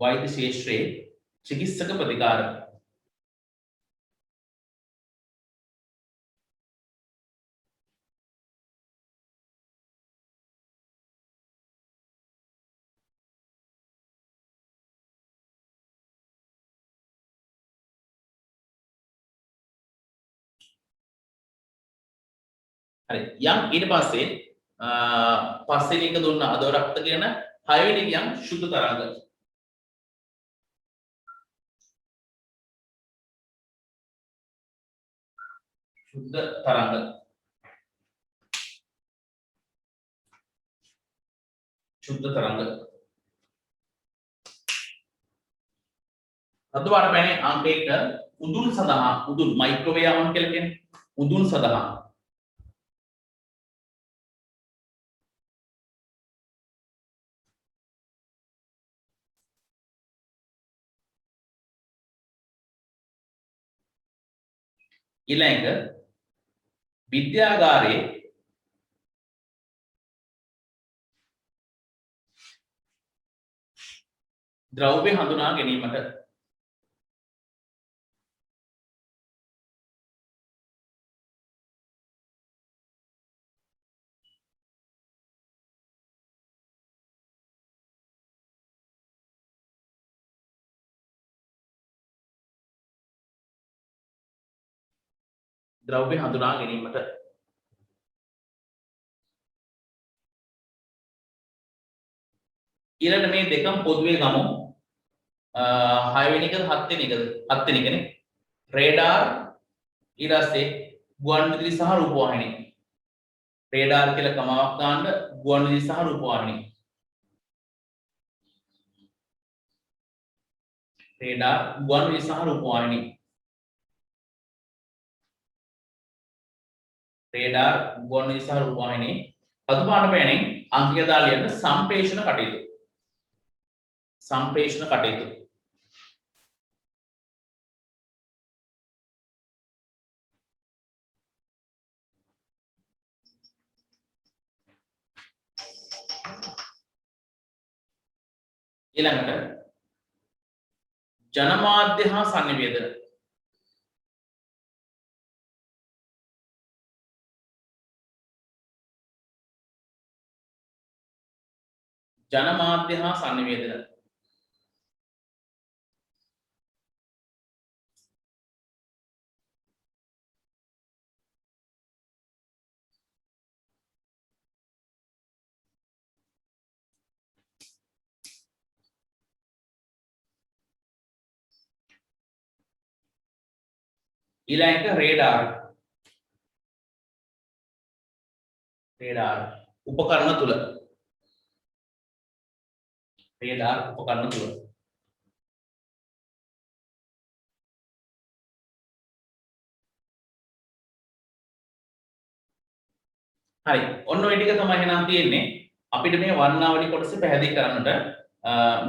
वैद्य क्षेत्रे चिकित्सक प्रतिकार හරි යම් ඊට පස්සේ පස්සේ එක දුන්න අදෝ රක්ත කියන 6 වෙනි යම් සුද්ධ තරංග සුද්ධ තරංග රතු පාට පැනේ අංක 1 උදුන් සඳහා උදුන් මයික්‍රෝවේව් යවන්න කියලා කියන්නේ උදුන් සඳහා ඊළඟ විද්‍යාගාරයේ ද්‍රව්‍ය හඳුනා ගැනීමට ද්‍රව්‍ය හඳුනා ගැනීමට ඊළඟ මේ දෙකම පොදුවේ ගමු 6 වෙනි එකද 7 වෙනි එකද 7 වෙනි එකනේ රේඩාර් ඊට පස්සේ ගුවන්විදුලි සහ රූපවාහිනී රේඩාර් කියලා කමාවක් දාන්න ගුවන්විදුලි සහ රූපවාහිනී රේඩාර් ගුවන්විදුලි සහ රූපවාහිනී රේඩාර් ගුවන්විදුලි සහ රූපවාහිනී රතු පාට පෑනෙන් අංකය දාලා ලියන්න සම්ප්‍රේෂණ කටයුතු ඊළඟට ජනමාධ්‍ය හා සංනිවේදන ජනමාධ්‍ය හා සංනිවේදන ඊළඟ රේඩාර් උපකරණ තුල radar උපකරණ තුල. හරි. ඔන්න ඔය ටික තමයි එහෙනම් තියෙන්නේ. අපිට මේ වර්ණාවලි කොටස පැහැදිලි කරන්නට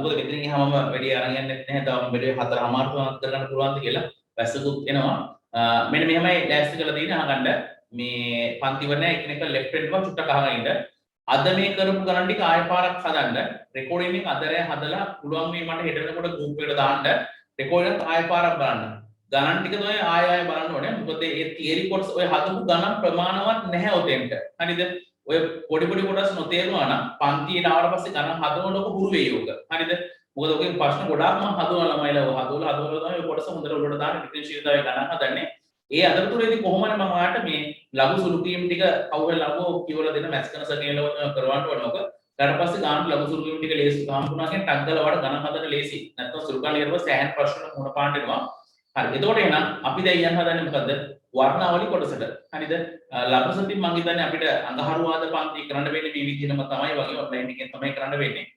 මොකද මෙතනින් එහාම වැඩි අරන් යන්නේ නැහැ. තව මෙලේ 4:00 තුනක් කරගන්න පුළුවන්ද කියලා වැස්සකුත් එනවා. මෙන්න මෙහෙමයි ලෑස්ති කරලා තියෙන්නේ අහගන්න. මේ පන්ති වල එකිනෙක left hand එක චුට්ටක් අහගෙන ඉන්න. අද මේ කරපු ගණන් ටික ආයෙ පාරක් හදන්න. රෙකෝඩින් එක අදරේ හදලා පුළුවන් මේ මට හෙට වෙනකොට group එකට දාන්න. රෙකෝඩින් එක ආයෙ පාරක් බලන්න. ගණන් ටික තමයි ආයෙ බලන්න ඕනේ. මොකද ඒ තියරි කොටස් ඔය හදපු ගණන් ප්‍රමාණවත් නැහැ ඔතෙන්ට. හරිද? ඔය පොඩි පොඩි කොටස් නොතේරුණා නම් පන්තියට ආවට පස්සේ ගණන් හදනකොට හුරු වෙයි ඕක. හරිද? මොකද ඔකේ ප්‍රශ්න ගොඩාක් මම හදවන ළමයිලා හදවලා තමයි ඔය කොටස හොඳට උඩට දාන්න ඩිෆරෙන්ෂියේට් ගණන් හදන්නේ. ඒ අතරතුරේදී කොහොමද මම ඔයාලට මේ ලඝු සුළු කීම් ටික කවුරු ලඝු කියවලා දෙන මැස් කනස කියලා කරවන්න ඕන ඔක. ඊට පස්සේ ගානට ලඝු සුළු කීම් ටික ලේසි හම්බුනාගෙන් ටක් ගාලා වඩ ගණන් හදන්න ලේසි. නැත්නම් සුළු කාලේ ඊට පස්සේ සෑහෙන ප්‍රශ්න මුණ පාන්න වෙනවා. හරි. එතකොට එහෙනම් අපි දැන් යන්න හදන්නේ මොකද්ද? වර්ණාවලි කොටසට. හරිද? ලඝු සතින් මම හිතන්නේ අපිට අඟහරුවාද පන්ති කරන්න වෙන්නේ මේ විදිහටම තමයි වගේ ඔන්ලයින් එකෙන් තමයි කරන්න වෙන්නේ.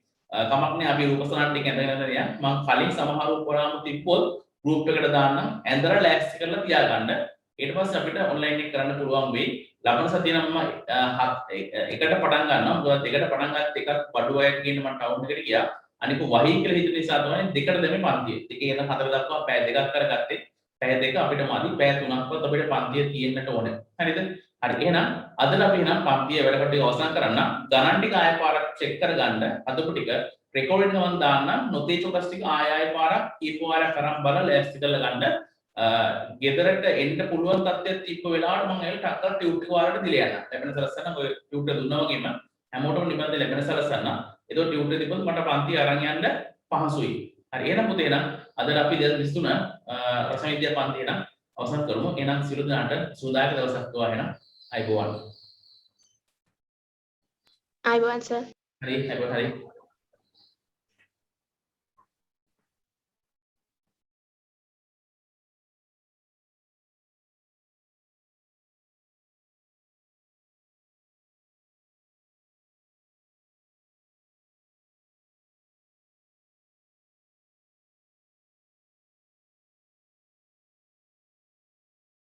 කමක් නෑ අපි රූපසලන් ටික ඇඳගෙන යන්න. මම කලින් සමහර උපරාම තිබ්බොත් ගෲප් එකට දාන්න ඇඳලා ලෑස්ති කරලා තියාගන්න. ඊට පස්සේ අපිට ඔන්ලයින් එක කරන්න පුළුවන් වෙයි. ලබන සතිය නම් මම එකට පටන් ගන්නවා. මොකද දෙකට පටන් ගත්ත එකක් බඩුවයක් ගින්න මම ටවුන් එකට ගියා. අනික වහී කියලා හිතන නිසා තමයි දෙකට දෙමේ පන්තිය. දෙකේ ඉඳන් හතර දක්වා පැය දෙකක් කරගත්තේ. පැය දෙක අපිට මදි. පැය තුනක්වත් අපිට පන්තිය තියෙන්නට ඕනේ. හරිද? හරි. එහෙනම් අද අපි එහෙනම් පන්තිය වැඩ කටයුතු අවසන් කරන්න. ගණන් ටික ආයෙ පාරක් චෙක් කරගන්න. අදපු ටික රෙකෝඩින් ගමන් දාන්න. නොතේචු කොටස් ටික ආයෙ පාරක් කීප වාරයක් කරන් බලලා ලෑස්ති කරලා ගන්න. ගෙදරට එන්න පුළුවන් තත්ත්වයක් තිබ්බ වෙලාවට මම ඇවිල්ලා ටක්කර ටියුට් එක වාරට දිලා යනවා. ලැබෙන සලස්සන ඔය ටියුට් එක දුන්නා වගේම හැමෝටම නිබන්ධ ලැබෙන සලස්සන. ඒක ටියුට් එක තිබ්බොත් මට පන්ති අරන් යන්න පහසුයි. හරි. එහෙනම් පුතේ නම් අද අපි 2023 රසායන විද්‍යා පන්තිය නම් අවසන් කරමු. එහෙනම් සියලු දෙනාට සුවදායක දවසක් වේවා. එහෙනම් අයබෝවන්. අයබෝවන් සර්. හරි.